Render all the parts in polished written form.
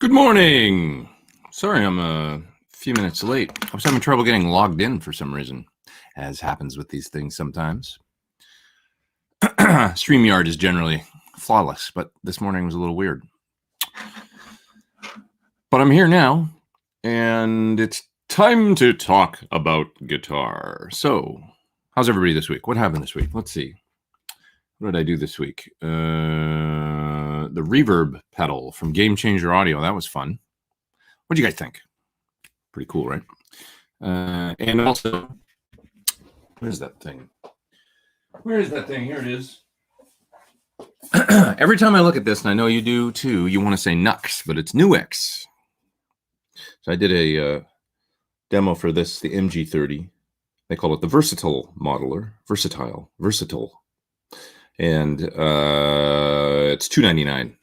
Good morning. Sorry, I'm a few minutes late. I was having trouble getting logged in for some reason, as happens with these things sometimes. StreamYard is generally flawless, but this morning was a little weird. But I'm here now, and it's time to talk about guitar. So, how's everybody this week? What happened this week? Let's see. What did I do this week? The reverb pedal from Game Changer Audio. That was fun. What do you guys think? Pretty cool, right? And also, where's that thing? Where is that thing? Here it is. Every time I look at this, and I know you do too, you want to say Nux, but it's Nuix. So I did a demo for this, the MG30. They call it the Versatile Modeler. Versatile. And it's $299,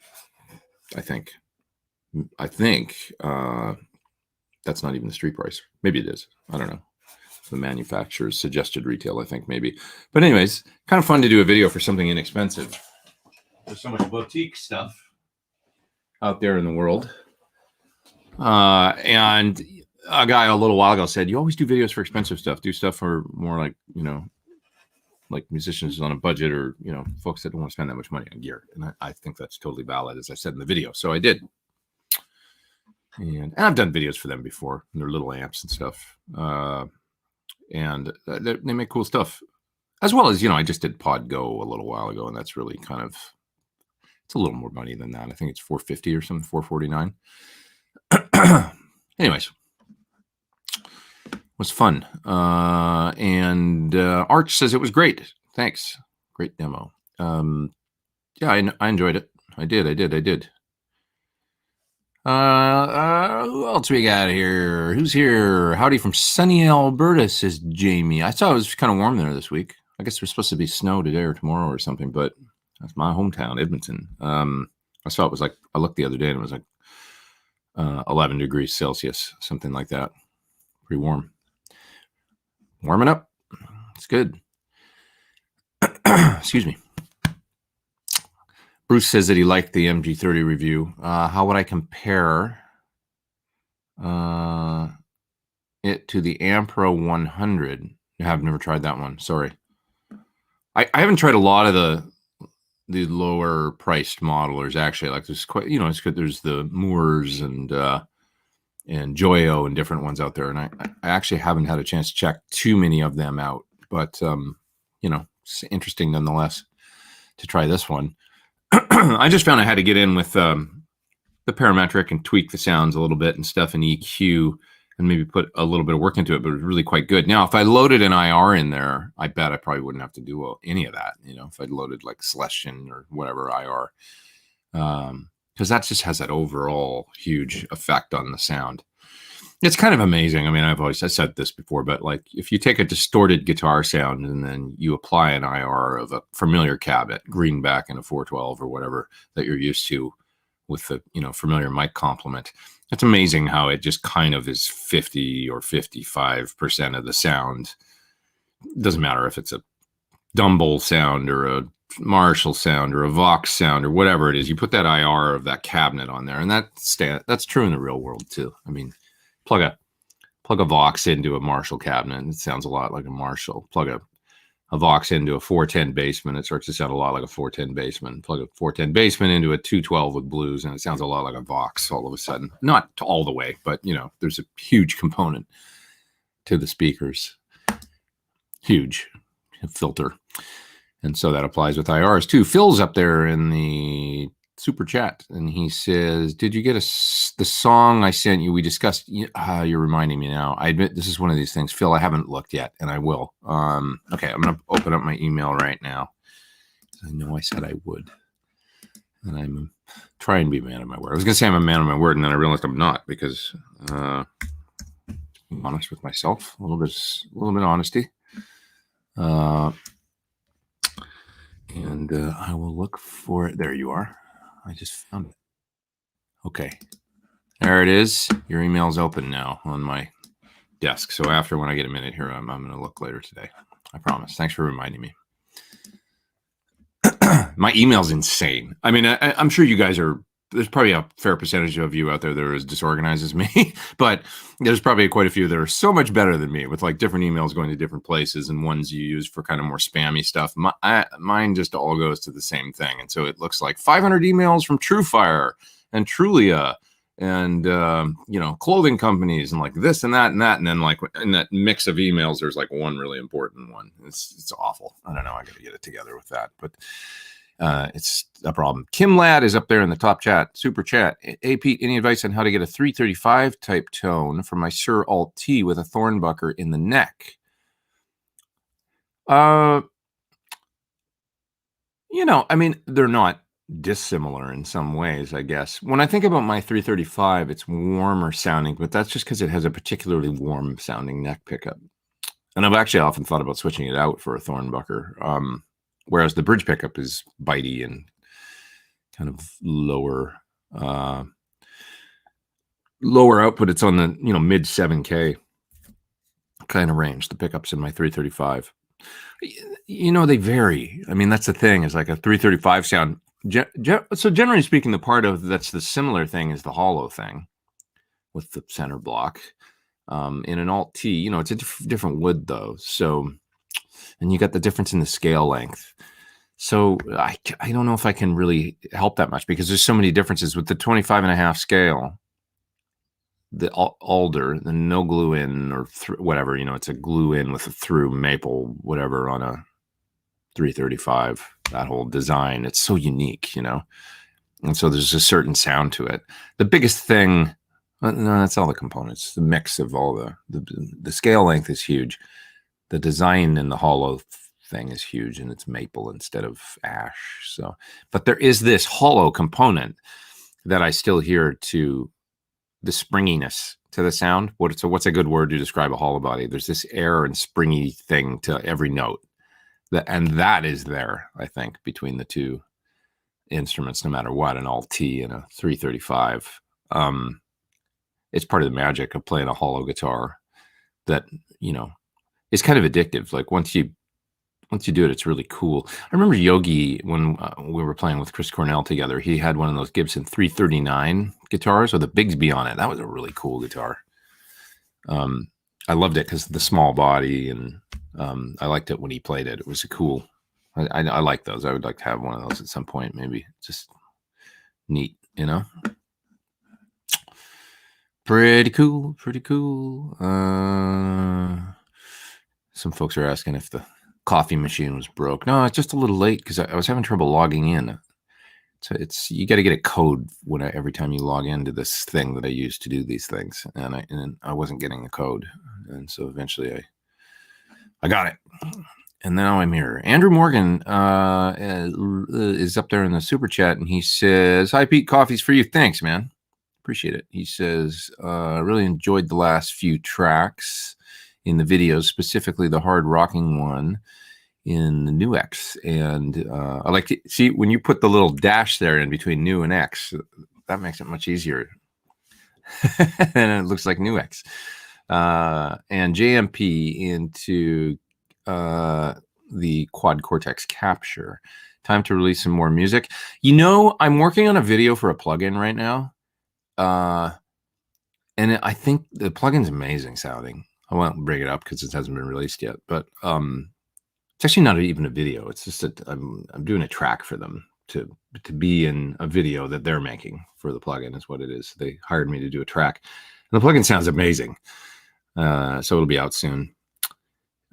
I think. That's not even the street price. Maybe it is. I don't know. The manufacturer's suggested retail, I think, maybe. But anyways, kind of fun to do a video for something inexpensive. There's so much boutique stuff out there in the world. And a guy a little while ago said, you always do videos for expensive stuff. Do stuff for more like, like musicians on a budget, or folks that don't want to spend that much money on gear. And I think that's totally valid, as I said in the video. So I did, and I've done videos for them before. Their little amps and stuff, and they make cool stuff, as well as I just did Pod Go a little while ago, and that's really it's a little more money than that. I think it's $450 or something, $449. Anyways. Was fun. And Arch says it was great. Thanks. Great demo. Yeah, I enjoyed it. I did. Who else we got here? Who's here? Howdy from sunny Alberta, says Jamie. I saw it was kind of warm there this week. I guess there's supposed to be snow today or tomorrow or something, but that's my hometown, Edmonton. I saw it was like, I looked the other day and it was like 11 degrees Celsius, something like that. Pretty warm. Warming up. It's good. Excuse me. Bruce says that he liked the MG30 review. How would I compare it to the Ampro 100? I've never tried that one. Sorry. I haven't tried a lot of the lower priced modelers, actually. Like there's quite, it's good. There's the Moors and Joyo and different ones out there. And I actually haven't had a chance to check too many of them out, but, it's interesting nonetheless to try this one. I just found I had to get in with the parametric and tweak the sounds a little bit and stuff in EQ and maybe put a little bit of work into it, but it was really quite good. Now, if I loaded an IR in there, I bet I probably wouldn't have to do any of that. If I'd loaded like Celestion or whatever IR, because that just has that overall huge effect on the sound. It's kind of amazing. I mean, I said this before, but like if you take a distorted guitar sound and then you apply an IR of a familiar cabinet, greenback and a 412 or whatever that you're used to with the, familiar mic complement, it's amazing how it just kind of is 50 or 55% of the sound. It doesn't matter if it's a Dumble sound or a Marshall sound or a Vox sound or whatever it is. You put that IR of that cabinet on there, and that's true in the real world too. I mean, plug a Vox into a Marshall cabinet, and it sounds a lot like a Marshall. Plug a Vox into a 410 Bassman, it starts to sound a lot like a 410 Bassman. Plug a 410 Bassman into a 212 with blues, and it sounds a lot like a Vox all of a sudden. Not all the way, but there's a huge component to the speakers. Huge filter. And so that applies with IRs too. Phil's up there in the super chat, and he says, did you get the song I sent you? We discussed, you're reminding me now. I admit this is one of these things. Phil, I haven't looked yet, and I will. Okay, I'm going to open up my email right now. I know I said I would. And I'm trying to be a man of my word. I was going to say I'm a man of my word, and then I realized I'm not, because I'm honest with myself. A little bit honesty. And I will look for it. There you are. I just found it. Okay. There it is. Your email's open now on my desk. So when I get a minute here, I'm going to look later today. I promise. Thanks for reminding me. My email's insane. I mean, I'm sure you guys are there's probably a fair percentage of you out there that are as disorganized as me, but there's probably quite a few that are so much better than me with like different emails going to different places and ones you use for kind of more spammy stuff. Mine just all goes to the same thing. And so it looks like 500 emails from TrueFire and Trulia and, clothing companies and like this and that and that. And then like in that mix of emails, there's like one really important one. It's awful. I don't know. I got to get it together with that, but it's a problem. Kim Ladd is up there in the top chat, super chat. Hey, Pete, any advice on how to get a 335 type tone for my Sir Alt T with a thornbucker in the neck? I mean, they're not dissimilar in some ways, I guess. When I think about my 335, it's warmer sounding, but that's just because it has a particularly warm sounding neck pickup. And I've actually often thought about switching it out for a thornbucker. Whereas the bridge pickup is bitey and kind of lower output. It's on the mid 7K kind of range. The pickups in my 335, they vary. I mean, that's the thing. Is like a 335 sound. So generally speaking, the part of that's the similar thing is the hollow thing with the center block. In an Alt T, it's a different wood though. So. And you got the difference in the scale length. So I don't know if I can really help that much because there's so many differences with the 25.5 scale, the alder, the no glue in or whatever, it's a glue in with a through maple, whatever on a 335, that whole design. It's so unique, and so there's a certain sound to it. The biggest thing, no, that's all the components, the mix of all the scale length is huge. The design in the hollow thing is huge, and it's maple instead of ash. So, but there is this hollow component that I still hear to the springiness to the sound. What's a good word to describe a hollow body? There's this air and springy thing to every note, and that is there, I think, between the two instruments, no matter what, an Alt T and a 335. It's part of the magic of playing a hollow guitar that it's kind of addictive. Like once you do it, it's really cool. I remember Yogi when we were playing with Chris Cornell together. He had one of those Gibson 339 guitars with a Bigsby on it. That was a really cool guitar. I loved it because of the small body, and I liked it when he played it. It was cool. I like those. I would like to have one of those at some point. Maybe just neat, Pretty cool. Some folks are asking if the coffee machine was broke. No, it's just a little late because I was having trouble logging in. So you got to get a code every time you log into this thing that I use to do these things, and I wasn't getting a code, and so eventually I got it, and now I'm here. Andrew Morgan is up there in the super chat, and he says, "Hi Pete, coffee's for you. Thanks, man. Appreciate it." He says, "Really enjoyed the last few tracks in the videos, specifically the hard rocking one in the new X. And I like to see when you put the little dash there in between new and X, that makes it much easier. And it looks like new X. And JMP into the quad cortex capture. Time to release some more music. I'm working on a video for a plugin right now. And I think the plugin's amazing sounding. I won't bring it up because it hasn't been released yet, but it's actually not even a video. It's just that I'm doing a track for them to be in a video that they're making for the plugin is what it is. They hired me to do a track, and the plugin sounds amazing. So it'll be out soon,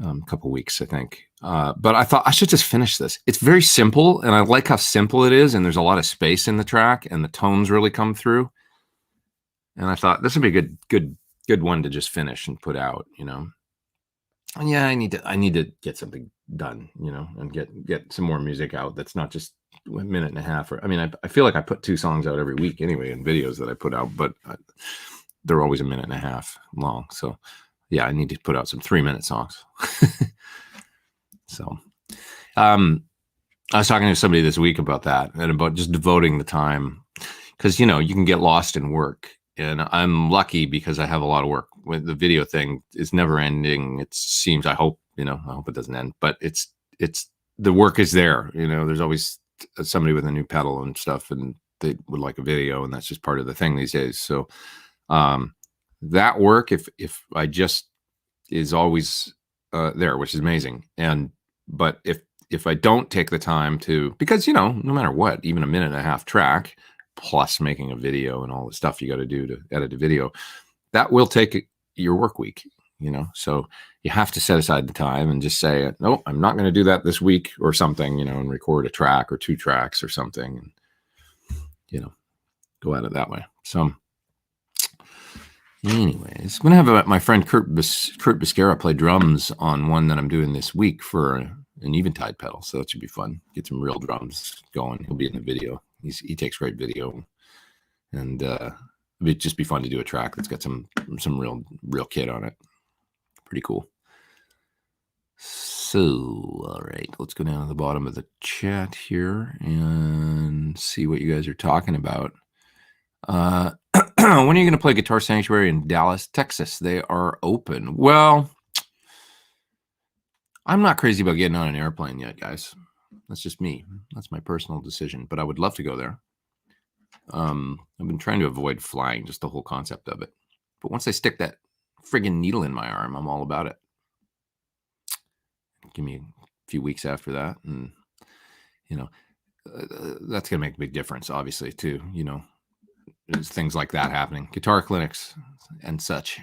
a couple weeks, I think. But I thought I should just finish this. It's very simple, and I like how simple it is, and there's a lot of space in the track, and the tones really come through. And I thought this would be a good one to just finish and put out, And yeah, I need to get something done, and get some more music out. That's not just a minute and a half. I feel like I put 2 songs out every week anyway in videos that I put out, but they're always a minute and a half long. So yeah, I need to put out some 3-minute songs. So, I was talking to somebody this week about that and about just devoting the time because, you can get lost in work. And I'm lucky because I have a lot of work. With the video thing is never ending. It seems, I hope it doesn't end, but it's the work is there. There's always somebody with a new pedal and stuff, and they would like a video, and that's just part of the thing these days. So that work, if I just is always there, which is amazing. But if I don't take the time to, because no matter what, even a minute and a half track plus making a video and all the stuff you got to do to edit a video, that will take your work week. So you have to set aside the time and just say, no, I'm not going to do that this week or something, and record a track or 2 tracks or something, and go at it that way. So anyways, I'm going to have my friend Kurt Biscara play drums on one that I'm doing this week for an Eventide pedal. So that should be fun. Get some real drums going. He'll be in the video. He takes great video, and it'd just be fun to do a track that's got some real kit on it. Pretty cool. So, all right, let's go down to the bottom of the chat here and see what you guys are talking about. When are you going to play Guitar Sanctuary in Dallas, Texas? They are open. Well, I'm not crazy about getting on an airplane yet, guys. That's just me. That's my personal decision, but I would love to go there. I've been trying to avoid flying, just the whole concept of it. But once I stick that friggin' needle in my arm, I'm all about it. Give me a few weeks after that, and that's gonna make a big difference, obviously, too. There's things like that happening, guitar clinics and such.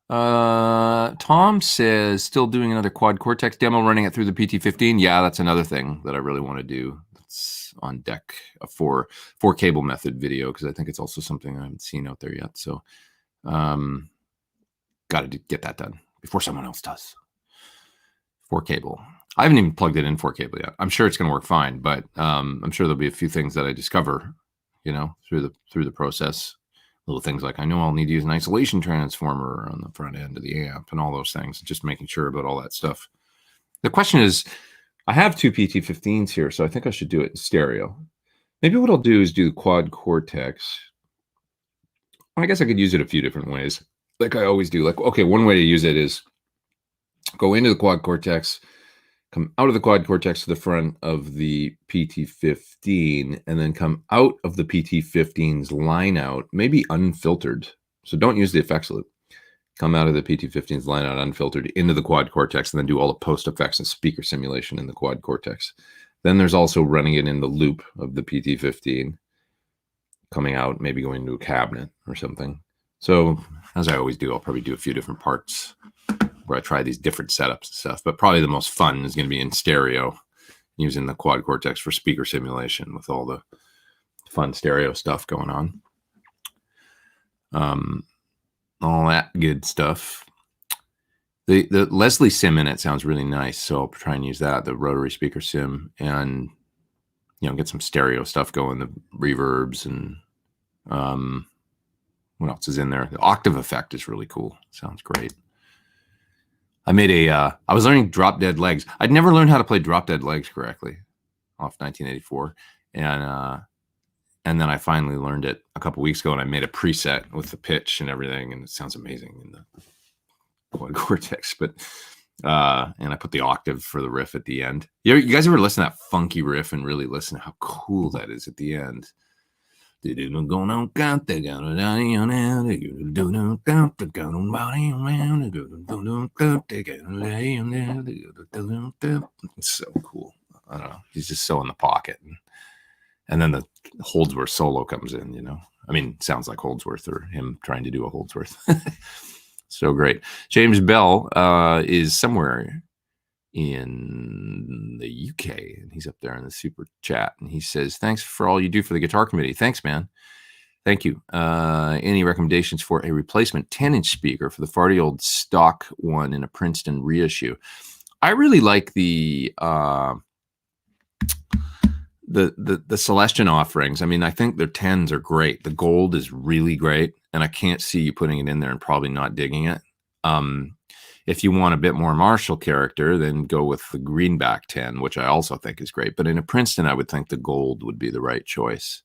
Tom says, still doing another Quad Cortex demo, running it through the PT15. Yeah, that's another thing that I really want to do. That's on deck, a four cable method video, because I think it's also something I haven't seen out there yet. So got to get that done before someone else does. 4 cable. I haven't even plugged it in 4 cable yet. I'm sure it's going to work fine, but I'm sure there'll be a few things that I discover, through the process. Little things like, I know I'll need to use an isolation transformer on the front end of the amp and all those things. Just making sure about all that stuff. The question is, I have 2 PT15s here, so I think I should do it in stereo. Maybe what I'll do is do the Quad Cortex. I guess I could use it a few different ways, like I always do. Like, okay, one way to use it is go into the Quad Cortex, come out of the Quad Cortex to the front of the PT15, and then come out of the PT15's line out, maybe unfiltered. So don't use the effects loop. Come out of the PT15's line out unfiltered into the Quad Cortex, and then do all the post effects and speaker simulation in the Quad Cortex. Then there's also running it in the loop of the PT15, coming out, maybe going to a cabinet or something. So as I always do, I'll probably do a few different parts where I try these different setups and stuff, but probably the most fun is going to be in stereo, using the Quad Cortex for speaker simulation with all the fun stereo stuff going on. All that good stuff. The Leslie sim in it sounds really nice, so I'll try and use that, the rotary speaker sim, and get some stereo stuff going, the reverbs, and what else is in there? The octave effect is really cool. Sounds great. I made I was learning Drop Dead Legs. I'd never learned how to play Drop Dead Legs correctly off 1984. And then I finally learned it a couple weeks ago, and I made a preset with the pitch and everything, and it sounds amazing in the Quad Cortex. But and I put the octave for the riff at the end. You guys ever listen to that funky riff and really listen to how cool that is at the end? So cool. I don't know. He's just so in the pocket. And then the Holdsworth solo comes in, I mean, sounds like Holdsworth or him trying to do a Holdsworth. So great. James Bell is somewhere in the UK, and he's up there in the super chat, and he says, thanks for all you do for the guitar committee. Thanks, man. Thank you. Any recommendations for a replacement 10-inch speaker for the farty old stock one in a Princeton reissue? I really like the Celestion offerings. I mean, I think their 10s are great. The gold is really great, and I can't see you putting it in there and probably not digging it. If you want a bit more Marshall character, then go with the Greenback 10, which I also think is great. But in a Princeton, I would think the gold would be the right choice.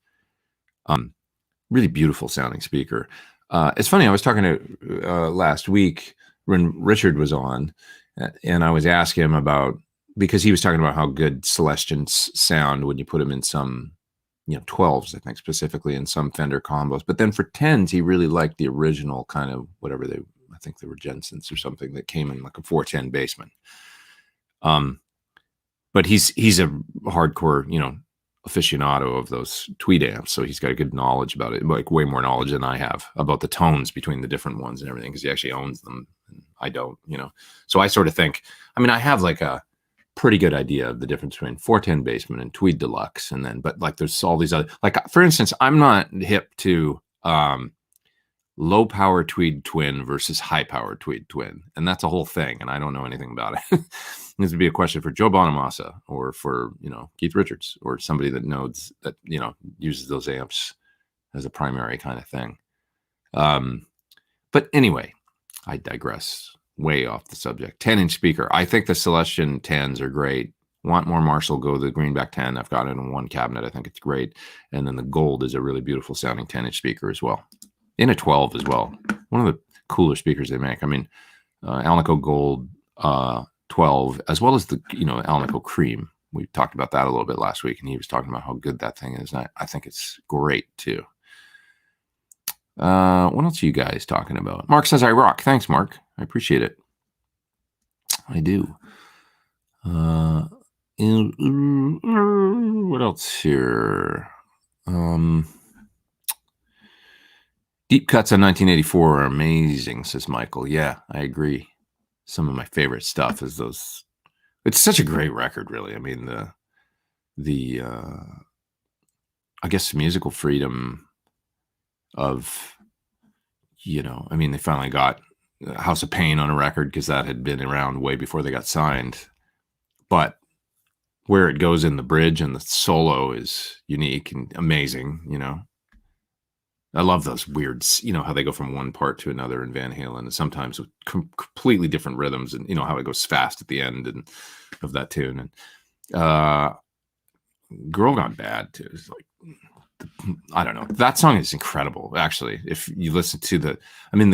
Really beautiful sounding speaker. It's funny, I was talking to last week when Richard was on, and I was asking him about, because he was talking about how good Celestions sound when you put them in some, 12s, I think, specifically in some Fender combos. But then for 10s, he really liked the original kind of whatever I think they were Jensen's or something that came in like a 410 Bassman. But he's a hardcore, aficionado of those Tweed amps, so he's got a good knowledge about it, like way more knowledge than I have about the tones between the different ones and everything, because he actually owns them. And I don't, So I sort of think, I have like a pretty good idea of the difference between 410 Bassman and Tweed Deluxe, and then, but like there's all these other, like for instance, I'm not hip to low power Tweed Twin versus high power Tweed Twin, and that's a whole thing, and I don't know anything about it. This would be a question for Joe Bonamassa or for Keith Richards or somebody that knows that uses those amps as a primary kind of thing. But anyway, I digress. Way off the subject. 10-inch speaker. I think the Celestion 10s are great. Want more Marshall, go the Greenback 10. I've got it in one cabinet. I think it's great. And then the Gold is a really beautiful sounding 10-inch speaker as well. In a 12 as well. One of the cooler speakers they make. Alnico Gold 12, as well as the Alnico Cream. We talked about that a little bit last week, and he was talking about how good that thing is. And I think it's great too. What else are you guys talking about? Mark says I rock. Thanks, Mark. I appreciate it. I do. What else here? Deep cuts on 1984 are amazing, says Michael. Yeah, I agree. Some of my favorite stuff is those. It's such a great record, really. The I guess musical freedom of, they finally got House of Pain on a record because that had been around way before they got signed. But where it goes in the bridge and the solo is unique and amazing, I love those weird, how they go from one part to another in Van Halen, and sometimes with completely different rhythms, and how it goes fast at the end and of that tune. And Girl Gone Bad too is like, I don't know. That song is incredible, actually. If you listen to the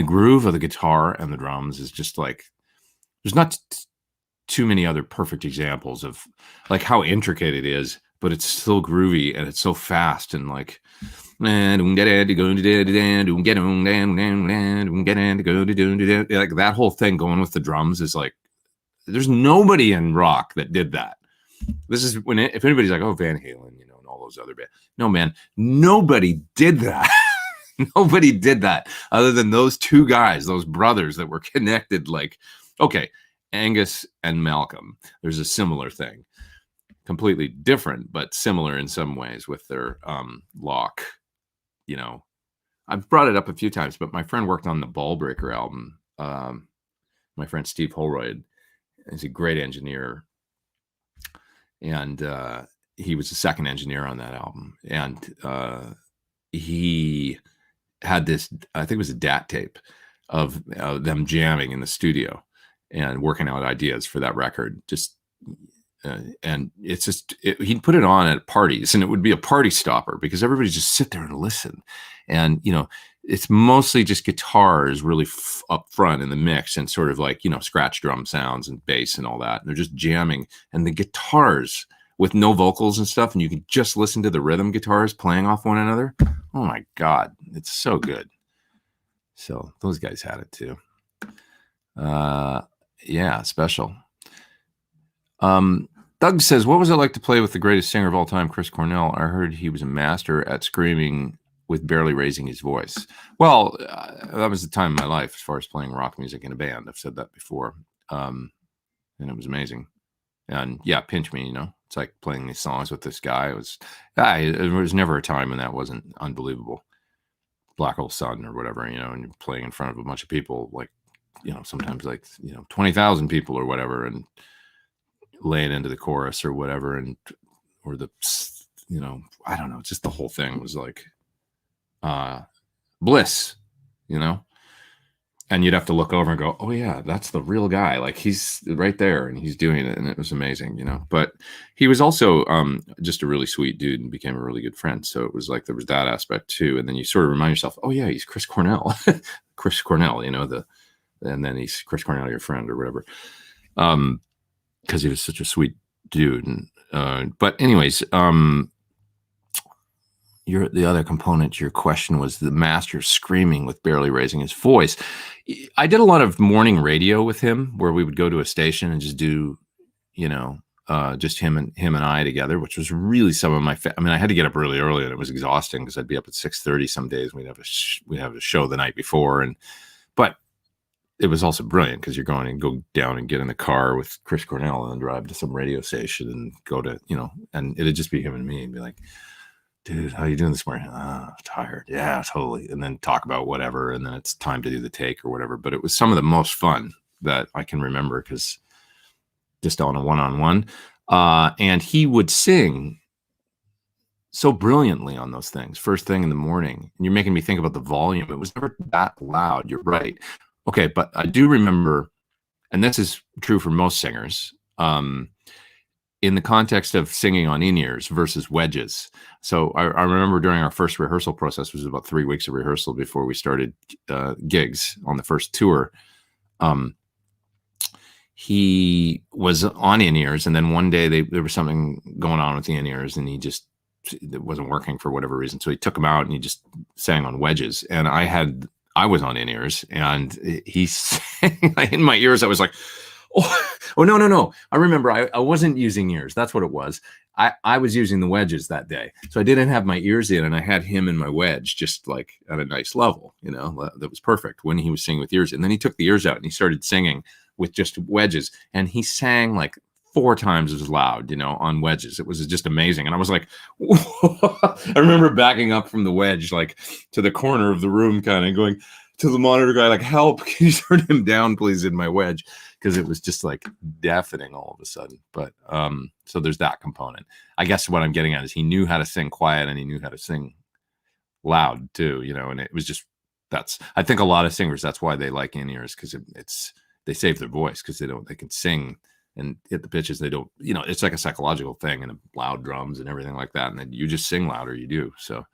groove of the guitar and the drums is just like, there's not too many other perfect examples of like how intricate it is, but it's still groovy and it's so fast and like, like that whole thing going with the drums is like, there's nobody in rock that did that. This is when if anybody's like, oh, Van Halen, and all those other bands. No, man, nobody did that. Nobody did that other than those two guys, those brothers that were connected. Like, okay, Angus and Malcolm. There's a similar thing, completely different, but similar in some ways with their lock. I've brought it up a few times, but my friend worked on the Ballbreaker album. My friend Steve Holroyd is a great engineer. And he was the second engineer on that album. And he had this, I think it was a DAT tape of them jamming in the studio and working out ideas for that record. And it's just, he'd put it on at parties, and it would be a party stopper because everybody just sit there and listen. And, it's mostly just guitars really up front in the mix and sort of like, scratch drum sounds and bass and all that. And they're just jamming, and the guitars with no vocals and stuff. And you can just listen to the rhythm guitars playing off one another. Oh my God. It's so good. So those guys had it too. Yeah, special. Doug says, what was it like to play with the greatest singer of all time, Chris Cornell? I heard he was a master at screaming with barely raising his voice. Well, that was the time of my life as far as playing rock music in a band. I've said that before. And it was amazing. And yeah, Pinch Me, it's like playing these songs with this guy. It was never a time when that wasn't unbelievable. Black Hole Sun or whatever, and you're playing in front of a bunch of people, like, sometimes like, 20,000 people or whatever, and laying into the chorus or whatever, or the, I don't know, just the whole thing was like bliss, and you'd have to look over and go, oh yeah, that's the real guy. Like, he's right there and he's doing it. And it was amazing, but he was also just a really sweet dude and became a really good friend. So it was like, there was that aspect too. And then you sort of remind yourself, oh yeah, he's Chris Cornell, Chris Cornell, and then he's Chris Cornell, your friend or whatever. Because he was such a sweet dude. And, but anyways, the other component to your question was the master screaming with barely raising his voice. I did a lot of morning radio with him where we would go to a station and just do, just him and I together, which was really some of my. I mean, I had to get up really early, and it was exhausting because I'd be up at 6:30 some days. We'd have a show the night before, but it was also brilliant because you're going and go down and get in the car with Chris Cornell and then drive to some radio station and go to, and it'd just be him and me and be like, dude, how you doing this morning? Tired. Yeah, totally. And then talk about whatever. And then it's time to do the take or whatever. But it was some of the most fun that I can remember because just on a one-on-one. And he would sing so brilliantly on those things first thing in the morning. And you're making me think about the volume. It was never that loud. You're right. Okay. But I do remember, and this is true for most singers, in the context of singing on in-ears versus wedges. So I remember during our first rehearsal process, which was about 3 weeks of rehearsal before we started gigs on the first tour, he was on in-ears, and then one day there was something going on with the in-ears, and it wasn't working for whatever reason. So he took them out and he just sang on wedges. And I was on in-ears, and he sang in my ears. I was like, oh no. I remember I wasn't using ears. That's what it was. I was using the wedges that day. So I didn't have my ears in, and I had him in my wedge just like at a nice level, that was perfect when he was singing with ears. And then he took the ears out and he started singing with just wedges, and he sang like 4 times as loud, on wedges. It was just amazing. And I was like, I remember backing up from the wedge, like to the corner of the room, kind of going to the monitor guy, like, help, can you turn him down, please, in my wedge? Because it was just like deafening all of a sudden. But so there's that component. I guess what I'm getting at is he knew how to sing quiet and he knew how to sing loud too, and it was just, I think a lot of singers, that's why they like in-ears, because they save their voice because they can sing and hit the pitches. They don't, it's like a psychological thing, and loud drums and everything like that. And then you just sing louder, you do. So,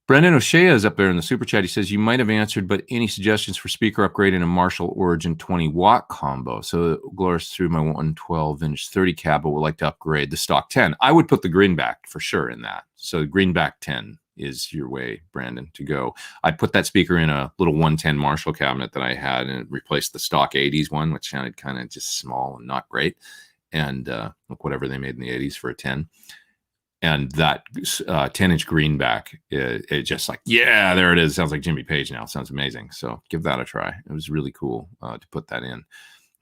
Brendan O'Shea is up there in the super chat. He says, you might have answered, but any suggestions for speaker upgrade in a Marshall Origin 20-watt combo? So Glorious through my 112-inch 30 cab, but would like to upgrade the stock 10. I would put the greenback for sure in that. So greenback 10 is your way, Brandon, to go. I'd put that speaker in a little 110 Marshall cabinet that I had and replaced the stock 80s one, which sounded kind of just small and not great. And whatever they made in the 80s for a 10. And that 10-inch greenback, it just like, yeah, there it is. Sounds like Jimmy Page now. Sounds amazing. So give that a try. It was really cool to put that in.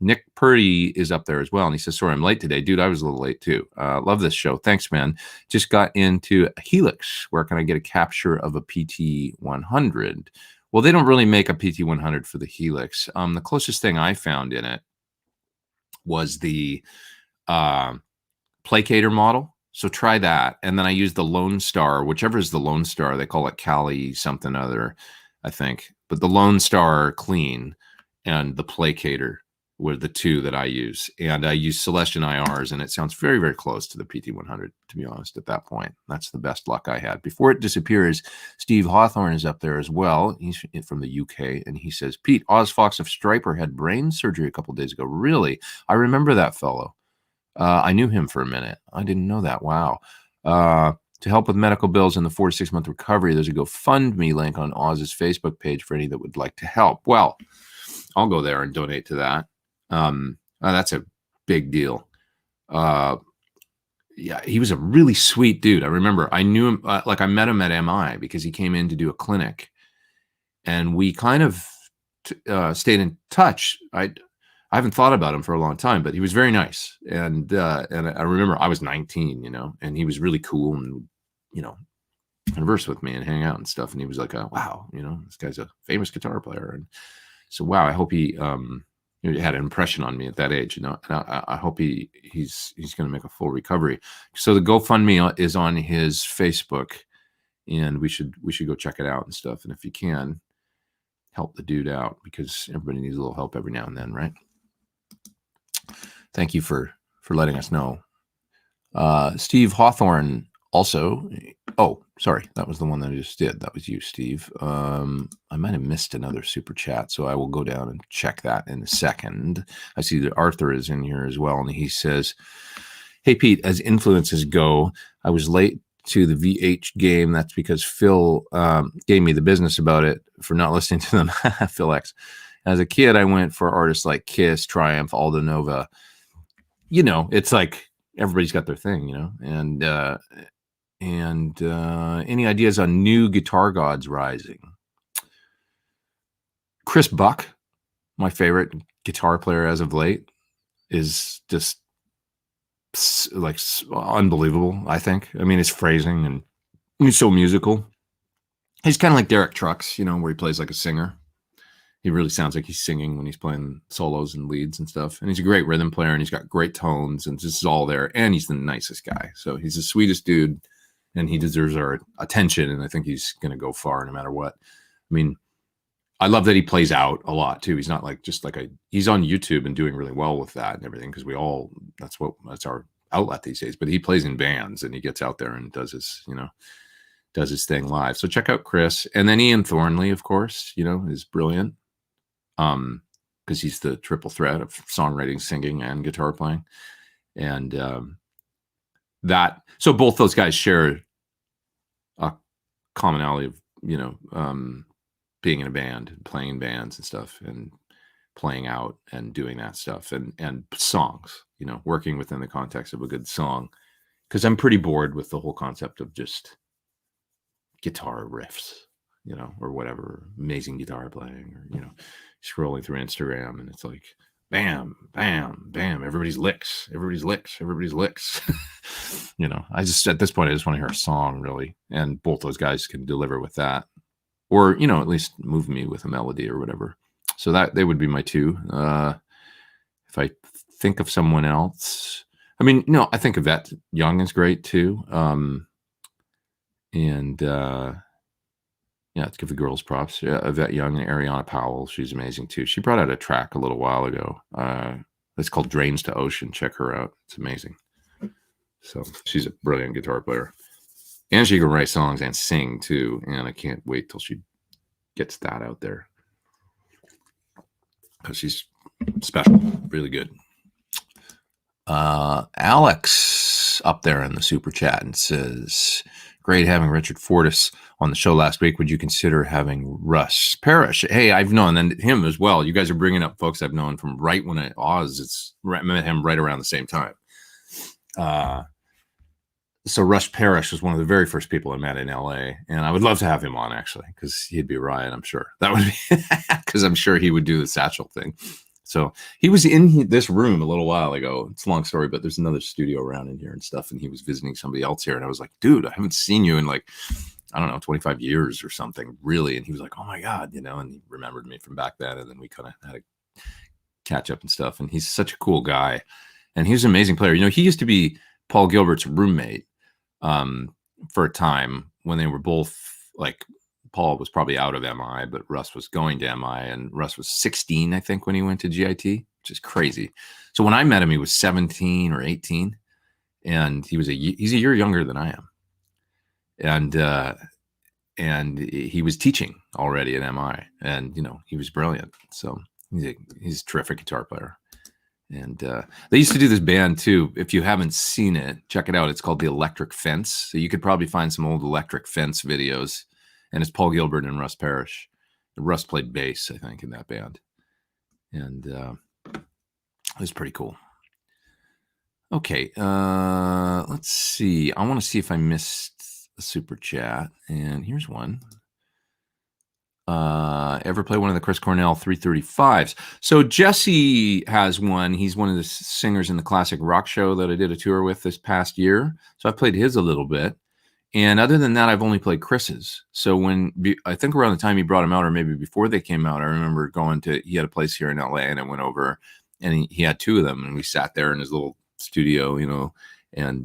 Nick Purdy is up there as well. And he says, sorry, I'm late today. Dude, I was a little late too. Love this show. Thanks, man. Just got into a Helix. Where can I get a capture of a PT100? Well, they don't really make a PT100 for the Helix. The closest thing I found in it was the Placator model. So try that. And then I use the Lone Star, whichever is the Lone Star. They call it Cali something other, I think. But the Lone Star Clean and the Placator were the two that I use. And I use Celestion IRs, and it sounds very, very close to the PT100, to be honest, at that point. That's the best luck I had. Before it disappears, Steve Hawthorne is up there as well. He's from the UK, and he says, Pete, Oz Fox of Striper had brain surgery a couple of days ago. Really? I remember that fellow. I knew him for a minute. I didn't know that. Wow. To help with medical bills and the 4 to 6 month recovery, there's a GoFundMe link on Oz's Facebook page for any that would like to help. Well, I'll go there and donate to that. That's a big deal. Yeah, he was a really sweet dude. I remember I knew him, like I met him at MI because he came in to do a clinic, and we kind of stayed in touch. I haven't thought about him for a long time, but he was very nice. And I remember I was 19, and he was really cool and, converse with me and hang out and stuff. And he was like, wow, this guy's a famous guitar player. And so, wow, I hope he had an impression on me at that age, and I hope he's going to make a full recovery. So the GoFundMe is on his Facebook, and we should go check it out and stuff. And if you can, help the dude out, because everybody needs a little help every now and then, right? Thank you for letting us know. Steve Hawthorne also. Oh, sorry. That was the one that I just did. That was you, Steve. I might have missed another super chat, so I will go down and check that in a second. I see that Arthur is in here as well, and he says, hey, Pete, as influences go, I was late to the VH game. That's because Phil gave me the business about it for not listening to them. Phil X. As a kid, I went for artists like Kiss, Triumph, Aldo Nova. You know, it's like everybody's got their thing, you know. And any ideas on new guitar gods rising? Chris Buck, my favorite guitar player as of late, is just like unbelievable. I think. I mean, his phrasing, and he's so musical. He's kind of like Derek Trucks, you know, where he plays like a singer. He really sounds like he's singing when he's playing solos and leads and stuff. And he's a great rhythm player, and he's got great tones, and this is all there. And he's the nicest guy. So he's the sweetest dude, and he deserves our attention. And I think he's going to go far no matter what. I mean, I love that he plays out a lot too. He's not like just like he's on YouTube and doing really well with that and everything, because that's our outlet these days. But he plays in bands, and he gets out there and does his thing live. So check out Chris. And then Ian Thornley, of course, you know, is brilliant. Because he's the triple threat of songwriting, singing, and guitar playing. And so both those guys share a commonality of, you know, being in a band, playing in bands and stuff, and playing out and doing that stuff, and songs, you know, working within the context of a good song. Because I'm pretty bored with the whole concept of just guitar riffs, you know, or whatever, amazing guitar playing, or, you know, scrolling through Instagram, and it's like, bam, bam, bam, everybody's licks. You know, at this point, I just want to hear a song, really. And both those guys can deliver with that, or, you know, at least move me with a melody or whatever. So that they would be my two. If I think of someone else, I mean, you know, I think Yvette Young is great too. Yeah, let's give the girls props. Yeah, Yvette Young and Ariana Powell, she's amazing too. She brought out a track a little while ago. It's called Drains to Ocean. Check her out. It's amazing. So she's a brilliant guitar player. And she can write songs and sing too. And I can't wait till she gets that out there, because she's special, really good. Alex up there in the super chat and says, great having Richard Fortis on the show last week. Would you consider having Russ Parrish? Hey, I've known him as well. You guys are bringing up folks I've known from right when I met him right around the same time. So Russ Parrish was one of the very first people I met in LA, and I would love to have him on, actually, because he'd be a riot, I'm sure. That would be, because I'm sure he would do the satchel thing. So he was in this room a little while ago. It's a long story, but there's another studio around in here and stuff, and he was visiting somebody else here, and I was like, dude, I haven't seen you in like, I don't know, 25 years or something, really. And he was like, oh my God, you know, and he remembered me from back then, and then we kind of had a catch up and stuff. And he's such a cool guy, and he was an amazing player. You know, he used to be Paul Gilbert's roommate for a time when they were both like, Paul was probably out of MI, but Russ was going to MI, and Russ was 16, I think, when he went to GIT, which is crazy. So when I met him, he was 17 or 18, and he's a year younger than I am. And he was teaching already at MI, and, you know, he was brilliant. So he's a terrific guitar player. And they used to do this band too. If you haven't seen it, check it out. It's called The Electric Fence. So you could probably find some old Electric Fence videos. And it's Paul Gilbert and Russ Parrish. Russ played bass, I think, in that band. And it was pretty cool. Okay, let's see. I want to see if I missed a super chat. And here's one. Ever play one of the Chris Cornell 335s? So Jesse has one. He's one of the singers in the Classic Rock Show that I did a tour with this past year. So I played his a little bit. And other than that, I've only played Chris's. So I think around the time he brought him out, or maybe before they came out, I remember he had a place here in LA, and I went over, and he had two of them, and we sat there in his little studio, you know, and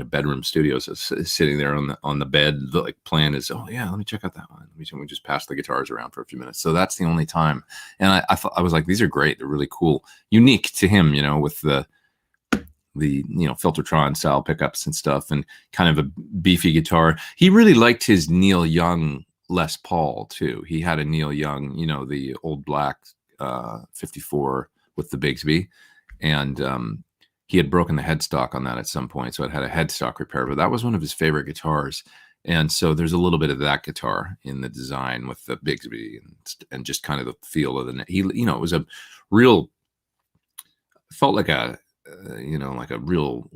bedroom studios, sitting there on the bed, like playing his, oh yeah, let me check out that one. We just passed the guitars around for a few minutes. So that's the only time. And I thought, I was like, these are great. They're really cool, unique to him, you know, with the Filtertron style pickups and stuff, and kind of a beefy guitar. He really liked his Neil Young Les Paul too. He had a Neil Young, you know, the old black 54 with the Bigsby, and he had broken the headstock on that at some point, so it had a headstock repair. But that was one of his favorite guitars, and so there's a little bit of that guitar in the design with the Bigsby and just kind of the feel of the. He, it was a real. Felt like a like a real,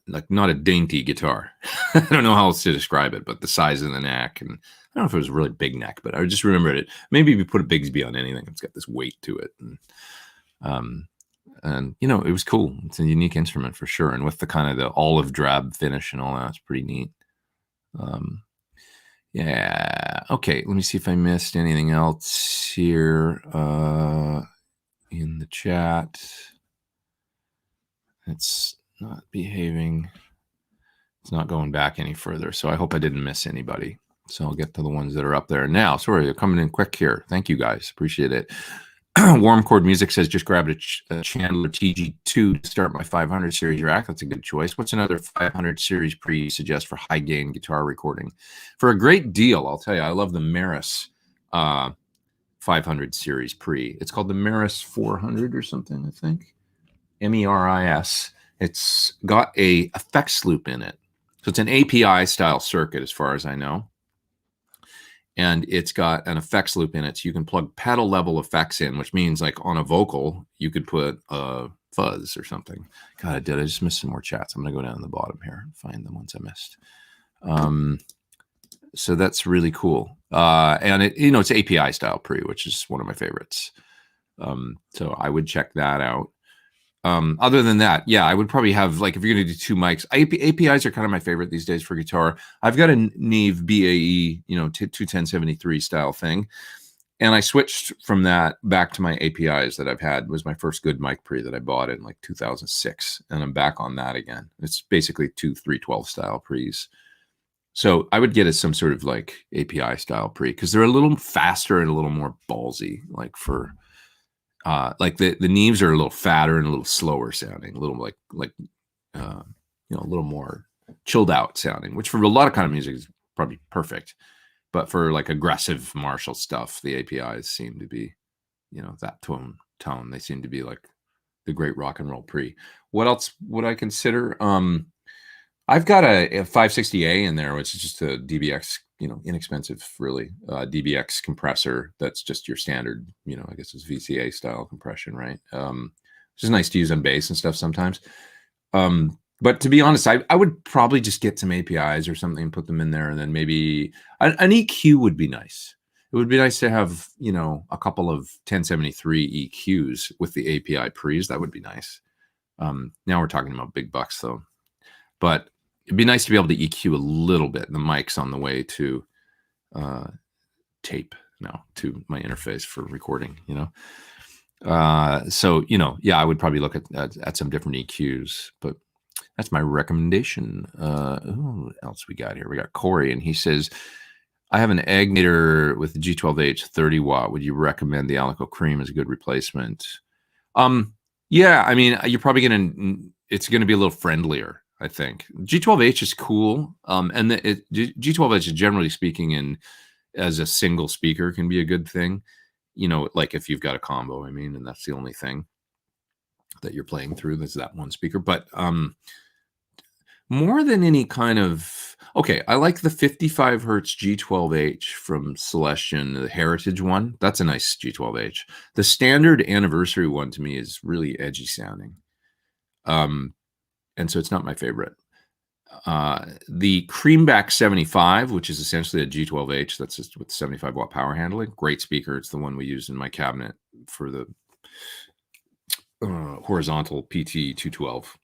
like not a dainty guitar. I don't know how else to describe it, but the size of the neck, and I don't know if it was a really big neck, but I just remembered it. Maybe if you put a Bigsby on anything, it's got this weight to it, and it was cool. It's a unique instrument for sure, and with the kind of the olive drab finish and all that, it's pretty neat. Yeah. Okay. Let me see if I missed anything else here in the chat. It's not behaving. It's not going back any further. So I hope I didn't miss anybody. So I'll get to the ones that are up there now. Sorry, you're coming in quick here. Thank you guys. Appreciate it. Warm Chord Music says, just grabbed a Chandler TG2 to start my 500 series rack. That's a good choice. What's another 500 series pre you suggest for high gain guitar recording? For a great deal, I'll tell you, I love the Maris 500 series pre. It's called the Maris 400 or something, I think. MERIS. It's got a effects loop in it. So it's an API style circuit as far as I know. And it's got an effects loop in it. So you can plug pedal level effects in, which means like on a vocal, you could put a fuzz or something. God, I just missed some more chats. I'm going to go down to the bottom here and find the ones I missed. So that's really cool. And it's API style pre, which is one of my favorites. So I would check that out. Other than that, yeah, I would probably have, like, if you're going to do two mics, APIs are kind of my favorite these days for guitar. I've got a Neve BAE, 21073 style thing. And I switched from that back to my APIs that I've had. It was my first good mic pre that I bought in like 2006. And I'm back on that again. It's basically 312 style pre's. So I would get it some sort of like API style pre, because they're a little faster and a little more ballsy, like for... like the Neves are a little fatter and a little slower sounding, a little like a little more chilled out sounding, which for a lot of kind of music is probably perfect. But for like aggressive Marshall stuff, the APIs seem to be, that tone. They seem to be like the great rock and roll pre. What else would I consider? I've got a 560A in there, which is just a DBX, inexpensive, really, DBX compressor. That's just your standard, I guess it's VCA style compression, right? Which is nice to use on bass and stuff sometimes. But to be honest, I would probably just get some APIs or something and put them in there, and then maybe an EQ would be nice. It would be nice to have, a couple of 1073 EQs with the API pre's. That would be nice. Now we're talking about big bucks, though. But it'd be nice to be able to EQ a little bit. The mic's on the way to tape now, to my interface for recording, So, yeah, I would probably look at some different EQs, but that's my recommendation. Who else we got here? We got Corey, and he says, I have an Agnator with the G12H 30 watt. Would you recommend the Alico Cream as a good replacement? Yeah, I mean, it's going to be a little friendlier, I think. G12H is cool. And G12H, generally speaking, as a single speaker, can be a good thing. Like if you've got a combo, and that's the only thing that you're playing through, that's that one speaker. But more than any kind of... Okay, I like the 55 hertz G12H from Celestion, the Heritage one. That's a nice G12H. The standard Anniversary one, to me, is really edgy sounding. And so it's not my favorite. The Creamback 75, which is essentially a G12H, that's just with 75 watt power handling. Great speaker. It's the one we used in my cabinet for the horizontal PT 212.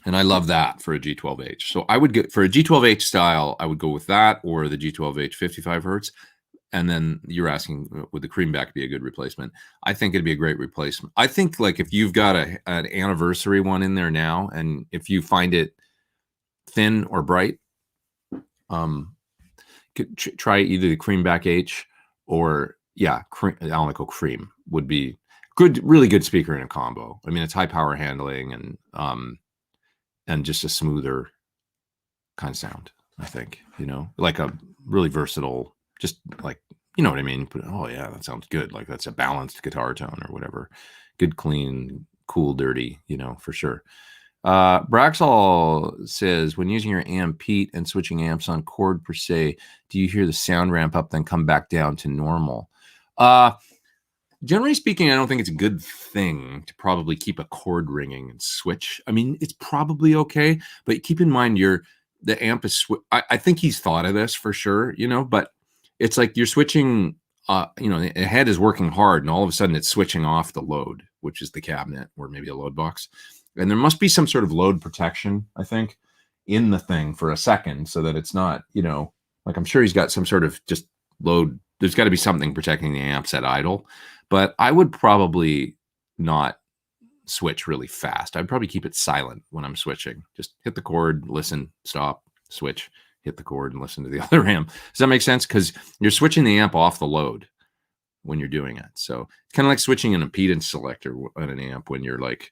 And I love that for a G12H. So I would get, for a G12H style, I would go with that or the G12H 55 hertz. And then you're asking, would the Creamback be a good replacement? I think it'd be a great replacement. I think, like, if you've got an Anniversary one in there now, and if you find it thin or bright, try either the Creamback H or, Alico Cream would be good, really good speaker in a combo. It's high power handling and just a smoother kind of sound, I think, like a really versatile, just like, you know what I mean? Oh yeah, that sounds good. Like that's a balanced guitar tone or whatever. Good, clean, cool dirty, you know, for sure. Braxall says, when using your amp Pete and switching amps on chord per se, do you hear the sound ramp up then come back down to normal? Generally speaking, I don't think it's a good thing to probably keep a chord ringing and switch. I mean, it's probably okay, but keep in mind the amp is I think he's thought of this for sure, you know, but it's like you're switching, you know, the head is working hard and all of a sudden it's switching off the load, which is the cabinet or maybe a load box. And there must be some sort of load protection, I think, in the thing for a second so that it's not, you know, like I'm sure he's got some sort of just load. There's got to be something protecting the amps at idle. But I would probably not switch really fast. I'd probably keep it silent when I'm switching. Just hit the chord, listen, stop, switch, hit the chord, and listen to the other amp. Does that make sense? Because you're switching the amp off the load when you're doing it. So it's kind of like switching an impedance selector on an amp when you're like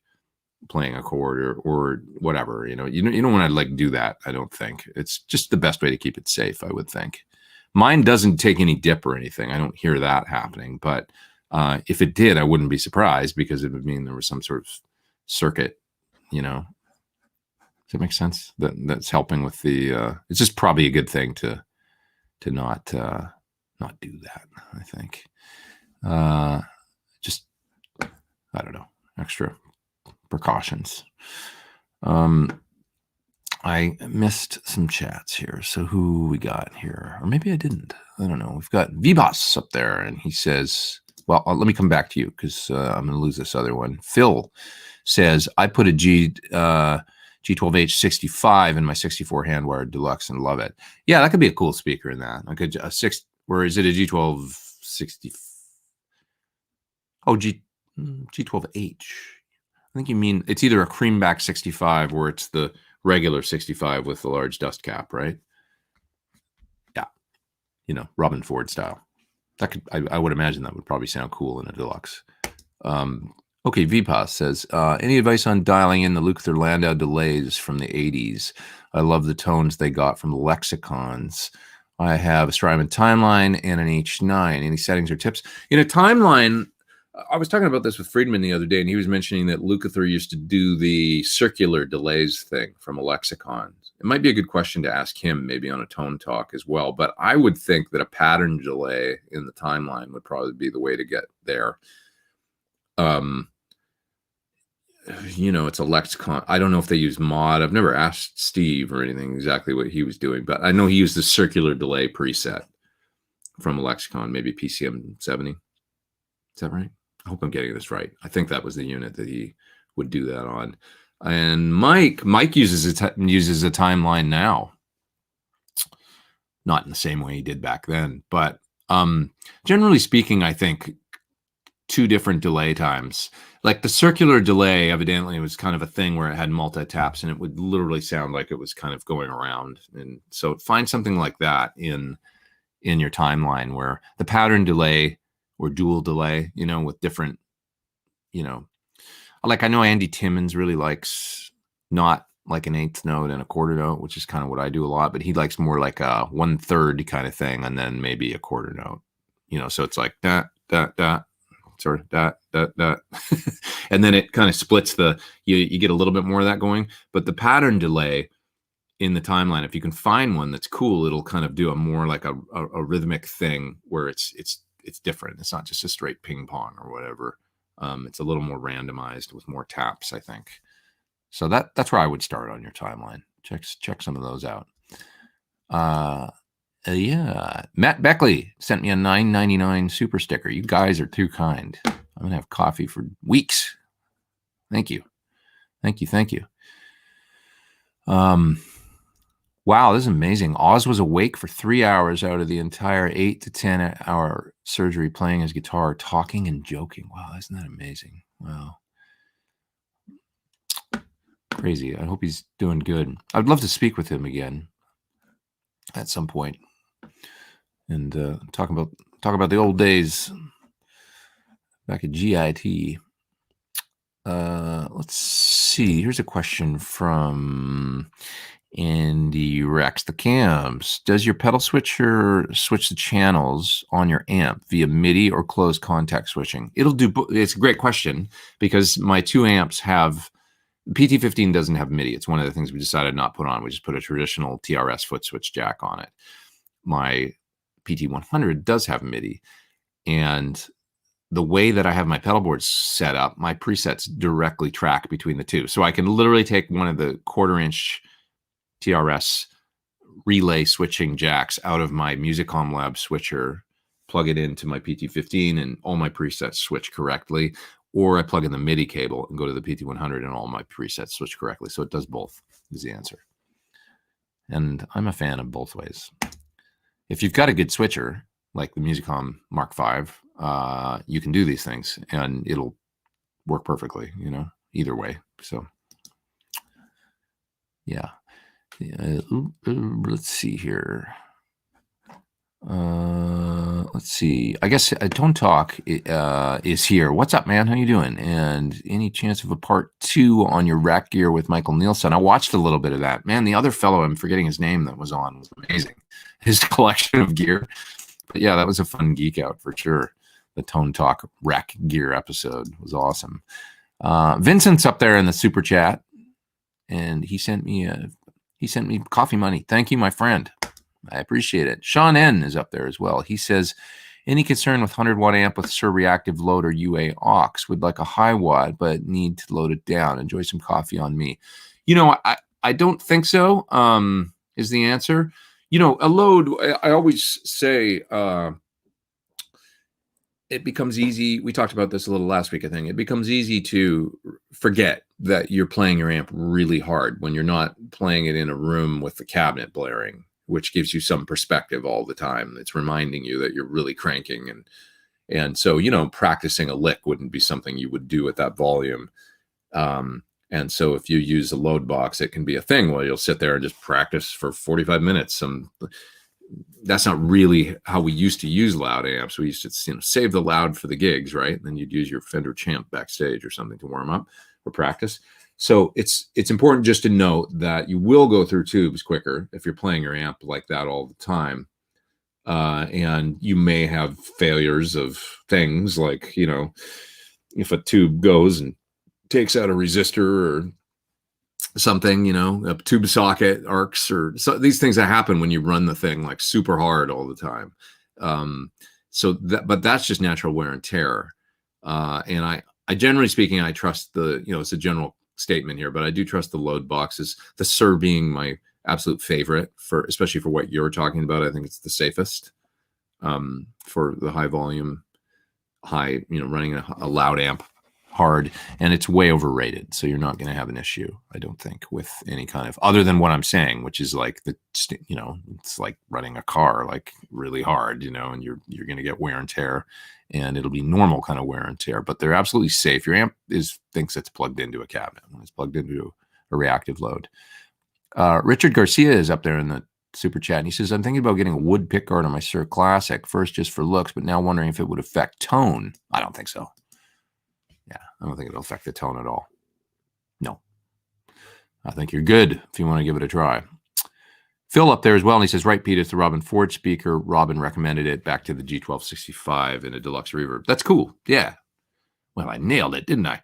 playing a chord or whatever. You know, you don't want to like do that. I don't think it's just the best way to keep it safe. I would think. Mine doesn't take any dip or anything. I don't hear that happening, but if it did, I wouldn't be surprised because it would mean there was some sort of circuit, you know. Does that make sense? That's helping with the. It's just probably a good thing to not do that. I think. Just I don't know, extra precautions. I missed some chats here. So who we got here? Or maybe I didn't. I don't know. We've got Vboss up there, and he says, well, let me come back to you because I'm going to lose this other one. Phil says, I put a G12H 65 in my 64 hand-wired deluxe and love it. Yeah, that could be a cool speaker in that. I could where is it a G12 60? Oh, G12H. I think you mean it's either a creamback 65 or it's the regular 65 with the large dust cap, right? Yeah, you know, Robin Ford style. That could, I would imagine that would probably sound cool in a deluxe. Okay, VPAS says, any advice on dialing in the Lukather Landau delays from the 80s? I love the tones they got from the lexicons. I have a Strymon timeline and an H9. Any settings or tips? In a timeline, I was talking about this with Friedman the other day, and he was mentioning that Lukather used to do the circular delays thing from a lexicon. It might be a good question to ask him, maybe on a tone talk as well. But I would think that a pattern delay in the timeline would probably be the way to get there. You know, it's a lexicon. I don't know if they use mod. I've never asked Steve or anything exactly what he was doing, but I know he used the circular delay preset from a lexicon, maybe PCM 70. Is that right? I hope I'm getting this right. I think that was the unit that he would do that on. And Mike uses a timeline now. Not in the same way he did back then, but generally speaking, I think two different delay times. Like the circular delay, evidently, was kind of a thing where it had multi-taps and it would literally sound like it was kind of going around. And so find something like that in your timeline where the pattern delay or dual delay, you know, with different, you know, like I know Andy Timmons really likes not like an eighth note and a quarter note, which is kind of what I do a lot, but he likes more like a 1/3 kind of thing and then maybe a quarter note, you know, so it's like that, sort of that, and then it kind of splits you get a little bit more of that going, but the pattern delay in the timeline, if you can find one that's cool, it'll kind of do a more like a rhythmic thing where it's different. It's not just a straight ping pong or whatever. It's a little more randomized with more taps, I think. So that's where I would start on your timeline. Check some of those out. Yeah, Matt Beckley sent me a $9.99 super sticker. You guys are too kind. I'm gonna have coffee for weeks. Thank you. Wow, this is amazing. Oz was awake for 3 hours out of the entire 8 to 10 hour surgery, playing his guitar, talking and joking. Wow, isn't that amazing? Wow. Crazy. I hope he's doing good. I'd love to speak with him again at some point and talk about the old days back at GIT. Let's see. Here's a question from Andy Rex, the cams. Does your pedal switcher switch the channels on your amp via MIDI or closed contact switching? It'll do. It's a great question because my 2 amps have PT15 doesn't have MIDI. It's one of the things we decided not put on. We just put a traditional TRS foot switch jack on it. My PT100 does have MIDI, and the way that I have my pedal boards set up, my presets directly track between the two. So I can literally take one of the 1/4-inch TRS relay switching jacks out of my Musicom Lab switcher, plug it into my PT15, and all my presets switch correctly. Or I plug in the MIDI cable and go to the PT100 and all my presets switch correctly. So it does both is the answer. And I'm a fan of both ways. If you've got a good switcher, like the Musicom Mark V, you can do these things and it'll work perfectly, either way. So yeah. Let's see here. Let's see. I guess Tone Talk is here. What's up, man? How you doing? And any chance of a part 2 on your rack gear with Michael Nielsen? I watched a little bit of that. Man, the other fellow, I'm forgetting his name, that was on was amazing. His collection of gear. But yeah, that was a fun geek out for sure. The Tone Talk rack gear episode was awesome. Vincent's up there in the super chat, and he sent me coffee money. Thank you, my friend. I appreciate it. Sean N is up there as well. He says, any concern with 100-watt amp with Sir reactive load or UA aux? Would like a high watt, but need to load it down. Enjoy some coffee on me. I don't think so, is the answer. A load, I always say, it becomes easy. We talked about this a little last week, I think. It becomes easy to forget that you're playing your amp really hard when you're not playing it in a room with the cabinet blaring, which gives you some perspective all the time. It's reminding you that you're really cranking. And so, practicing a lick wouldn't be something you would do at that volume. And so if you use a load box, it can be a thing where you'll sit there and just practice for 45 minutes. That's not really how we used to use loud amps. We used to save the loud for the gigs, right? And then you'd use your Fender Champ backstage or something to warm up or practice. So it's important just to note that you will go through tubes quicker if you're playing your amp like that all the time. And you may have failures of things like, if a tube goes and takes out a resistor or something, a tube socket arcs, or so these things that happen when you run the thing like super hard all the time. But that's just natural wear and tear. And I generally speaking, I trust it's a general statement here, but I do trust the load boxes, the Sir being my absolute favorite especially for what you're talking about. I think it's the safest, for the high volume, running a loud amp hard, and it's way overrated. So you're not going to have an issue, I don't think, with any kind of, other than what I'm saying, which is like it's like running a car like really hard, and you're going to get wear and tear, and it'll be normal kind of wear and tear, but they're absolutely safe. Your amp thinks it's plugged into a cabinet when it's plugged into a reactive load. Richard Garcia is up there in the super chat, and he says, I'm thinking about getting a wood pickguard on my Sir Classic, first just for looks, but now wondering if it would affect tone. I don't think so. Yeah, I don't think it'll affect the tone at all. No. I think you're good if you want to give it a try. Phil up there as well, and he says, right, Pete, it's the Robin Ford speaker. Robin recommended it back to the G1265 in a deluxe reverb. That's cool. Yeah. Well, I nailed it, didn't I?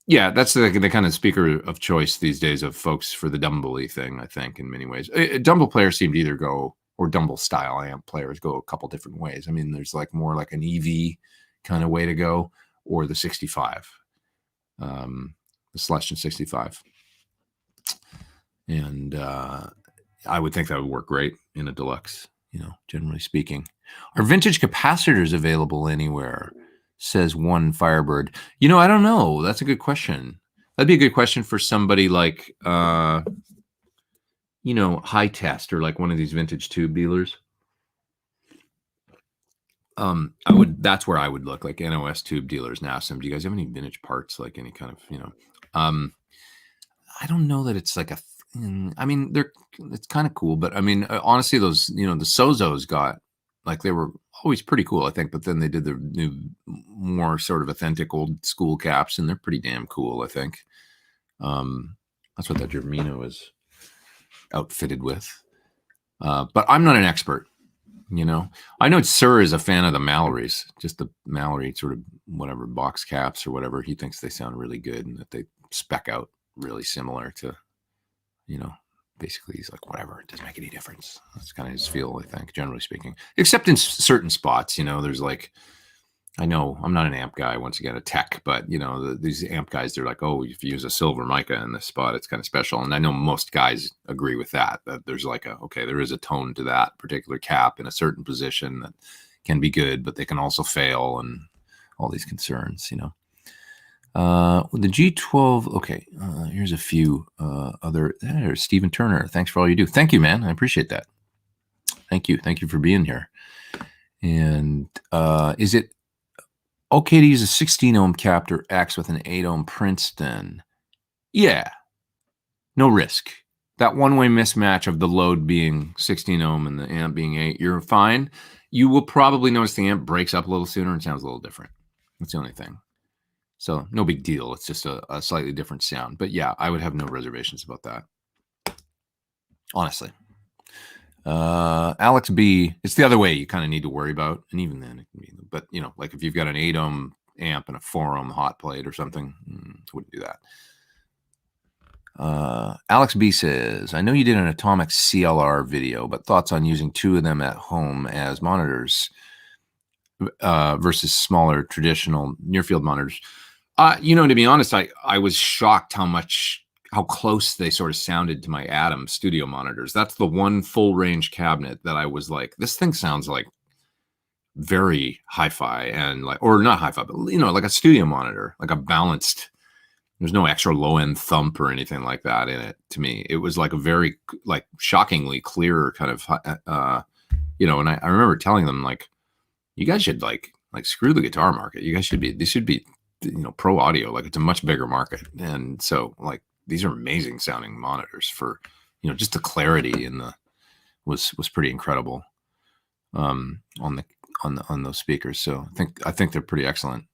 Yeah, that's the kind of speaker of choice these days of folks for the Dumble-y thing, I think, in many ways. Dumble players seem to either go, or Dumble-style amp players go a couple different ways. I mean, there's like more like an EV kind of way to go, or the 65, the Celestion 65. And I would think that would work great in a deluxe, generally speaking. Are vintage capacitors available anywhere? Says one Firebird. I don't know. That's a good question. That'd be a good question for somebody like, High Test, or like one of these vintage tube dealers. That's where I would look, like NOS tube dealers, and ask them, do you guys have any vintage parts, like any kind of, I don't know that it's like I mean, it's kind of cool, but I mean, honestly, those, the Sozos got, like, they were always pretty cool, I think, but then they did the new, more sort of authentic old school caps, and they're pretty damn cool, I think. That's what that Germino is. outfitted with. But I'm not an expert. I know Sir is a fan of the Mallorys, just the Mallory sort of whatever box caps or whatever. He thinks they sound really good and that they spec out really similar to, basically he's like, whatever, it doesn't make any difference. That's kind of his feel, I think, generally speaking, except in certain spots, there's like, I know I'm not an amp guy, once again, a tech, but these amp guys, they're like, oh, if you use a silver mica in this spot, it's kind of special. And I know most guys agree with that there's like there is a tone to that particular cap in a certain position that can be good, but they can also fail and all these concerns, the G12. Okay. Here's a few other, there's Stephen Turner. Thanks for all you do. Thank you, man. I appreciate that. Thank you. Thank you for being here. And is it okay to use a 16 ohm Captor X with an 8 ohm Princeton? Yeah. No risk. That one-way mismatch of the load being 16 ohm and the amp being 8, you're fine. You will probably notice the amp breaks up a little sooner and sounds a little different. That's the only thing. So no big deal. It's just a slightly different sound. But yeah, I would have no reservations about that. Honestly. Alex B, it's the other way you kind of need to worry about. And even then, it can be, but like if you've got an 8 ohm amp and a 4 ohm hot plate or something, wouldn't do that. Alex B says, I know you did an Atomic CLR video, but thoughts on using 2 of them at home as monitors versus smaller traditional near field monitors. To be honest, I was shocked how close they sort of sounded to my Atom studio monitors. That's the one full range cabinet that I was like, this thing sounds like very hi-fi and like, or not hi-fi, but like a studio monitor, like a balanced. There's no extra low end thump or anything like that in it. To me, it was like a very like shockingly clear kind of, And I remember telling them like, you guys should like screw the guitar market. You guys this should be pro audio. Like it's a much bigger market, and so like these are amazing sounding monitors for just the clarity in the was pretty incredible on those speakers. So I think they're pretty excellent.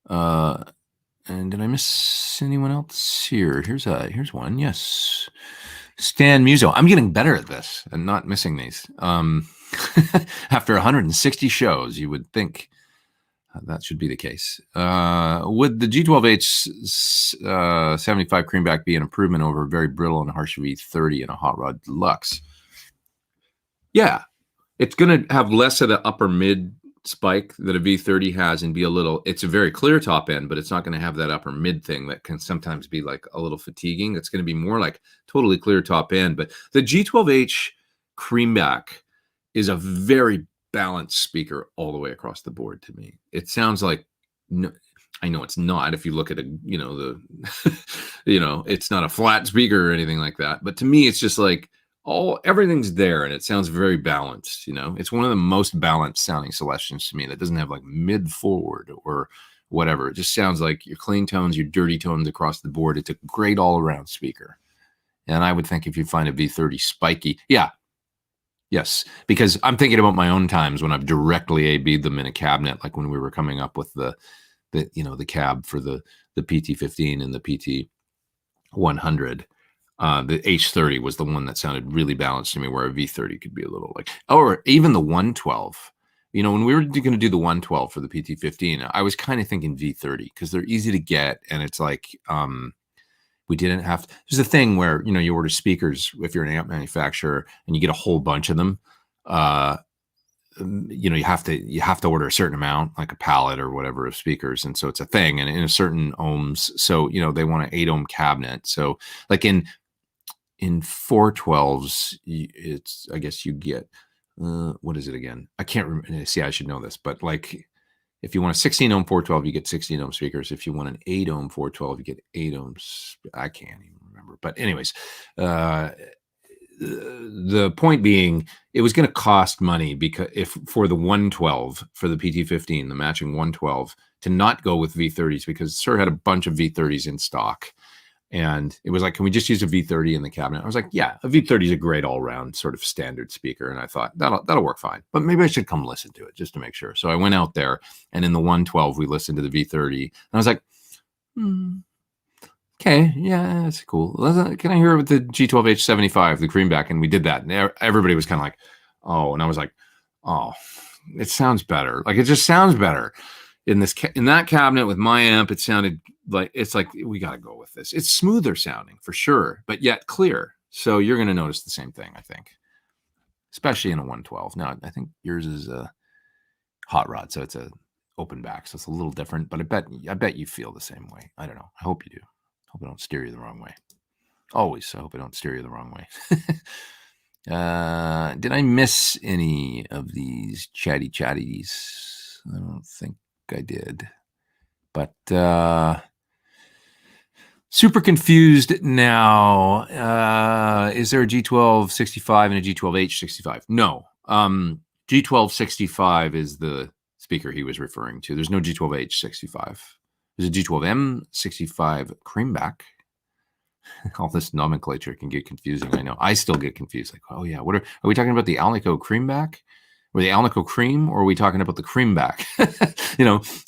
And did I miss anyone else here? Here's one. Yes. Stan Muso. I'm getting better at this and not missing these. After 160 shows, you would think that should be the case. Would the G12H 75 Creamback be an improvement over a very brittle and harsh V30 in a Hot Rod Deluxe? Yeah. It's going to have less of the upper mid spike that a V30 has and be it's a very clear top end, but it's not going to have that upper mid thing that can sometimes be like a little fatiguing. It's going to be more like totally clear top end. But the G12H Creamback is a very balanced speaker all the way across the board to me. It sounds like, I know it's not, if you look at it's not a flat speaker or anything like that. But to me, it's just like, everything's there and it sounds very balanced. It's one of the most balanced sounding selections to me that doesn't have like mid forward or whatever. It just sounds like your clean tones, your dirty tones across the board. It's a great all around speaker. And I would think if you find a V30 spiky, yes, because I'm thinking about my own times when I've directly AB'd them in a cabinet, like when we were coming up with the cab for the PT15 and the PT100. The H30 was the one that sounded really balanced to me, where a V30 could be a little like, or even the 112. When we were going to do the 112 for the PT15, I was kind of thinking V30 because they're easy to get. And it's like, we didn't have, there's a thing where, you order speakers if you're an amp manufacturer and you get a whole bunch of them. You have to order a certain amount, like a pallet or whatever of speakers. And so it's a thing and in a certain ohms. So, they want an 8 ohm cabinet. So like in 412s, it's, I guess you get, what is it again? I can't remember. See, I should know this, but like if you want a 16 ohm 412, you get 16 ohm speakers. If you want an 8 ohm 412, you get 8 ohms. I can't even remember. But anyways, the point being, it was going to cost money because for the 112 for the PT15, the matching 112, to not go with V30s because Sir had a bunch of V30s in stock. And it was like, can we just use a V30 in the cabinet? I was like, yeah, a V30 is a great all-round sort of standard speaker. And I thought that'll work fine, but maybe I should come listen to it just to make sure. So I went out there and in the 112, we listened to the V30 and I was like, Okay, yeah, that's cool. Can I hear it with the G12H75, the greenback? And we did that, and everybody was kind of like, "Oh," and I was like, "Oh, it sounds better. Like it just sounds better in that cabinet with my amp. It sounded like we got to go with this. It's smoother sounding for sure, but yet clear. So you're going to notice the same thing, I think, especially in a 112. Now, I think yours is a hot rod, so it's a open back, so it's a little different. But I bet you feel the same way. I don't know. I hope you do. Hope I don't steer you the wrong way. Always. I hope I don't steer you the wrong way. Did I miss any of these chatties? I don't think I did. But super confused now. Is there a G1265 and a G12H65? No. G1265 is the speaker he was referring to. There's no G12H65. There's a G12M65 creamback. All this nomenclature can get confusing. I know. I still get confused. Like, oh yeah, what are we talking about? The Alnico creamback, or the Alnico cream, or are we talking about the creamback?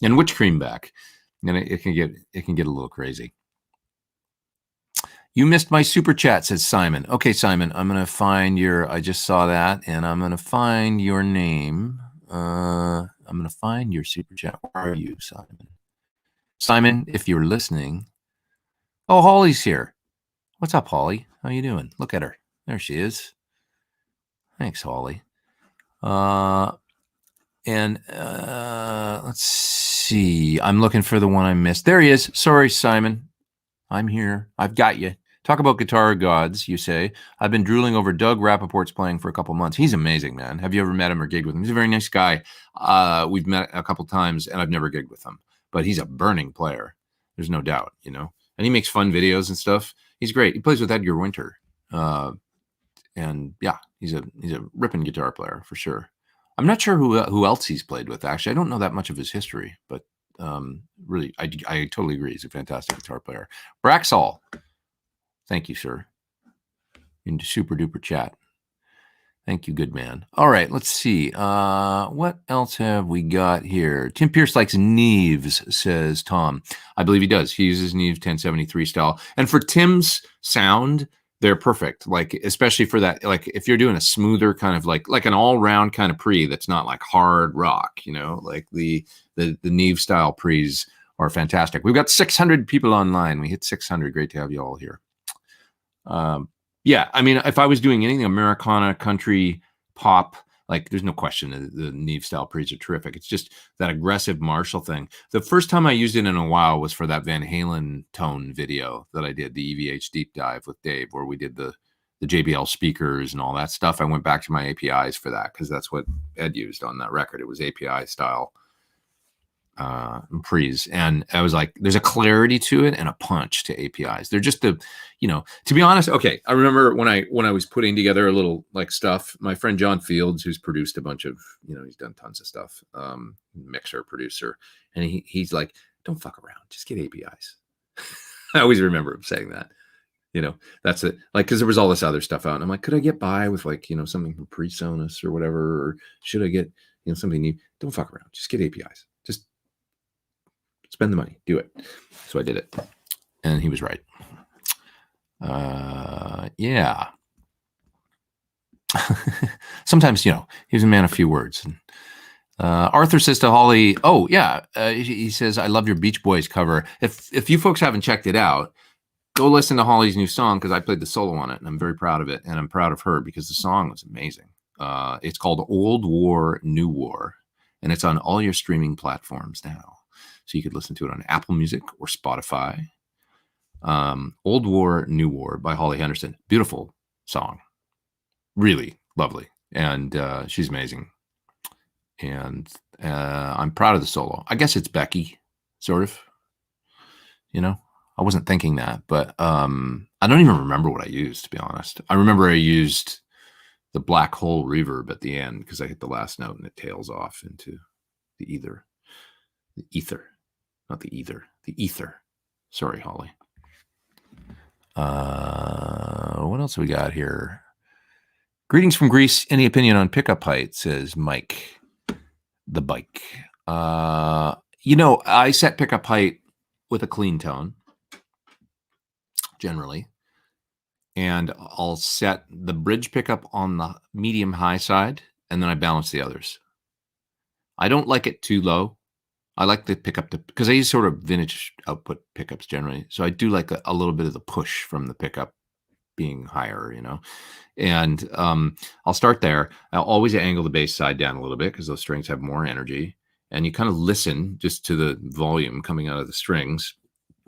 And which creamback? And it can get a little crazy. You missed my super chat, says Simon. Okay, Simon, I'm gonna find I just saw that, and I'm gonna find your name. I'm gonna find your super chat. Where are you, Simon? Simon, if you're listening. Oh, Holly's here. What's up, Holly? How you doing? Look at her. There she is. Thanks, Holly. Let's see. I'm looking for the one I missed. There he is. Sorry, Simon. I'm here. I've got you. Talk about guitar gods, you say. I've been drooling over Doug Rappaport's playing for a couple months. He's amazing, man. Have you ever met him or gigged with him? He's a very nice guy. We've met a couple times, and I've never gigged with him. But he's a burning player. There's no doubt, And he makes fun videos and stuff. He's great. He plays with Edgar Winter. And yeah, he's a ripping guitar player for sure. I'm not sure who else he's played with, actually. I don't know that much of his history, but really, I totally agree. He's a fantastic guitar player. Braxall. Thank you, sir. Into super duper chat. Thank you, good man. All right, let's see. What else have we got here? Tim Pierce likes Neves, says Tom. I believe he does. He uses Neves 1073 style. And for Tim's sound, they're perfect. Like, especially for that, like if you're doing a smoother kind of like an all-round kind of pre that's not like hard rock, like the Neves style pre's are fantastic. We've got 600 people online. We hit 600. Great to have you all here. Yeah, I mean, if I was doing anything Americana, country, pop, like there's no question the Neve style pre's are terrific. It's just that aggressive Marshall thing. The first time I used it in a while was for that Van Halen tone video that I did, the EVH deep dive with Dave, where we did the JBL speakers and all that stuff. I went back to my APIs for that because that's what Ed used on that record. It was API style pre's, and I was like, there's a clarity to it and a punch to APIs. They're just to be honest. Okay, I remember when I was putting together a little like stuff, my friend John Fields, who's produced a bunch of, he's done tons of stuff, mixer, producer, and he's like, don't fuck around, just get APIs. I always remember him saying that. That's it. Like, because there was all this other stuff out, and I'm like, could I get by with like something from PreSonus or whatever, or should I get something new? Don't fuck around, just get APIs. Just spend the money, do it. So I did it, and he was right. Yeah. Sometimes, he was a man of few words. And, Arthur says to Holly, oh yeah, he says, I love your Beach Boys cover. If you folks haven't checked it out, go listen to Holly's new song, because I played the solo on it, and I'm very proud of it, and I'm proud of her because the song was amazing. It's called Old War, New War, and it's on all your streaming platforms now. So you could listen to it on Apple Music or Spotify. Old War, New War by Holly Henderson. Beautiful song. Really lovely. And she's amazing. And I'm proud of the solo. I guess it's Becky, sort of. I wasn't thinking that, but I don't even remember what I used, to be honest. I remember I used the black hole reverb at the end because I hit the last note and it tails off into the ether. The ether. Not the ether. The ether. Sorry, Holly. What else we got here? Greetings from Greece. Any opinion on pickup height, says Mike the Bike. I set pickup height with a clean tone. generally. And I'll set the bridge pickup on the medium high side, and then I balance the others. I don't like it too low. I like the pickup because I use sort of vintage output pickups generally. So I do like a little bit of the push from the pickup being higher, and I'll start there. I'll always angle the bass side down a little bit because those strings have more energy, and you kind of listen just to the volume coming out of the strings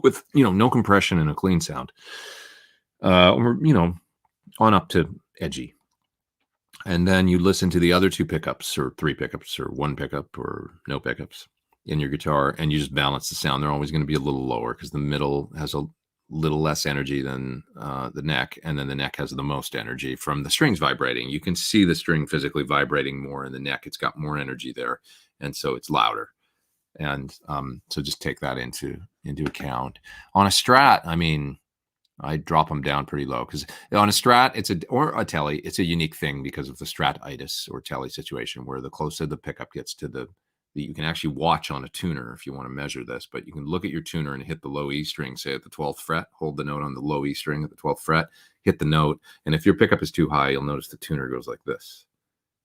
with, no compression and a clean sound, or, on up to edgy. And then you listen to the other two pickups or three pickups or one pickup or no pickups in your guitar, and you just balance the sound. They're always going to be a little lower because the middle has a little less energy than the neck, and then the neck has the most energy from the strings vibrating. You can see the string physically vibrating more in the neck. It's got more energy there, and so it's louder. And so just take that into account. On a Strat, I mean, I drop them down pretty low because on a Strat, or a Tele, it's a unique thing because of the Stratitis or Tele situation where the closer the pickup gets to you can actually watch on a tuner if you want to measure this, but you can look at your tuner and hit the low E string, say at the 12th fret, hold the note on the low E string at the 12th fret, hit the note. And if your pickup is too high, you'll notice the tuner goes like this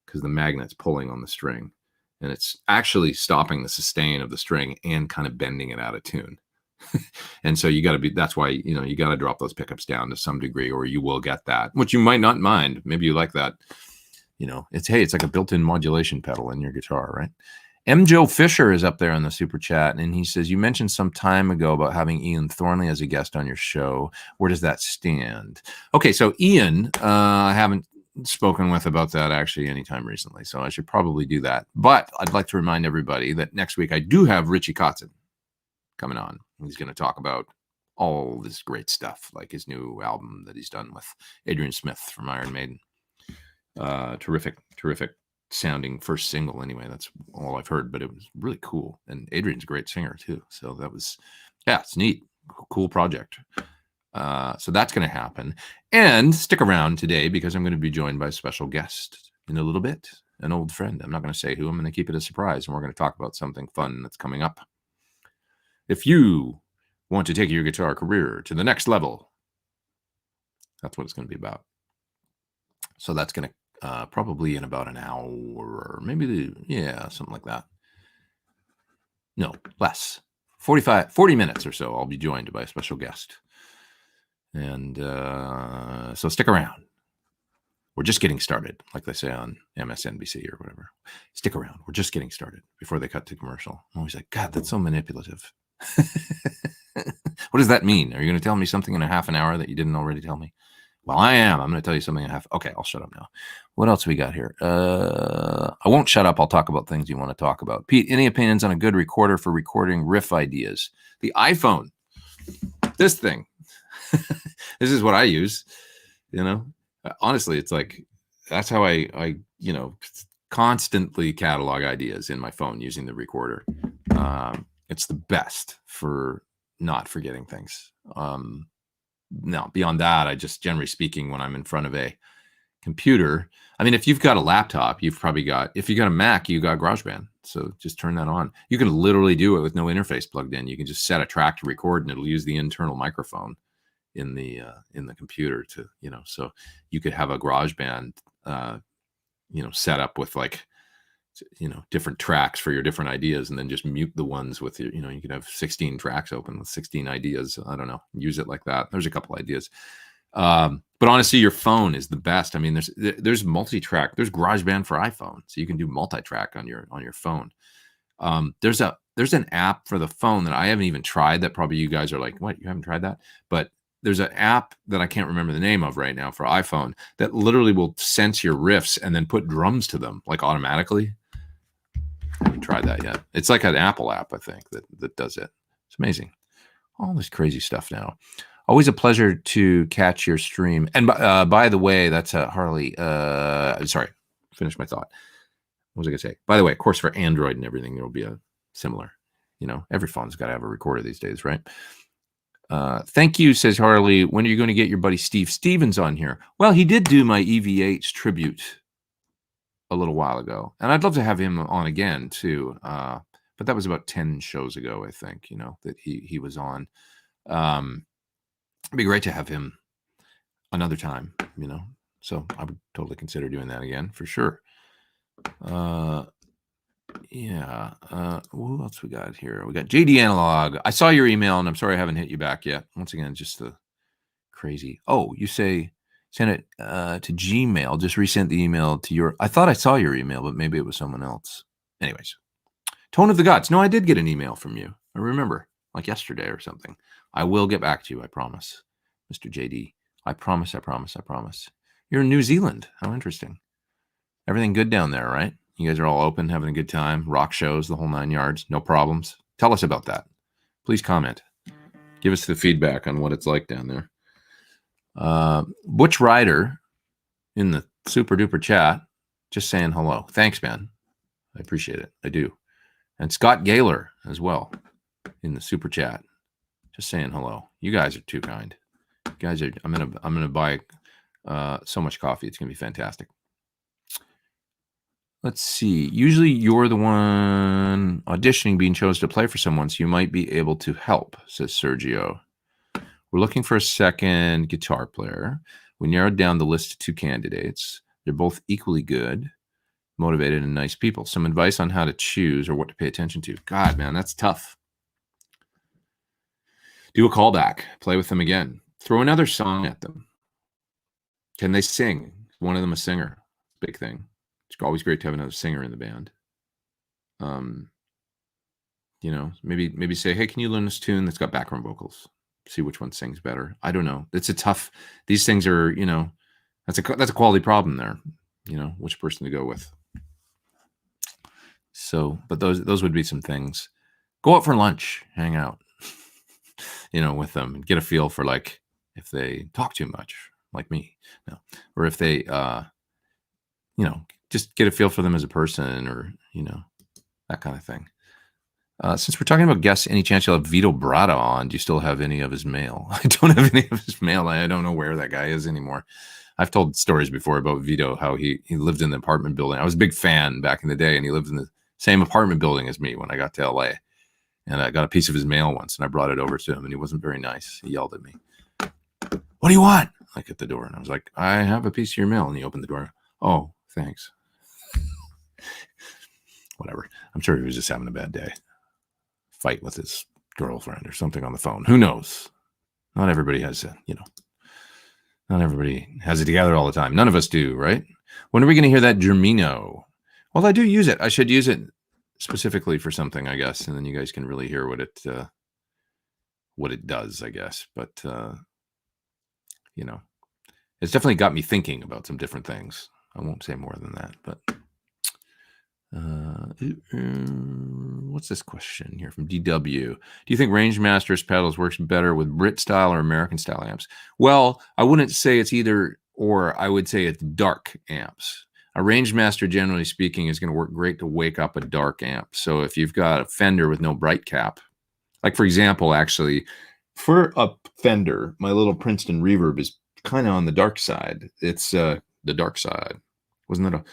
because the magnet's pulling on the string. And it's actually stopping the sustain of the string and kind of bending it out of tune. And so that's why, you got to drop those pickups down to some degree, or you will get that, which you might not mind. Maybe you like that. It's like a built-in modulation pedal in your guitar, right? M. Joe Fisher is up there in the super chat, and he says, you mentioned some time ago about having Ian Thornley as a guest on your show. Where does that stand? Okay, so Ian, I haven't spoken with about that actually anytime recently, so I should probably do that. But I'd like to remind everybody that next week I do have Richie Cotson coming on. He's going to talk about all this great stuff, like his new album that he's done with Adrian Smith from Iron Maiden. Terrific sounding first single anyway. That's all I've heard, but it was really cool. And Adrian's a great singer too. So that was, it's neat. Cool project. So that's going to happen. And stick around today because I'm going to be joined by a special guest in a little bit, an old friend. I'm not going to say who. I'm going to keep it a surprise, and we're going to talk about something fun that's coming up. If you want to take your guitar career to the next level, that's what it's going to be about. So that's going to probably in about an hour, or maybe, something like that. No, less. 40 minutes or so, I'll be joined by a special guest. And so stick around. We're just getting started, like they say on MSNBC or whatever. Stick around. We're just getting started before they cut to commercial. I'm always like, God, that's so manipulative. What does that mean? Are you going to tell me something in a half an hour that you didn't already tell me? Well, I am. I'm going to tell you something in a half. Okay, I'll shut up now. What else we got here? I won't shut up. I'll talk about things you want to talk about. Pete, any opinions on a good recorder for recording riff ideas? The iPhone. This thing. This is what I use. Honestly, it's like that's how I constantly catalog ideas in my phone using the recorder. It's the best for not forgetting things. Now, beyond that, I just, generally speaking, when I'm in front of a computer, I mean, if you've got a laptop, if you got a Mac, you got GarageBand. So just turn that on. You can literally do it with no interface plugged in. You can just set a track to record, and it'll use the internal microphone in the computer to, so you could have a GarageBand, set up with like, different tracks for your different ideas, and then just mute the ones with your, you could have 16 tracks open with 16 ideas. I don't know, use it like that. There's a couple ideas. But honestly, your phone is the best. I mean, there's multi-track, there's GarageBand for iPhone. So you can do multi-track on your phone. There's an app for the phone that I haven't even tried that probably you guys are like, what, you haven't tried that? But there's an app that I can't remember the name of right now for iPhone that literally will sense your riffs and then put drums to them like automatically. I haven't tried that yet. It's like an Apple app, I think, that does it. It's amazing. All this crazy stuff now. Always a pleasure to catch your stream. And by the way, that's Harley. Sorry, finish my thought. What was I going to say? By the way, of course, for Android and everything, there will be a similar. Every phone's got to have a recorder these days, right? Thank you, says Harley. When are you going to get your buddy Steve Stevens on here? Well, he did do my EVH tribute a little while ago, and I'd love to have him on again too. But that was about 10 shows ago, I think, that he was on. It'd be great to have him another time, So I would totally consider doing that again for sure. Yeah. Who else we got here? We got JD Analog. I saw your email, and I'm sorry I haven't hit you back yet. Once again, just the crazy. Oh, you say send it to Gmail. Just resent the email to your. I thought I saw your email, but maybe it was someone else. Anyways, Tone of the Gods. No, I did get an email from you. I remember, like yesterday or something. I will get back to you. I promise, Mr. JD. I promise. I promise. I promise. You're in New Zealand. How interesting. Everything good down there, right? You guys are all open, having a good time. Rock shows, the whole 9 yards. No problems. Tell us about that. Please comment. Give us the feedback on what it's like down there. Butch Ryder in the super duper chat, just saying hello. Thanks, man. I appreciate it. I do. And Scott Gaylor as well in the super chat, just saying hello. You guys are too kind. You guys are. I'm gonna buy so much coffee. It's gonna be fantastic. Let's see. Usually you're the one auditioning being chosen to play for someone, so you might be able to help, says Sergio. We're looking for a second guitar player. We narrowed down the list to 2 candidates. They're both equally good, motivated, and nice people. Some advice on how to choose or what to pay attention to. God, man, that's tough. Do a callback. Play with them again. Throw another song at them. Can they sing? One of them a singer. Big thing. It's always great to have another singer in the band. Maybe say, hey, can you learn this tune that's got background vocals? See which one sings better. I don't know. It's a tough. These things are, that's a quality problem there. Which person to go with. So, but those would be some things. Go out for lunch, hang out, with them, and get a feel for like if they talk too much, like me, or if they, just get a feel for them as a person, or that kind of thing. Since we're talking about guests, any chance you'll have Vito Bratta on? Do you still have any of his mail? I don't have any of his mail. I don't know where that guy is anymore. I've told stories before about Vito, how he lived in the apartment building. I was a big fan back in the day, and he lived in the same apartment building as me when I got to LA. And I got a piece of his mail once, and I brought it over to him, and he wasn't very nice. He yelled at me. What do you want? Like at the door. And I was like, I have a piece of your mail. And he opened the door. Oh, thanks. Whatever. I'm sure he was just having a bad day. Fight with his girlfriend or something on the phone. Who knows? Not everybody has not everybody has it together all the time. None of us do, right? When are we going to hear that Germino? Well, I do use it. I should use it specifically for something, I guess, and then you guys can really hear what it does, I guess. But it's definitely got me thinking about some different things. I won't say more than that, but what's this question here from DW? Do you think Rangemasters pedals works better with Brit style or American style amps? Well, I wouldn't say it's either or. I would say it's dark amps. A Rangemaster, generally speaking, is going to work great to wake up a dark amp. So if you've got a Fender with no bright cap, like for example, actually, for a Fender, my little Princeton Reverb is kind of on the dark side. It's the dark side. Wasn't that a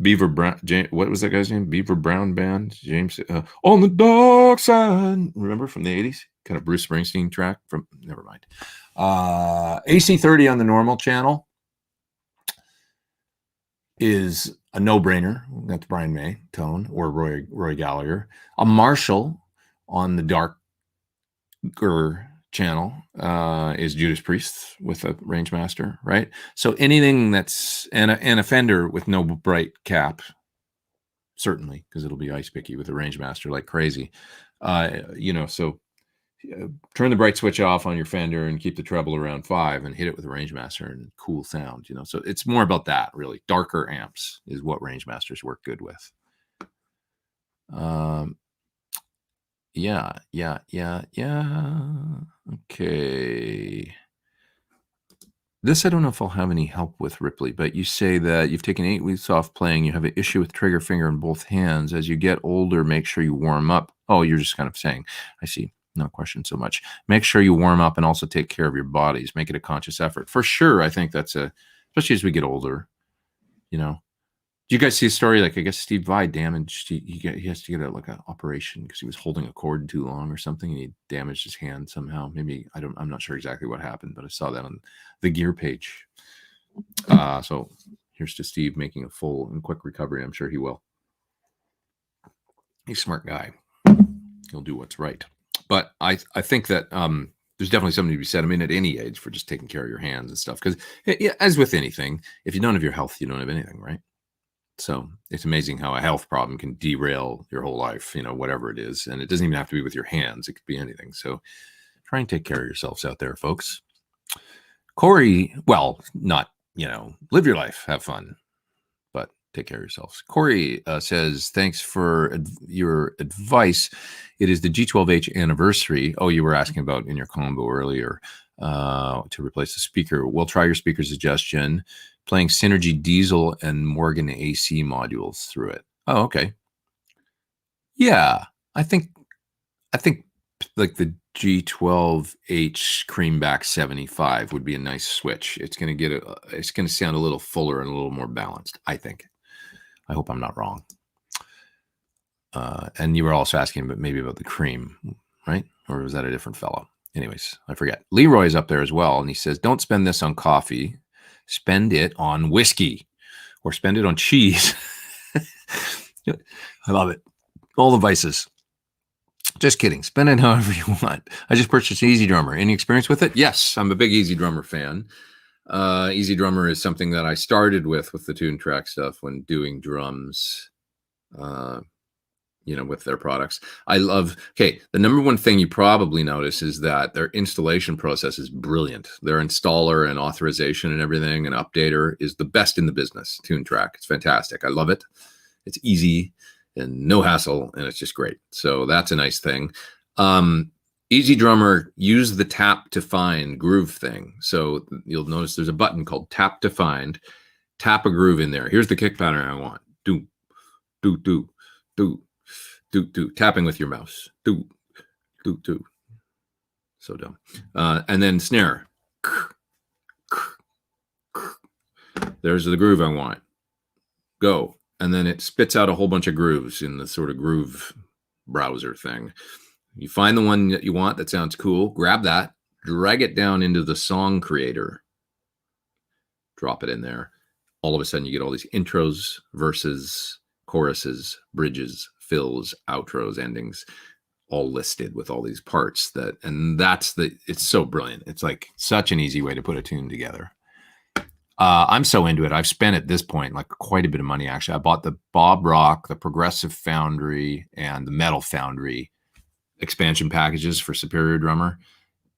Beaver Brown? What was that guy's name? Beaver Brown Band? James on the dark side. Remember from the 80s? Kind of Bruce Springsteen track from. Never mind. AC30 on the normal channel is a no-brainer. That's Brian May tone or Roy Gallagher. A Marshall on the darker channel is Judas Priest with a Rangemaster, right? So anything that's and a Fender with no bright cap, certainly, because it'll be ice picky with a Rangemaster like crazy. So turn the bright switch off on your Fender and keep the treble around 5 and hit it with a Rangemaster and cool sound, So it's more about that, really. Darker amps is what Rangemasters work good with. Yeah. Okay. This I don't know if I'll have any help with, Ripley, but you say that you've taken 8 weeks off playing. You have an issue with trigger finger in both hands. As you get older, make sure you warm up. Oh, you're just kind of saying, I see. No question so much. Make sure you warm up and also take care of your bodies. Make it a conscious effort. For sure, I think that's especially as we get older, Did you guys see a story? Like, I guess Steve Vai damaged. He has to get a like an operation because he was holding a cord too long or something, and he damaged his hand somehow. Maybe I'm not sure exactly what happened, but I saw that on the gear page. So here's to Steve making a full and quick recovery. I'm sure he will. He's a smart guy. He'll do what's right. But I think that there's definitely something to be said. I mean, at any age, for just taking care of your hands and stuff. Because as with anything, if you don't have your health, you don't have anything, right? So it's amazing how a health problem can derail your whole life, whatever it is. And it doesn't even have to be with your hands. It could be anything. So try and take care of yourselves out there, folks. Corey, well, not, live your life, have fun, but take care of yourselves. Corey says, thanks for your advice. It is the G12H anniversary. Oh, you were asking about in your combo earlier to replace the speaker. We'll try your speaker suggestion. Playing Synergy Diesel and Morgan AC modules through it. Oh, okay. Yeah, I think like the G12H Creamback 75 would be a nice switch. It's going to sound a little fuller and a little more balanced, I think. I hope I'm not wrong. And you were also asking maybe about the cream, right? Or was that a different fellow? Anyways, I forget. Leroy's up there as well, and he says, don't spend this on coffee. Spend it on whiskey or spend it on cheese. I love it. All the vices. Just kidding. Spend it however you want. I just purchased an Easy Drummer. Any experience with it? Yes, I'm a big Easy Drummer fan. Easy Drummer is something that I started with the Tune Track stuff when doing drums, with their products. The number one thing you probably notice is that their installation process is brilliant. Their installer and authorization and everything and updater is the best in the business. Tune Track. It's fantastic. I love it. It's easy and no hassle, and it's just great. So that's a nice thing. Easy Drummer, use the tap to find groove thing. So you'll notice there's a button called tap to find. Tap a groove in there. Here's the kick pattern I want. Do, do, do, do. Do, tapping with your mouse. Do. So dumb. And then snare. There's the groove I want. Go. And then it spits out a whole bunch of grooves in the sort of groove browser thing. You find the one that you want that sounds cool, grab that, drag it down into the song creator, drop it in there. All of a sudden you get all these intros, verses, choruses, bridges, fills, outros, endings, all listed with all these parts it's so brilliant. It's like such an easy way to put a tune together. I'm so into it. I've spent at this point like quite a bit of money. Actually, I bought the Bob Rock, the Progressive Foundry, and the Metal Foundry expansion packages for Superior Drummer.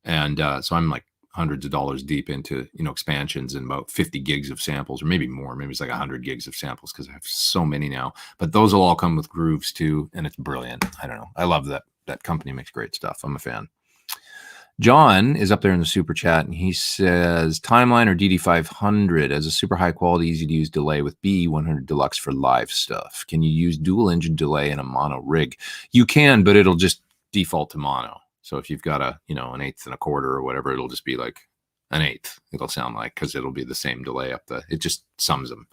And so I'm like hundreds of dollars deep into, expansions and about 50 gigs of samples, or maybe more. Maybe it's like 100 gigs of samples because I have so many now. But those will all come with grooves too, and it's brilliant. I don't know. I love that. That company makes great stuff. I'm a fan. John is up there in the super chat, and he says, Timeline or DD500 as a super high quality, easy to use delay with B100 Deluxe for live stuff. Can you use dual engine delay in a mono rig? You can, but it'll just default to mono. So if you've got an eighth and a quarter or whatever, it'll just be like an eighth. It'll sound like, because it'll be the same delay it just sums them.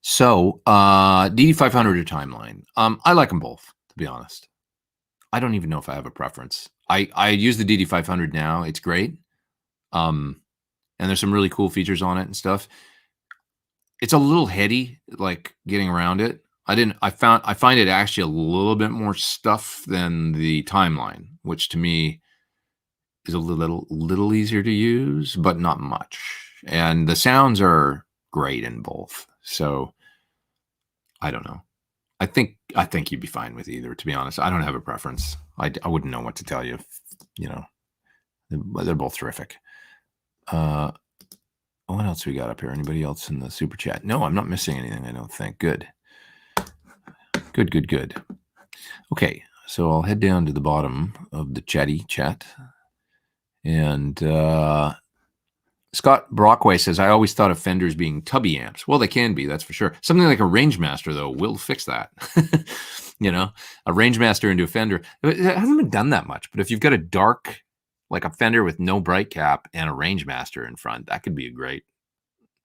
So DD500 or Timeline. I like them both, to be honest. I don't even know if I have a preference. I use the DD500 now. It's great. And there's some really cool features on it and stuff. It's a little heady, like getting around it. I find it actually a little bit more stuff than the Timeline, which to me is a little easier to use, but not much. And the sounds are great in both. So I don't know. I think you'd be fine with either, to be honest. I don't have a preference. I wouldn't know what to tell you. They're both terrific. What else we got up here? Anybody else in the super chat? No, I'm not missing anything, I don't think. Good. Okay, so I'll head down to the bottom of the chat. And Scott Brockway says, I always thought of Fenders being tubby amps. Well, they can be, that's for sure. Something like a Rangemaster, though, will fix that. A Rangemaster into a Fender. It hasn't been done that much, but if you've got a dark, like a Fender with no bright cap and a Rangemaster in front, that could be a great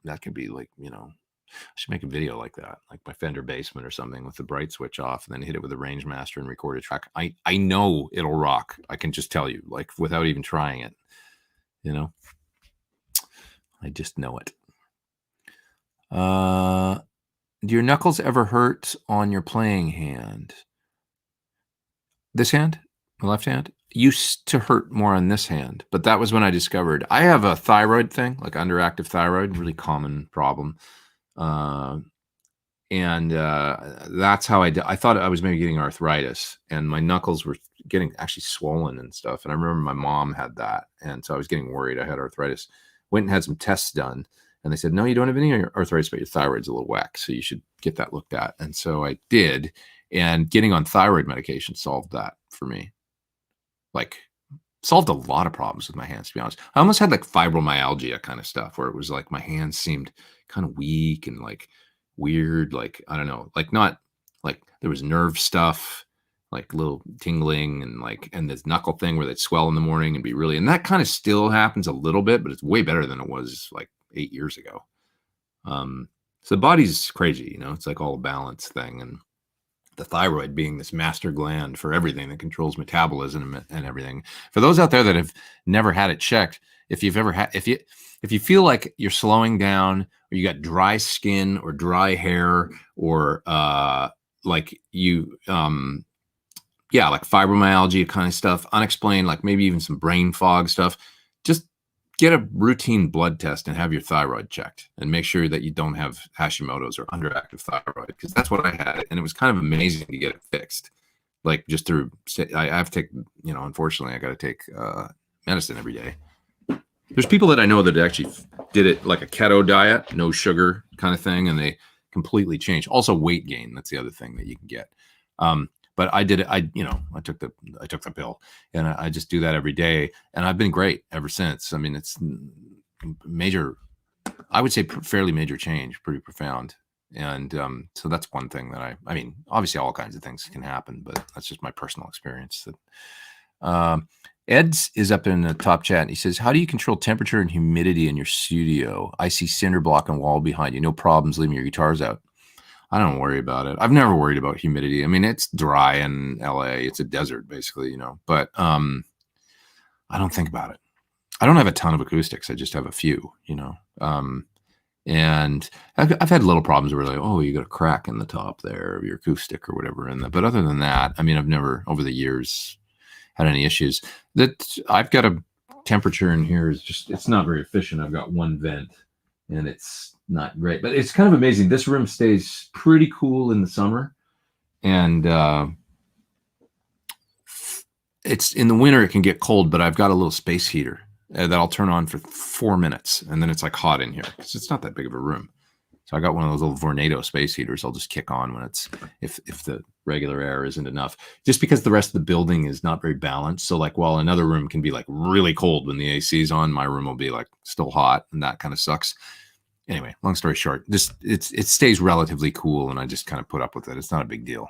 that could be like, I should make a video like that, like my Fender Basement or something with the bright switch off, and then hit it with a range master and record a track. I know it'll rock. I can just tell you, like, without even trying it, I just know it. Do your knuckles ever hurt on your playing hand? This hand, the left hand, used to hurt more on this hand, but that was when I discovered I have a thyroid thing, like underactive thyroid, really common problem. That's how I thought I was maybe getting arthritis, and my knuckles were getting actually swollen and stuff. And I remember my mom had that, and so I was getting worried I had arthritis. Went and had some tests done, and they said, no, you don't have any arthritis, but your thyroid's a little whack, so you should get that looked at. And so I did, and getting on thyroid medication solved that for me. Like, solved a lot of problems with my hands, to be honest. I almost had like fibromyalgia kind of stuff, where it was like my hands seemed kind of weak and like weird, like, I don't know, like, not like there was nerve stuff, like little tingling, and this knuckle thing where they'd swell in the morning and be really, and that kind of still happens a little bit, but it's way better than it was like 8 years ago. So the body's crazy, it's like all a balance thing. And the thyroid being this master gland for everything that controls metabolism and everything. For those out there that have never had it checked, if you feel like you're slowing down, or you got dry skin or dry hair, or like you like fibromyalgia kind of stuff, unexplained, like maybe even some brain fog stuff, just get a routine blood test and have your thyroid checked, and make sure that you don't have Hashimoto's or underactive thyroid, because that's what I had, and it was kind of amazing to get it fixed. Like, just through, I have to take, unfortunately, I got to take medicine every day. There's people that I know that actually did it like a keto diet, no sugar kind of thing, and they completely changed. Also, weight gain, that's the other thing that you can get. But I did it. I took the pill, and I just do that every day, and I've been great ever since. I mean, it's major, I would say fairly major change, pretty profound. And so that's one thing that I mean, obviously all kinds of things can happen, but that's just my personal experience. That Ed's is up in the top chat, and he says, how do you control temperature and humidity in your studio? I see cinder block and wall behind you. No problems leaving your guitars out. I don't worry about it. I've never worried about humidity. I mean, it's dry in LA. It's a desert, basically, but I don't think about it. I don't have a ton of acoustics. I just have a few, and I've had little problems where, like, oh, you got a crack in the top there of your acoustic or whatever. But other than that, I mean, I've never over the years had any issues. That I've got a temperature in here is just, it's not very efficient. I've got one vent, and it's not great, but it's kind of amazing. This room stays pretty cool in the summer, and it's in the winter it can get cold, but I've got a little space heater that I'll turn on for 4 minutes, and then it's like hot in here because it's not that big of a room. So I got one of those little Vornado space heaters. I'll just kick on when it's, if the regular air isn't enough, just because the rest of the building is not very balanced. So like, while another room can be like really cold when the AC is on, my room will be like still hot, and that kind of sucks. Anyway, long story short, it stays relatively cool, and I just kind of put up with it. It's not a big deal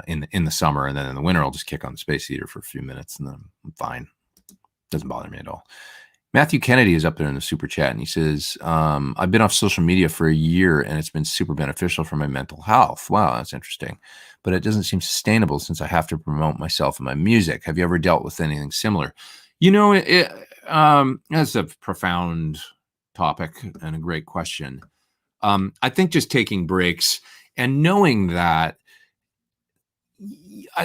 in the summer, and then in the winter, I'll just kick on the space heater for a few minutes, and then I'm fine. Doesn't bother me at all. Matthew Kennedy is up there in the super chat, and he says, I've been off social media for a year, and it's been super beneficial for my mental health. Wow, that's interesting. But it doesn't seem sustainable since I have to promote myself and my music. Have you ever dealt with anything similar? That's a profound topic and a great question. I think just taking breaks and knowing that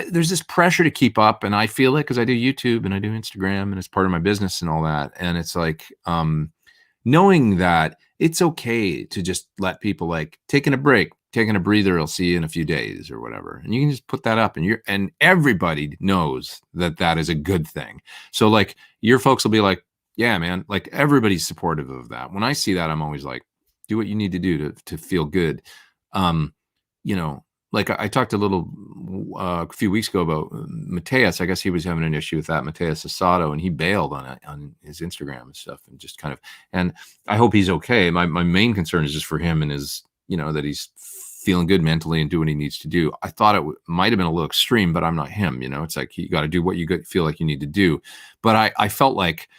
there's this pressure to keep up, and I feel it because I do YouTube and I do Instagram, and it's part of my business and all that. And it's like knowing that it's okay to just let people, like, taking a break, taking a breather, I'll see you in a few days or whatever, and you can just put that up, and everybody knows that is a good thing. So like, your folks will be like, yeah, man, like, everybody's supportive of that. When I see that, I'm always like, do what you need to do to feel good. Like I talked a few weeks ago about Mateus. I guess he was having an issue with that, Mateus Asado, and he bailed on his Instagram and stuff, and just kind of, and I hope he's okay. My main concern is just for him and his, that he's feeling good mentally and do what he needs to do. I thought it might have been a little extreme, but I'm not him. It's like, you got to do what you feel like you need to do. But I felt like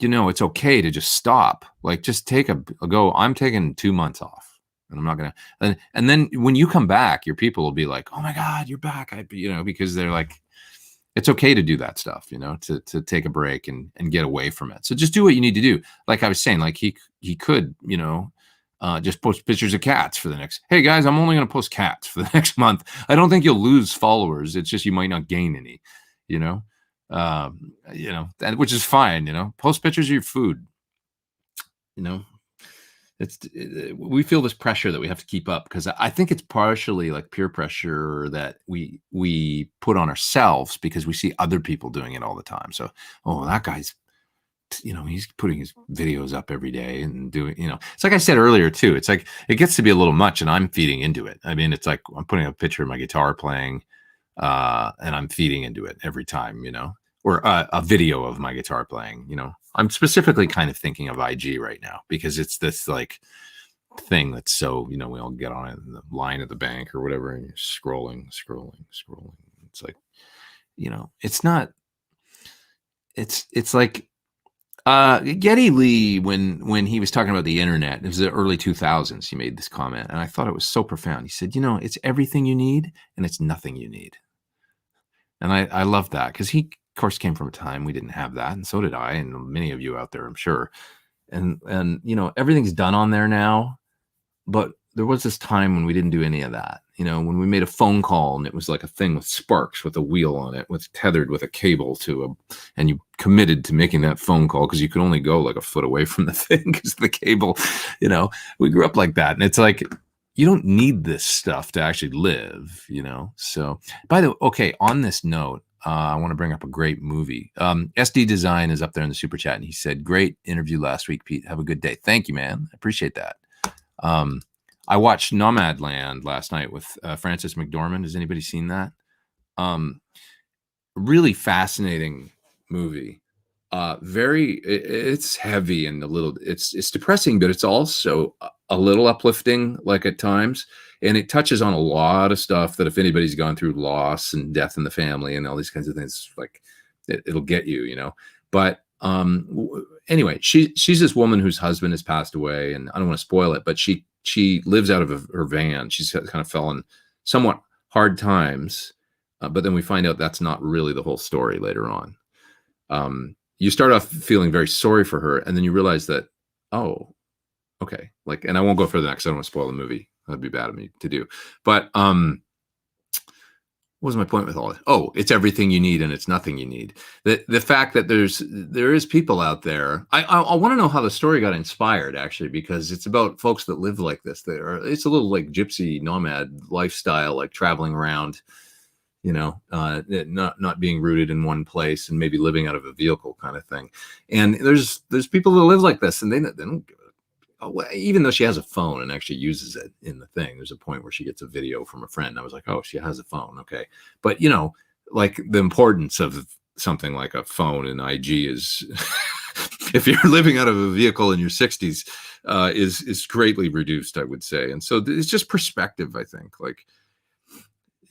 it's okay to just stop. Like, just take a go. I'm taking 2 months off, and I'm not gonna. And then when you come back, your people will be like, "Oh my God, you're back!" Because they're like, it's okay to do that stuff, to take a break and get away from it. So just do what you need to do. Like I was saying, like he could, just post pictures of cats for the next. Hey guys, I'm only going to post cats for the next month. I don't think you'll lose followers. It's just you might not gain any, which is fine. Post pictures of your food. We feel this pressure that we have to keep up, because I think it's partially like peer pressure that we put on ourselves because we see other people doing it all the time. So, that guy's, he's putting his videos up every day and doing, it's like I said earlier too. It's like, it gets to be a little much and I'm feeding into it. I mean, it's like I'm putting a picture of my guitar playing, and I'm feeding into it every time, or a video of my guitar playing, I'm specifically kind of thinking of IG right now because it's this like thing that's so, we all get on it in the line at the bank or whatever, and you're scrolling. It's like, it's not, it's like, Geddy Lee, when he was talking about the internet, it was the early 2000s, he made this comment, and I thought it was so profound. He said, it's everything you need and it's nothing you need. And I love that, because he, of course, came from a time we didn't have that, and so did I, and many of you out there, I'm sure. And everything's done on there now, but there was this time when we didn't do any of that. When we made a phone call and it was like a thing with sparks with a wheel on it, with tethered with a cable and you committed to making that phone call because you could only go like a foot away from the thing because the cable, we grew up like that. And it's like, you don't need this stuff to actually live, So, by the way, okay, on this note, I want to bring up a great movie. SD Design is up there in the super chat, and he said, "Great interview last week, Pete. Have a good day." Thank you, man. I appreciate that. I watched Nomad Land last night with Frances McDormand. Has anybody seen that? Really fascinating movie. It's heavy and it's depressing, but it's also a little uplifting, like at times. And it touches on a lot of stuff that if anybody's gone through loss and death in the family and all these kinds of things, like it'll get you, But anyway, she's this woman whose husband has passed away, and I don't want to spoil it, but she lives out of her van. She's kind of fell in somewhat hard times, but then we find out that's not really the whole story later on. You start off feeling very sorry for her, and then you realize that, oh, okay. Like, and I won't go further because I don't want to spoil the movie. That'd be bad of me to do. But what was my point with all this? Oh, it's everything you need and it's nothing you need. The fact that there is people out there. I want to know how the story got inspired, actually, because it's about folks that live like this. It's a little like gypsy nomad lifestyle, like traveling around, not being rooted in one place and maybe living out of a vehicle kind of thing. And there's people that live like this, and they don't give even though she has a phone and actually uses it in the thing. There's a point where she gets a video from a friend. I was like, oh, she has a phone. Okay. But like the importance of something like a phone and IG is, if you're living out of a vehicle in your 60s, is greatly reduced, I would say. And so it's just perspective, I think. Like,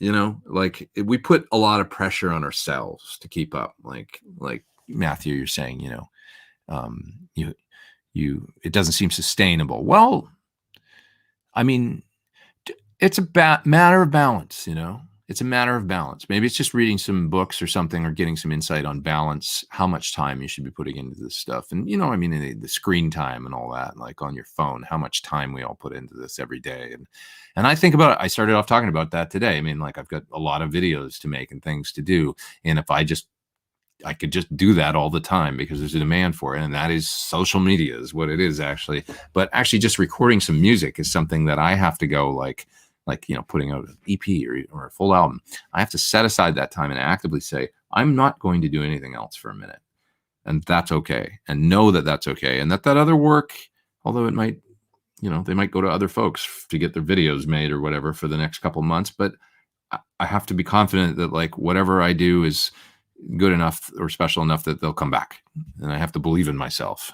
like we put a lot of pressure on ourselves to keep up. Like Matthew, you're saying, it doesn't seem sustainable. Well, I mean, it's a matter of balance, it's a matter of balance. Maybe it's just reading some books or something, or getting some insight on balance, how much time you should be putting into this stuff. And, the screen time and all that, like on your phone, how much time we all put into this every day. And I think about it. I started off talking about that today. I mean, like I've got a lot of videos to make and things to do. And if I could just do that all the time because there's a demand for it. And that is social media is what it is, actually. But actually just recording some music is something that I have to go like putting out an EP or a full album. I have to set aside that time and actively say, I'm not going to do anything else for a minute. And that's okay. And know that that's okay. And that other work, although it might, they might go to other folks to get their videos made or whatever for the next couple months. But I have to be confident that like whatever I do is good enough or special enough that they'll come back, and I have to believe in myself.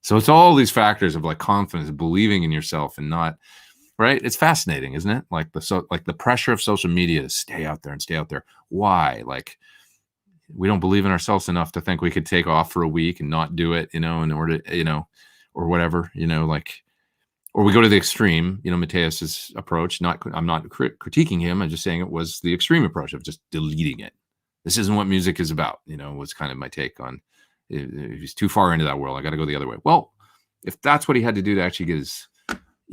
So it's all these factors of like confidence, believing in yourself, and not right. It's fascinating, isn't it? Like the pressure of social media to stay out there and stay out there. Why? Like, we don't believe in ourselves enough to think we could take off for a week and not do it, in order, or whatever, like, or we go to the extreme, Mateus's approach. I'm not critiquing him. I'm just saying it was the extreme approach of just deleting it. This isn't what music is about, was kind of my take on, if he's too far into that world, I got to go the other way. Well, if that's what he had to do to actually get his,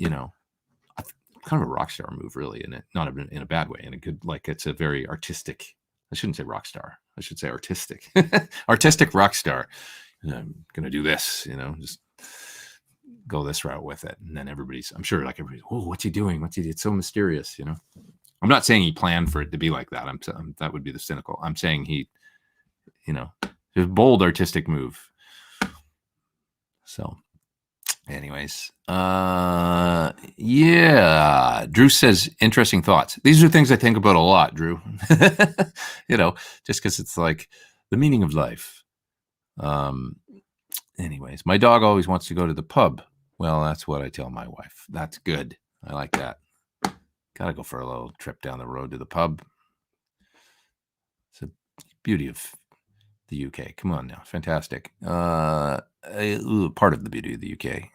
kind of a rock star move, really, in it, not in a bad way, in a good, like, it's a very artistic, I shouldn't say rock star, I should say artistic, artistic rock star. And I'm going to do this, just go this route with it. And then I'm sure everybody's, oh, what's he doing? It's so mysterious, I'm not saying he planned for it to be like that. That would be the cynical. I'm saying he, a bold artistic move. So anyways, yeah. Drew says, interesting thoughts. These are things I think about a lot, Drew. Just because it's like the meaning of life. Anyways, my dog always wants to go to the pub. Well, that's what I tell my wife. That's good. I like that. Got to go for a little trip down the road to the pub. It's a beauty of the UK. Come on now. Fantastic. Part of the beauty of the UK.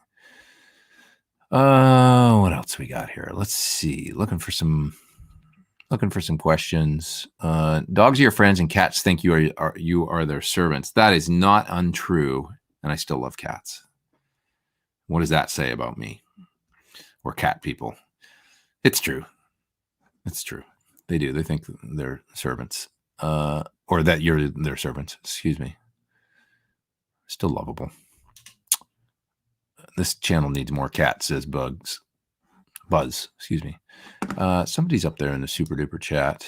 What else we got here? Let's see. Looking for some questions. Dogs are your friends and cats think you are their servants. That is not untrue, and I still love cats. What does that say about me or cat people? It's true. It's true. They do. They think they're servants, or that you're their servants. Excuse me. Still lovable. This channel needs more cats, says Buzz, excuse me. Somebody's up there in the super duper chat.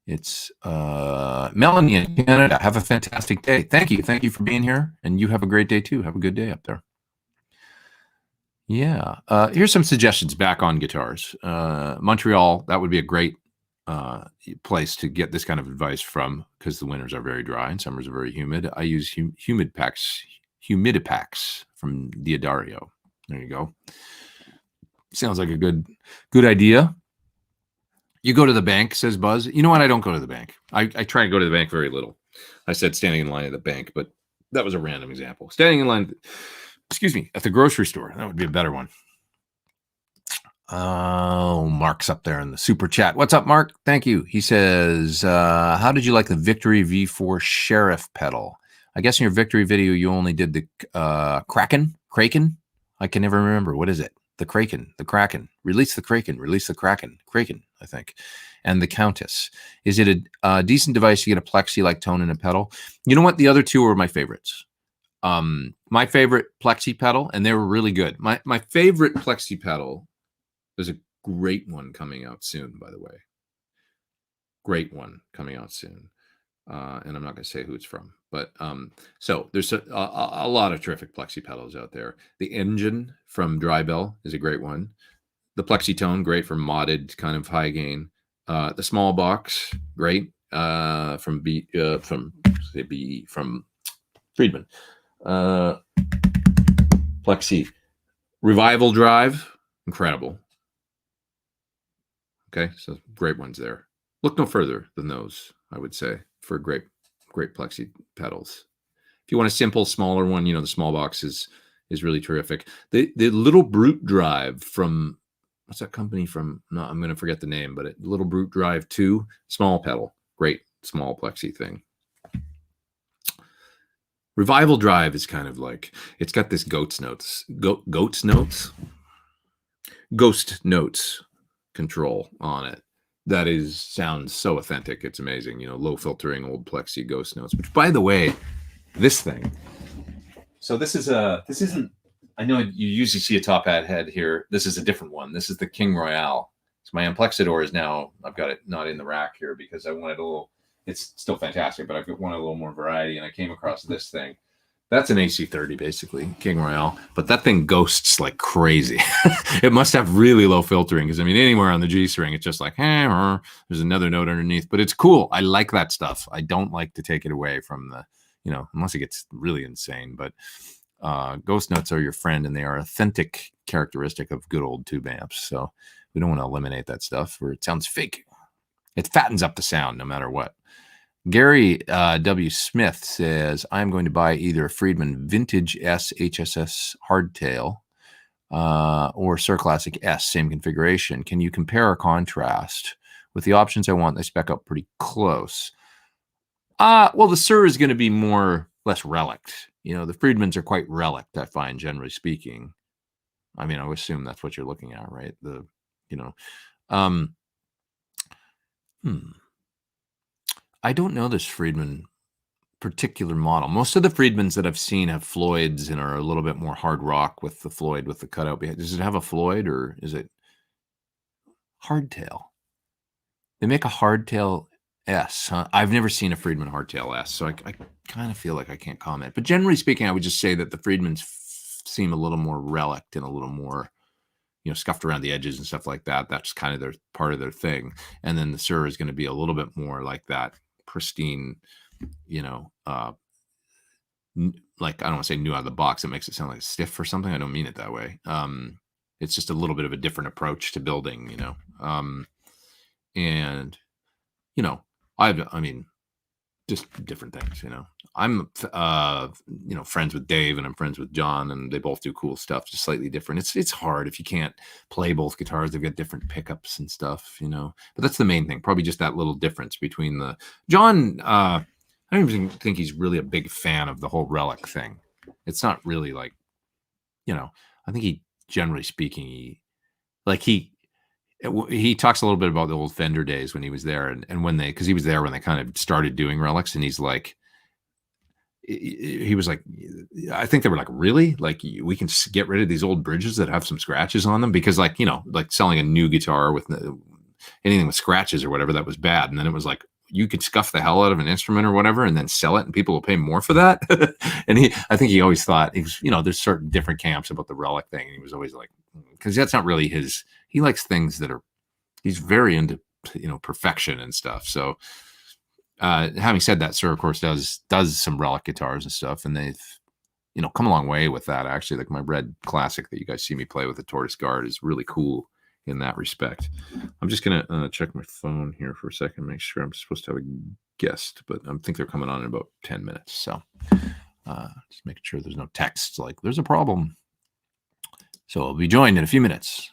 It's Melanie in Canada. Have a fantastic day. Thank you. Thank you for being here. And you have a great day too. Have a good day up there. Yeah. Here's some suggestions back on guitars. Montreal, that would be a great place to get this kind of advice from, because the winters are very dry and summers are very humid. I use Humidipax from Diodario. There you go. Sounds like a good idea. You go to the bank, says Buzz. You know what? I don't go to the bank. I try to go to the bank very little. I said standing in line at the bank, but that was a random example. Standing in line, at the grocery store. That would be a better one. Oh, Mark's up there in the super chat. What's up, Mark? Thank you. He says, how did you like the Victory V4 Sheriff pedal? I guess in your Victory video, you only did the Kraken? I can never remember. What is it? The Kraken. Release the Kraken. Kraken, I think. And the Countess. Is it a decent device to get a plexi-like tone in a pedal? You know what? The other two were my favorites. My favorite plexi pedal, and they were really good. My favorite plexi pedal, there's a great one coming out soon, by the way. Great one coming out soon. And I'm not going to say who it's from, but so there's a lot of terrific plexi pedals out there. The Engine from Drybell is a great one. The Plexi Tone, great for modded kind of high gain. The Small Box, great from Friedman. Plexi Revival Drive, incredible. Okay, so great ones there. Look no further than those, I would say, for great plexi pedals. If you want a simple, smaller one, the Small Box is really terrific. The Little Brute Drive from, what's that company from? No, I'm going to forget the name, but Little Brute Drive 2, small pedal, great small plexi thing. Revival Drive is kind of like, it's got this ghost notes control on it. That sounds so authentic. It's amazing. Low filtering old plexi ghost notes, which, by the way, this thing. So this isn't, I know you usually see a top hat head here. This is a different one. This is the King Royale. So my Amplexador is now, I've got it not in the rack here because I wanted a little, it's still fantastic, but I've wanted a little more variety, and I came across this thing. That's an AC30, basically, King Royale, but that thing ghosts like crazy. It must have really low filtering, because, anywhere on the G string, it's just like, there's another note underneath, but it's cool. I like that stuff. I don't like to take it away from the, unless it gets really insane, but ghost notes are your friend, and they are authentic characteristic of good old tube amps. So we don't want to eliminate that stuff where it sounds fake. It fattens up the sound no matter what. Gary W. Smith says, I'm going to buy either a Friedman Vintage S HSS Hardtail or Sur Classic S, same configuration. Can you compare or contrast? With the options I want, they spec up pretty close. Well, the Sur is going to be less relict. You know, the Friedmans are quite relict, I find, generally speaking. I mean, I would assume that's what you're looking at, right? I don't know this Friedman particular model. Most of the Friedmans that I've seen have Floyds and are a little bit more hard rock with the Floyd with the cutout behind. Does it have a Floyd or is it hardtail? They make a hardtail S, huh? I've never seen a Friedman hardtail S, so I kind of feel like I can't comment. But generally speaking, I would just say that the Friedmans seem a little more relict and a little more, scuffed around the edges and stuff like that. That's kind of their part of their thing. And then the Sur is going to be a little bit more like that pristine, like I don't want to say new out of the box. It makes it sound like stiff or something. I don't mean it that way. It's just a little bit of a different approach to building, and I mean, just different things, I'm, friends with Dave and I'm friends with John, and they both do cool stuff, just slightly different. It's hard if you can't play both guitars. They've got different pickups and stuff, but that's the main thing. Probably just that little difference between John. I don't even think he's really a big fan of the whole relic thing. It's not really like, I think generally speaking, he talks a little bit about the old Fender days when he was there and when because he was there when they kind of started doing relics, and he was like, I think they were like, really? Like, we can get rid of these old bridges that have some scratches on them? Because like selling a new guitar with anything with scratches or whatever, that was bad. And then it was like, you could scuff the hell out of an instrument or whatever and then sell it and people will pay more for that. And I think he always thought, there's certain different camps about the relic thing. And he was always like, because that's not really he likes things that he's very into, perfection and stuff. So having said that, Sir, of course, does some relic guitars and stuff. And they've, come a long way with that. Actually, like my Red Classic that you guys see me play with the Tortoise Guard is really cool in that respect. I'm just going to check my phone here for a second, make sure I'm supposed to have a guest, but I think they're coming on in about 10 minutes. So just making sure there's no texts like there's a problem. So I'll be joined in a few minutes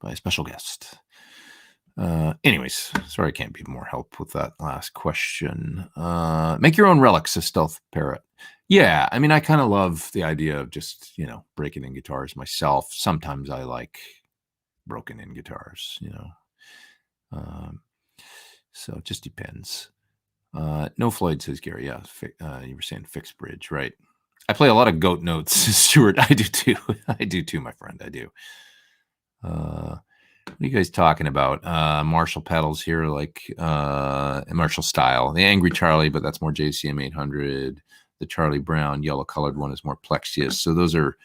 by a special guest. Anyways, sorry I can't be more help with that last question. Make your own relics, says Stealth Parrot. Yeah, I mean, I kind of love the idea of just, breaking in guitars myself. Sometimes I like broken in guitars, so it just depends. No Floyd, says Gary. Yeah, you were saying fixed bridge, right? I play a lot of goat notes, Stuart. I do too. I do too, my friend. I do. What are you guys talking about? Marshall pedals here, like Marshall style. The Angry Charlie, but that's more JCM 800. The Charlie Brown yellow colored one is more Plexius. So those are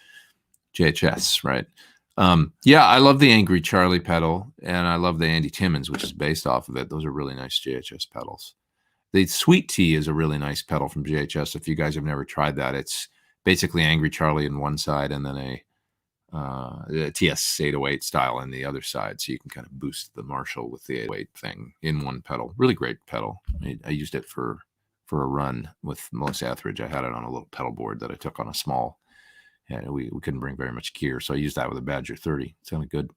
JHS, right? Yeah, I love the Angry Charlie pedal, and I love the Andy Timmons, which is based off of it. Those are really nice JHS pedals. The Sweet Tea is a really nice pedal from JHS. If you guys have never tried that, it's basically Angry Charlie in one side and then a TS 808 style on the other side, so you can kind of boost the Marshall with the 808 thing in one pedal. Really great pedal. I used it for a run with Melissa Etheridge. I had it on a little pedal board that I took on a small. Yeah, we couldn't bring very much gear, so I used that with a Badger 30. It sounded good.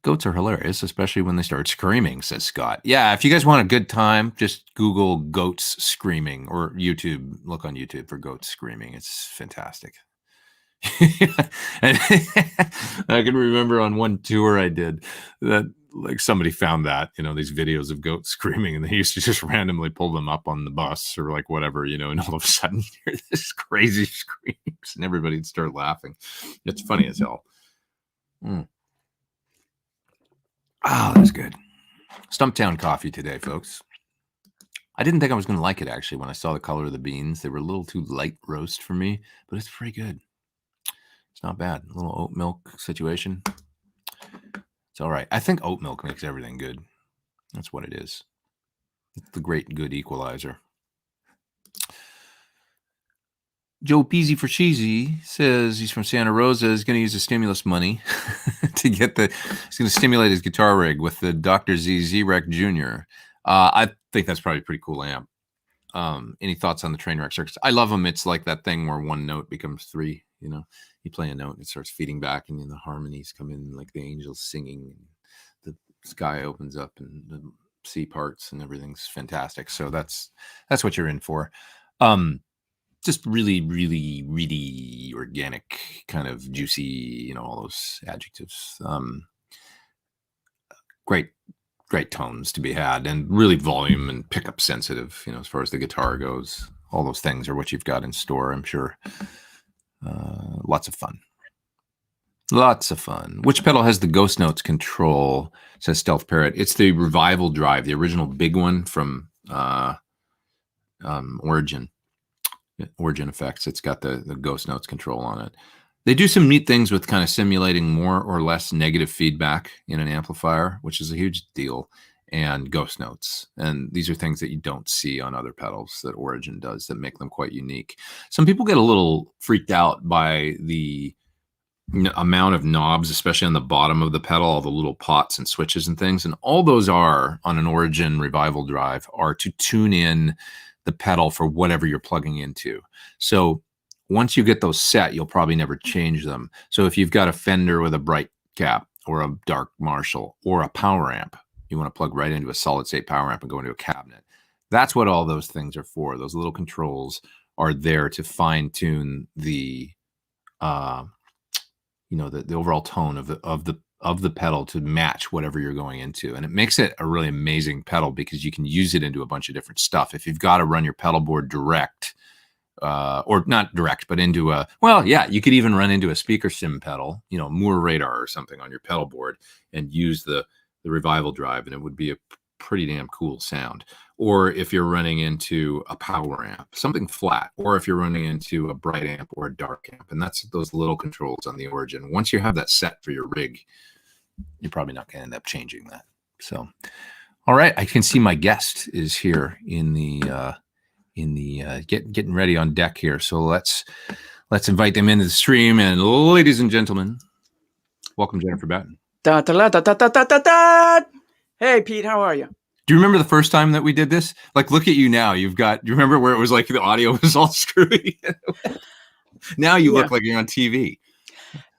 Goats are hilarious, especially when they start screaming, says Scott. Yeah, if you guys want a good time, just Google goats screaming or YouTube. Look on YouTube for goats screaming. It's fantastic. And I can remember on one tour I did that, like, somebody found that, these videos of goats screaming, and they used to just randomly pull them up on the bus or like whatever, and all of a sudden you hear this crazy screams and everybody'd start laughing. It's funny as hell. Oh, that's good. Stumptown coffee today, folks. I didn't think I was going to like it, actually, when I saw the color of the beans. They were a little too light roast for me, but it's pretty good. It's not bad. A little oat milk situation. It's all right. I think oat milk makes everything good. That's what it is. It's the great good equalizer. Joe Peasy for Cheesy says he's from Santa Rosa, is going to use the stimulus money to get he's going to stimulate his guitar rig with the Dr. Z Rec Jr. I think that's probably a pretty cool amp. Any thoughts on the Trainwreck circuits? I love them. It's like that thing where one note becomes three, you play a note and it starts feeding back and the harmonies come in like the angels singing. The sky opens up and the sea parts and everything's fantastic. So that's what you're in for. Just really, really, really organic, kind of juicy, all those adjectives. Great tones to be had, and really volume and pickup sensitive, as far as the guitar goes. All those things are what you've got in store, I'm sure. Lots of fun. Which pedal has the ghost notes control, says Stealth Parrot? It's the Revival Drive, the original big one from Origin Effects. It's got the ghost notes control on it. They do some neat things with kind of simulating more or less negative feedback in an amplifier, which is a huge deal, and ghost notes. And these are things that you don't see on other pedals that Origin does that make them quite unique. Some people get a little freaked out by the amount of knobs, especially on the bottom of the pedal, all the little pots and switches and things. And all those are on an Origin Revival Drive are to tune in the pedal for whatever you're plugging into. So once you get those set, you'll probably never change them. So if you've got a Fender with a bright cap or a dark Marshall or a power amp, you want to plug right into a solid state power amp and go into a cabinet. That's what all those things are for. Those little controls are there to fine tune the the overall tone of the pedal to match whatever you're going into. And it makes it a really amazing pedal because you can use it into a bunch of different stuff. If you've got to run your pedal board direct, or not direct, but into you could even run into a speaker sim pedal, Moore radar or something on your pedal board and use the Revival Drive, and it would be a pretty damn cool sound. Or if you're running into a power amp, something flat, or if you're running into a bright amp or a dark amp, and that's those little controls on the Origin. Once you have that set for your rig, you're probably not going to end up changing that. So, all right, I can see my guest is here in the getting ready on deck here. So let's invite them into the stream. And ladies and gentlemen, welcome Jennifer Batten. Da, da, da, da, da, da, da, da. Hey Pete, how are you? Do you remember the first time that we did this? Like, look at you now. Do you remember where it was like the audio was all screwy? Now you look like you're on TV.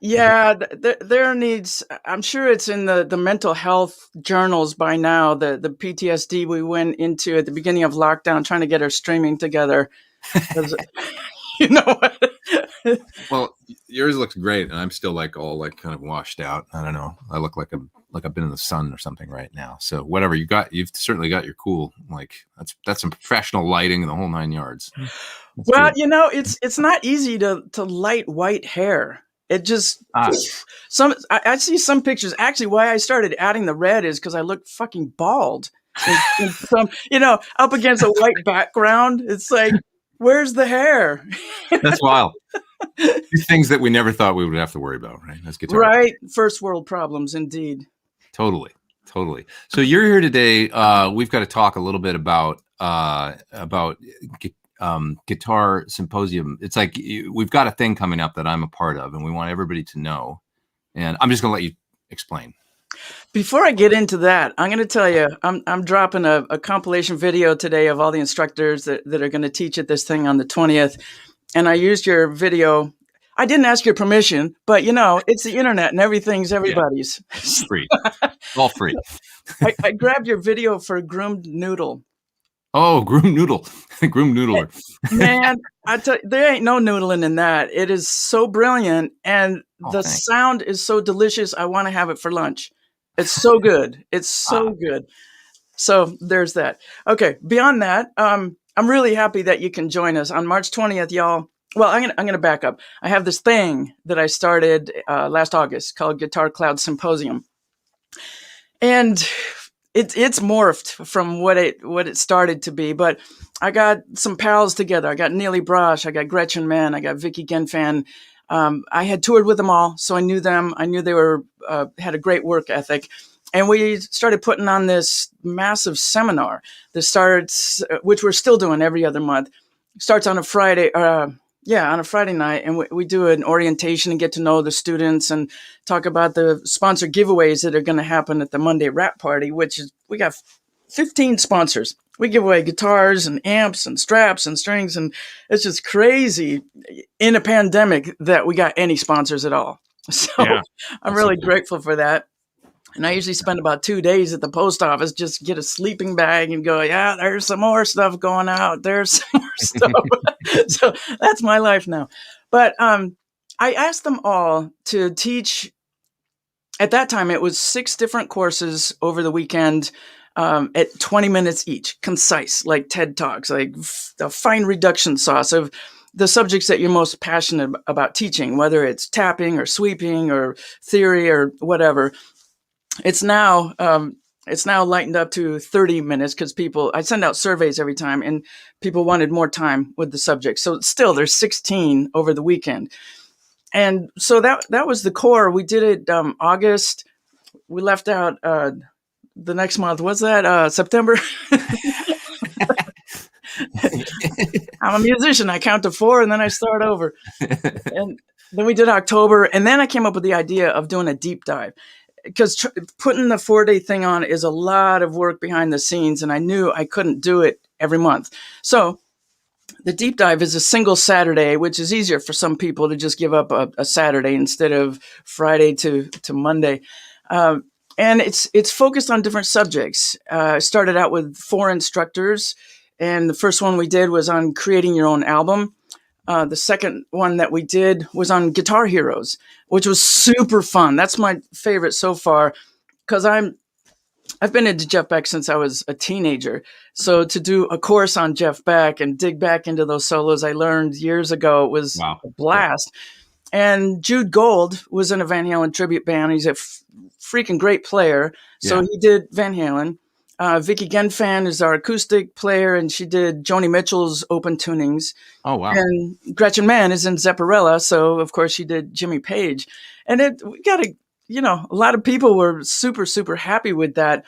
Yeah, there needs, I'm sure it's in the mental health journals by now, the PTSD we went into at the beginning of lockdown, trying to get our streaming together. You know what? Well, yours looks great, and I'm still like all like kind of washed out. I don't know. I look like I've been in the sun or something right now. So whatever you got, you've certainly got your cool. Like that's some professional lighting and the whole 9 yards. That's well, cool. it's not easy to light white hair. It just I see some pictures. Actually, why I started adding the red is because I look fucking bald. In some, up against a white background. It's like, where's the hair? That's wild. These things that we never thought we would have to worry about, right? As guitar. Right. First world problems, indeed. Totally. So you're here today. We've got to talk a little bit about Guitar Symposium. It's like we've got a thing coming up that I'm a part of, and we want everybody to know. And I'm just going to let you explain. Before I get into that, I'm going to tell you, I'm dropping a compilation video today of all the instructors that are going to teach at this thing on the 20th. And I used your video. I didn't ask your permission, but it's the internet and everything's everybody's. Yeah. It's free. All free. I grabbed your video for Groomed Noodle. Oh, Groomed Noodle. Groomed Noodler. Man, I tell you, there ain't no noodling in that. It is so brilliant. And the sound is so delicious. I want to have it for lunch. It's so good. It's so good. So there's that. Okay. Beyond that, I'm really happy that you can join us on March 20th, y'all. Well, I'm gonna back up. I have this thing that I started last August called Guitar Cloud Symposium, and it's morphed from what it started to be. But I got some pals together. I got Neely Brosh, I got Gretchen Mann, I got Vicky Genfan. I had toured with them all, so I knew them. I knew they were had a great work ethic. And we started putting on this massive seminar that starts, which we're still doing every other month. Starts on a Friday, Yeah, on a Friday night, and we do an orientation and get to know the students and talk about the sponsor giveaways that are going to happen at the Monday Rap Party, which is we got 15 sponsors. We give away guitars and amps and straps and strings, and it's just crazy in a pandemic that we got any sponsors at all. So Yeah, I'm that's so really cool. grateful for that. And I usually spend about 2 days at the post office, just get a sleeping bag and go, yeah, there's some more stuff going out. There's some more stuff. So that's my life now. But I asked them all to teach. At that time, it was 6 different courses over the weekend at 20 minutes each, concise, like TED Talks, like a fine reduction sauce of the subjects that you're most passionate about teaching, whether it's tapping or sweeping or theory or whatever. It's now lightened up to 30 minutes because I send out surveys every time and people wanted more time with the subject. So still there's 16 over the weekend. And so that was the core. We did it August. We left out the next month. What's that? September? I'm a musician. I count to 4 and then I start over. And then we did October. And then I came up with the idea of doing a deep dive. Because putting the 4-day thing on is a lot of work behind the scenes, and I knew I couldn't do it every month. So the deep dive is a single Saturday, which is easier for some people to just give up a Saturday instead of Friday to Monday. And it's focused on different subjects. I started out with 4 instructors, and the first one we did was on creating your own album. The second one that we did was on Guitar Heroes, which was super fun. That's my favorite so far because I've been into Jeff Beck since I was a teenager. So to do a course on Jeff Beck and dig back into those solos I learned years ago was a blast. Yeah. And Jude Gold was in a Van Halen tribute band. He's a freaking great player. So he did Van Halen. Vicky Genfan is our acoustic player, and she did Joni Mitchell's open tunings. Oh, wow. And Gretchen Mann is in Zepparella, so of course she did Jimmy Page. And we got a lot of people were super, super happy with that.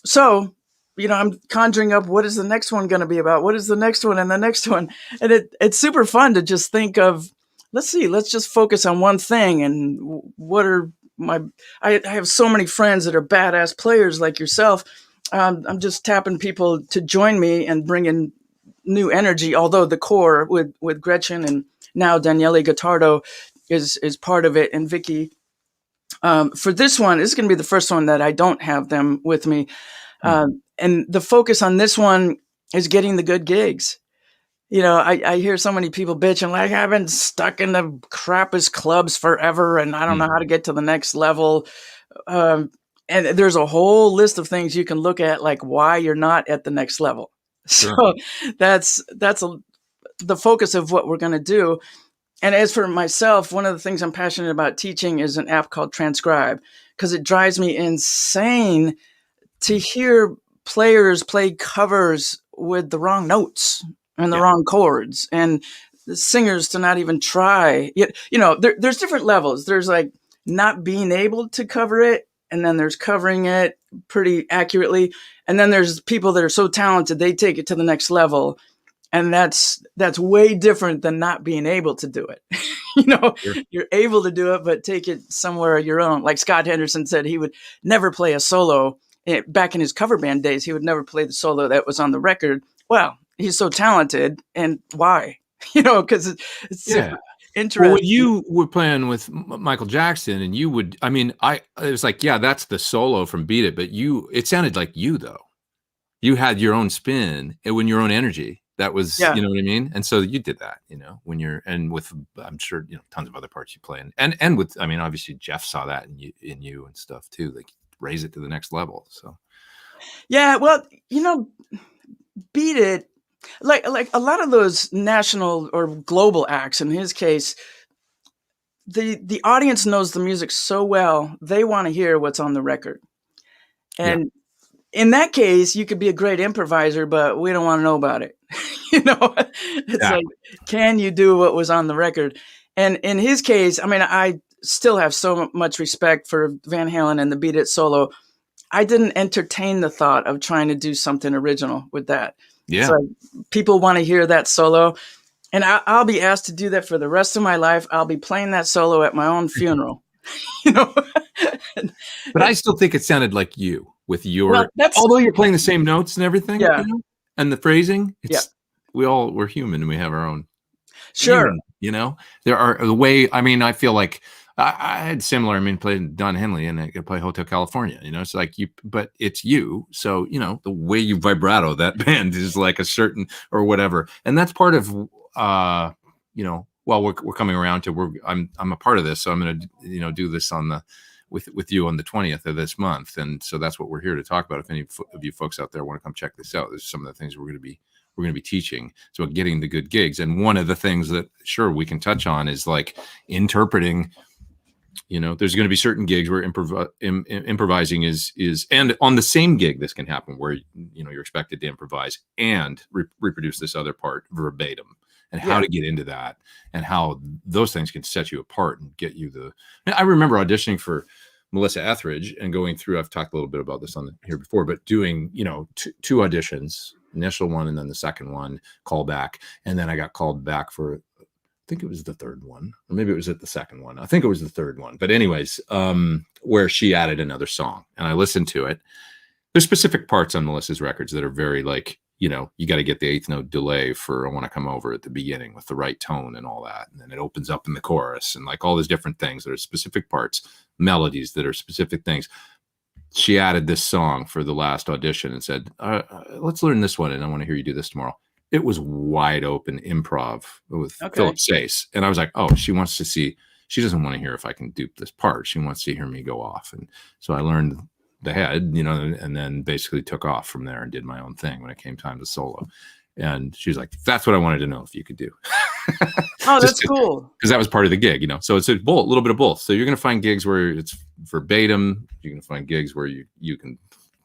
So, I'm conjuring up what is the next one going to be about? What is the next one and the next one? And it's super fun to just think of, let's just focus on one thing. And what are I have so many friends that are badass players like yourself. I'm just tapping people to join me and bring in new energy. Although the core with Gretchen and now Daniele Gottardo is part of it, and Vicky. For this one, this is going to be the first one that I don't have them with me. And the focus on this one is getting the good gigs. I hear so many people bitching like, I've been stuck in the crappiest clubs forever and I don't know how to get to the next level. And there's a whole list of things you can look at, like why you're not at the next level. Sure. So that's the focus of what we're going to do. And as for myself, one of the things I'm passionate about teaching is an app called Transcribe, because it drives me insane to hear players play covers with the wrong notes and the wrong chords, and the singers to not even try. There's different levels. There's like not being able to cover it, and then there's covering it pretty accurately, and then there's people that are so talented they take it to the next level. And that's way different than not being able to do it. Sure. You're able to do it, but take it somewhere your own. Like Scott Henderson said, he would never play a solo back in his cover band days. He would never play the solo that was on the record. Well, he's so talented, and why? Because it's super interesting. Well, you were playing with Michael Jackson, and you would. I mean, it was like, that's the solo from Beat It, but it sounded like you though. You had your own spin and your own energy. That was, you know what I mean? And so you did that, when and with, I'm sure, tons of other parts you play. And with, I mean, obviously Jeff saw that in you and stuff too, like raise it to the next level. So. Yeah. Well, Beat It, like a lot of those national or global acts, in his case, the audience knows the music so well, they want to hear what's on the record. And in that case, you could be a great improviser, but we don't want to know about it. It's like, can you do what was on the record? And in his case, I mean, I still have so much respect for Van Halen and the Beat It solo. I didn't entertain the thought of trying to do something original with that. Yeah. So people want to hear that solo. And I'll be asked to do that for the rest of my life. I'll be playing that solo at my own funeral. You know, but I still think it sounded like you with your, that's although you're playing the same notes and everything, yeah, you know, and the phrasing. yeah, We're human and we have our own. sure, Even, you know, there are the way. I mean, I feel like I had similar. I mean, played Don Henley and I could play Hotel California. You know, it's like you, but it's you. So you know, the way you vibrato that band is like a certain or whatever, and that's part of. You know, well, we're coming around to I'm a part of this, so I'm going to do this on the with you on the 20th of this month, and so that's what we're here to talk about. If any of you folks out there want to come check this out, there's some of the things we're going to be teaching. So getting the good gigs, and one of the things that sure we can touch on is like interpreting. You know, there's going to be certain gigs where improvising is, and on the same gig, this can happen where you're expected to improvise and reproduce this other part verbatim. And how to get into that, and how those things can set you apart and get you I remember auditioning for Melissa Etheridge and going through. I've talked a little bit about this here before, but doing two auditions, initial one and then the second one, call back, and then I got called back for. I think it was the third one, or maybe it was at the second one. I think it was the third one, but anyways, where she added another song, and I listened to it. There's specific parts on Melissa's records that are very like. You got to get the eighth note delay for I Want to Come Over at the beginning with the right tone and all that. And then it opens up in the chorus and like all those different things that are specific parts, melodies that are specific things. She added this song for the last audition and said, let's learn this one. And I want to hear you do this tomorrow. It was wide open improv with Philip Sayce. And I was like, oh, she wants to see, she doesn't want to hear if I can dupe this part. She wants to hear me go off. And so I learned the head, and then basically took off from there and did my own thing when it came time to solo. And she was like, that's what I wanted to know if you could do. Oh, that's cool. Because that was part of the gig, So it's a little bit of both. So you're going to find gigs where it's verbatim. You're going to find gigs where you can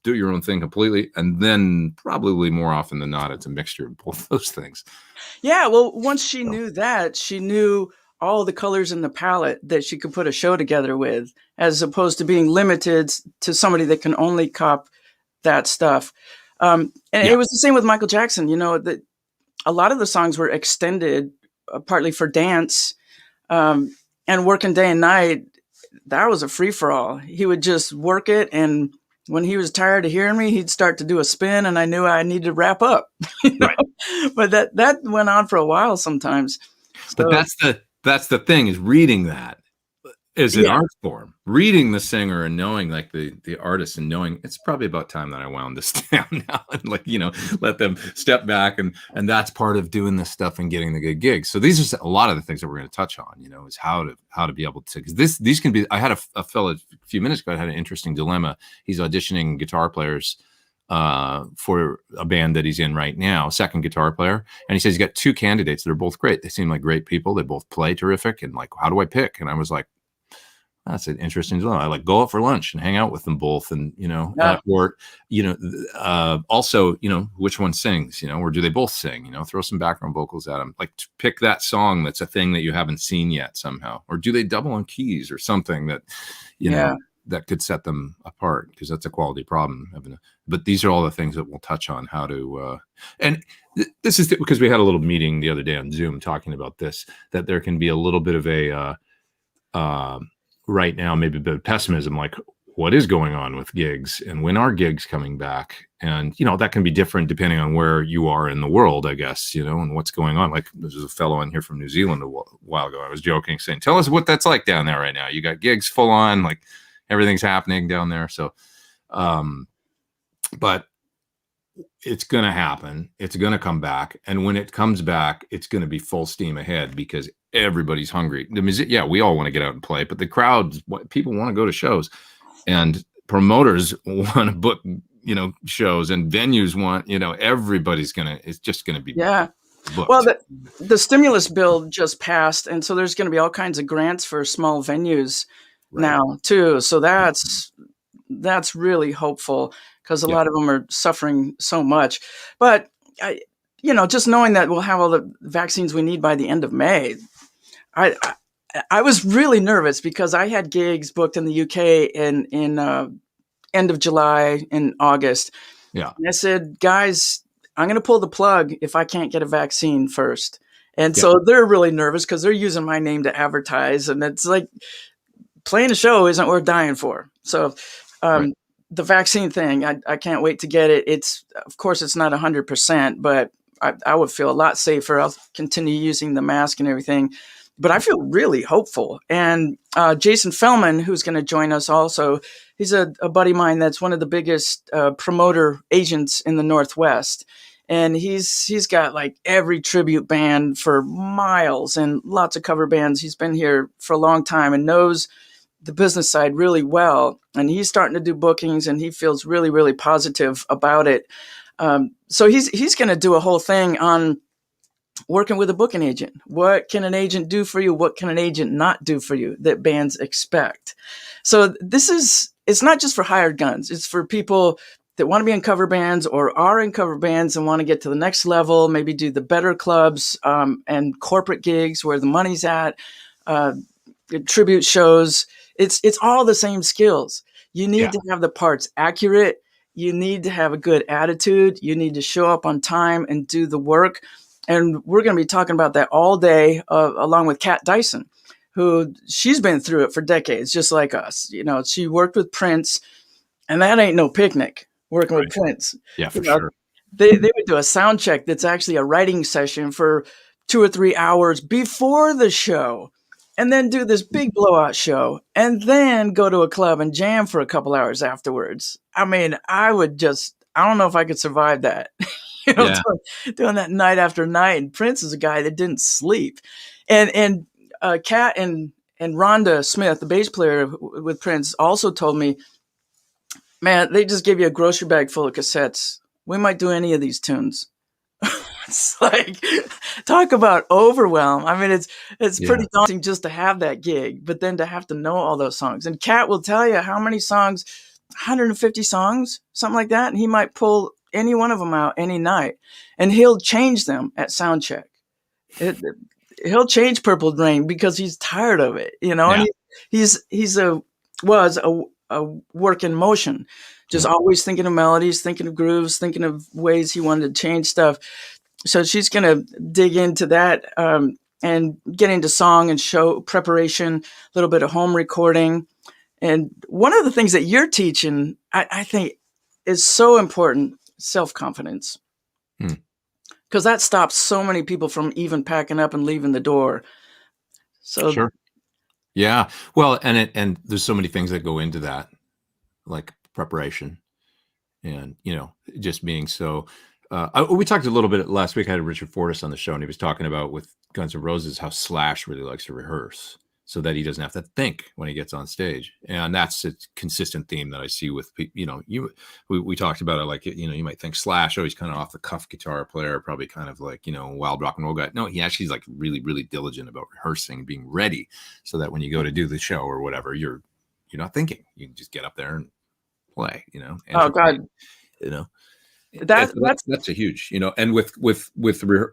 do your own thing completely. And then probably more often than not, it's a mixture of both those things. Yeah. Well, once she knew that, she knew all the colors in the palette that she could put a show together with, as opposed to being limited to somebody that can only cop that stuff. It was the same with Michael Jackson. That a lot of the songs were extended partly for dance, and working day and night. That was a free for all. He would just work it. And when he was tired of hearing me, he'd start to do a spin, and I knew I needed to wrap up. Right. But that went on for a while sometimes. So, but that's the thing, is reading that is an art form. Reading the singer and knowing like the artist, and knowing it's probably about time that I wound this down now and let them step back, and that's part of doing this stuff and getting the good gigs. So these are a lot of the things that we're going to touch on, is how to be able to, because these can be. I had a fellow a few minutes ago. I had an interesting dilemma. He's auditioning guitar players for a band that he's in right now, second guitar player. And he says he's got two candidates that are both great. They seem like great people. They both play terrific. And like, how do I pick? And I was like, that's an interesting dilemma. I like go out for lunch and hang out with them both. And, also, which one sings, or do they both sing, throw some background vocals at them, like pick that song. That's a thing that you haven't seen yet somehow, or do they double on keys or something that, that could set them apart, because that's a quality problem. But these are all the things that we'll touch on how to, and this is because we had a little meeting the other day on Zoom talking about this, that there can be a little bit of a, right now, maybe a bit of pessimism, like what is going on with gigs and when are gigs coming back? And, that can be different depending on where you are in the world, I guess, and what's going on. Like there's a fellow in here from New Zealand a while ago. I was joking, saying, tell us what that's like down there right now. You got gigs full on, like everything's happening down there. So, but it's going to happen. It's going to come back. And when it comes back, it's going to be full steam ahead, because everybody's hungry. The music, we all want to get out and play, but the crowds, people want to go to shows, and promoters want to book, shows, and venues want, it's just going to be booked. Well, the stimulus bill just passed, and so there's going to be all kinds of grants for small venues now too. So that's really hopeful, because a lot of them are suffering so much. But just knowing that we'll have all the vaccines we need by the end of May, I was really nervous, because I had gigs booked in the UK in end of July and August. Yeah, and I said, guys, I'm going to pull the plug if I can't get a vaccine first. And so they're really nervous because they're using my name to advertise. And it's like playing a show isn't worth dying for. So the vaccine thing, I can't wait to get it. It's, of course, it's not 100%, but I would feel a lot safer. I'll continue using the mask and everything. But I feel really hopeful. And Jason Fellman, who's going to join us also, he's a buddy of mine that's one of the biggest promoter agents in the Northwest. And he's got like every tribute band for miles and lots of cover bands. He's been here for a long time and knows the business side really well. And he's starting to do bookings, and he feels really, really positive about it. So he's going to do a whole thing on working with a booking agent. What can an agent do for you? What can an agent not do for you that bands expect? So it's not just for hired guns. It's for people that want to be in cover bands or are in cover bands and want to get to the next level, maybe do the better clubs and corporate gigs where the money's at, tribute shows. It's all the same skills. You need to have the parts accurate. You need to have a good attitude. You need to show up on time and do the work. And we're going to be talking about that all day, along with Kat Dyson, who she's been through it for decades, just like us. You know, she worked with Prince, and that ain't no picnic working with Prince. Yeah, for sure. They would do a sound check that's actually a writing session for 2 or 3 hours before the show, and then do this big blowout show, and then go to a club and jam for a couple hours afterwards. I mean, I don't know if I could survive that. Doing that night after night. And Prince is a guy that didn't sleep. And Kat and Rhonda Smith, the bass player with Prince, also told me, man, they just gave you a grocery bag full of cassettes. We might do any of these tunes. It's like, talk about overwhelm. I mean, it's pretty daunting just to have that gig, but then to have to know all those songs. And Kat will tell you how many songs, 150 songs, something like that. And he might pull any one of them out any night, and he'll change them at sound check. He'll change Purple Rain because he's tired of it, you know. And he's was a work in motion, just always thinking of melodies, thinking of grooves, thinking of ways he wanted to change stuff. So she's going to dig into that and get into song and show preparation, a little bit of home recording. And one of the things that you're teaching, I think, is so important. Self-confidence, because that stops so many people from even packing up and leaving the door. So sure. Yeah. Well, and there's so many things that go into that, like preparation and, you know, just being so, we talked a little bit last week. I had Richard Fortas on the show, and he was talking about with Guns N' Roses, how Slash really likes to rehearse so that he doesn't have to think when he gets on stage. And that's a consistent theme that I see with, you know, we talked about it, like, you know, you might think Slash, oh, he's kind of off the cuff guitar player, probably kind of like, you know, wild rock and roll guy. No, he actually is like really, really diligent about rehearsing, being ready, so that when you go to do the show or whatever, you're not thinking. You can just get up there and play, you know. And God, you know. That's a huge, you know, and with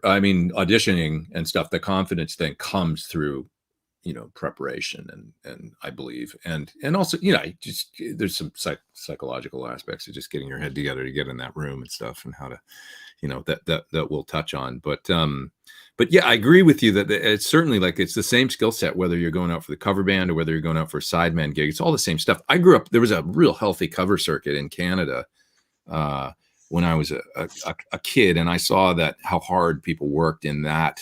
I mean, auditioning and stuff, the confidence thing comes through, you know, preparation and I believe, and also, you know, just there's some psychological aspects of just getting your head together to get in that room and stuff, and how to, you know, that we'll touch on. But yeah, I agree with you that it's certainly like it's the same skill set, whether you're going out for the cover band or whether you're going out for a sideman gig. It's all the same stuff. I grew up, there was a real healthy cover circuit in Canada when I was a kid, and I saw that how hard people worked in that,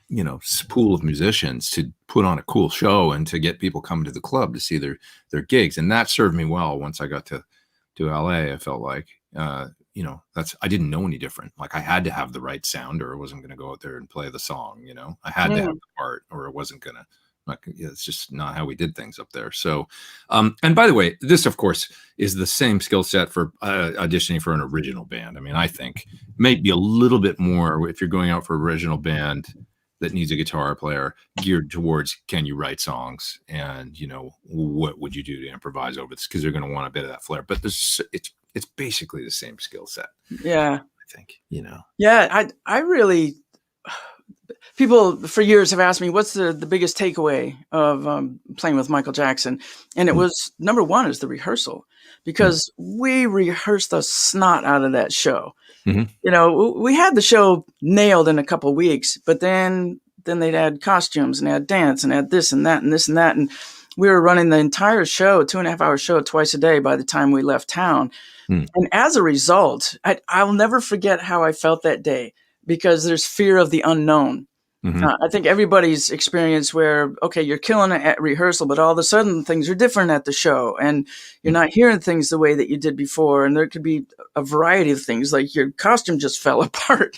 you know, pool of musicians to put on a cool show and to get people coming to the club to see their gigs. And that served me well. Once I got to LA, I felt like, you know, I didn't know any different. Like, I had to have the right sound or I wasn't going to go out there and play the song, you know. I had to have the part or it wasn't going to, like, it's just not how we did things up there. So, and by the way, this of course is the same skill set for auditioning for an original band. I mean, I think maybe a little bit more if you're going out for original band that needs a guitar player, geared towards, can you write songs, and, you know, what would you do to improvise over this, because they're going to want a bit of that flair. But it's basically the same skill set. Yeah, I think, you know. Yeah, I really, people for years have asked me, what's the biggest takeaway of playing with Michael Jackson? And it was, number one is the rehearsal, because we rehearsed the snot out of that show. We had the show nailed in a couple of weeks, but then they'd add costumes and add dance and add this and that and this and that. And we were running the entire show, 2.5 hour show, twice a day by the time we left town. And as a result, I'll never forget how I felt that day, because there's fear of the unknown. I think everybody's experience where, okay, you're killing it at rehearsal, but all of a sudden things are different at the show and you're not hearing things the way that you did before. And there could be a variety of things, like your costume just fell apart,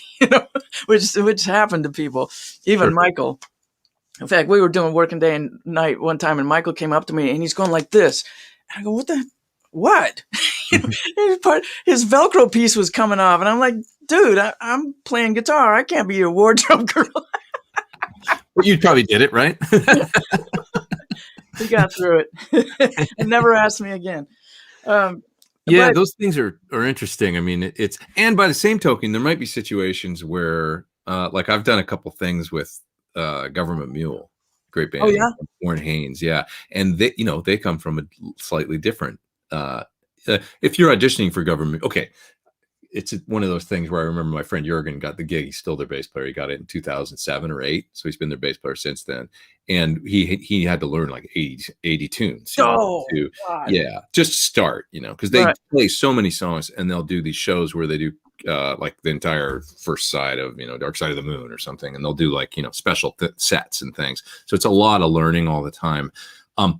which happened to people, even Michael. In fact, we were doing working day and night one time, and Michael came up to me and he's going like this. And I go, what? His Velcro piece was coming off. And I'm like, dude, I'm playing guitar. I can't be your wardrobe girl. Well, you probably did it, right? He got through it and never asked me again. Those things are interesting. I mean, and by the same token, there might be situations where, like I've done a couple things with Government Mule, great band. Oh yeah, Warren Haynes, yeah, and they come from a slightly different. If you're auditioning for Government, okay. It's one of those things where I remember my friend Jurgen got the gig. He's still their bass player. He got it in 2007 or 8. So he's been their bass player since then. And he had to learn like 80 tunes. Just to start, because they play so many songs, and they'll do these shows where they do like the entire first side of, Dark Side of the Moon or something. And they'll do like, special sets and things. So it's a lot of learning all the time.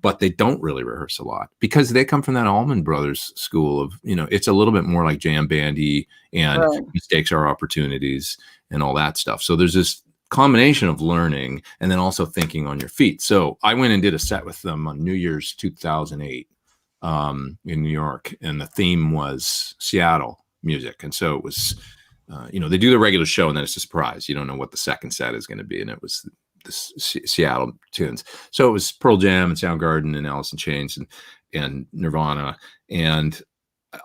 But they don't really rehearse a lot, because they come from that Allman Brothers school of, it's a little bit more like jam bandy and mistakes are opportunities and all that stuff. So there's this combination of learning and then also thinking on your feet. So I went and did a set with them on New Year's 2008 in New York, and the theme was Seattle music. And so it was, they do the regular show and then it's a surprise. You don't know what the second set is going to be. And it was the Seattle tunes. So it was Pearl Jam and Soundgarden and Alice in Chains and Nirvana. And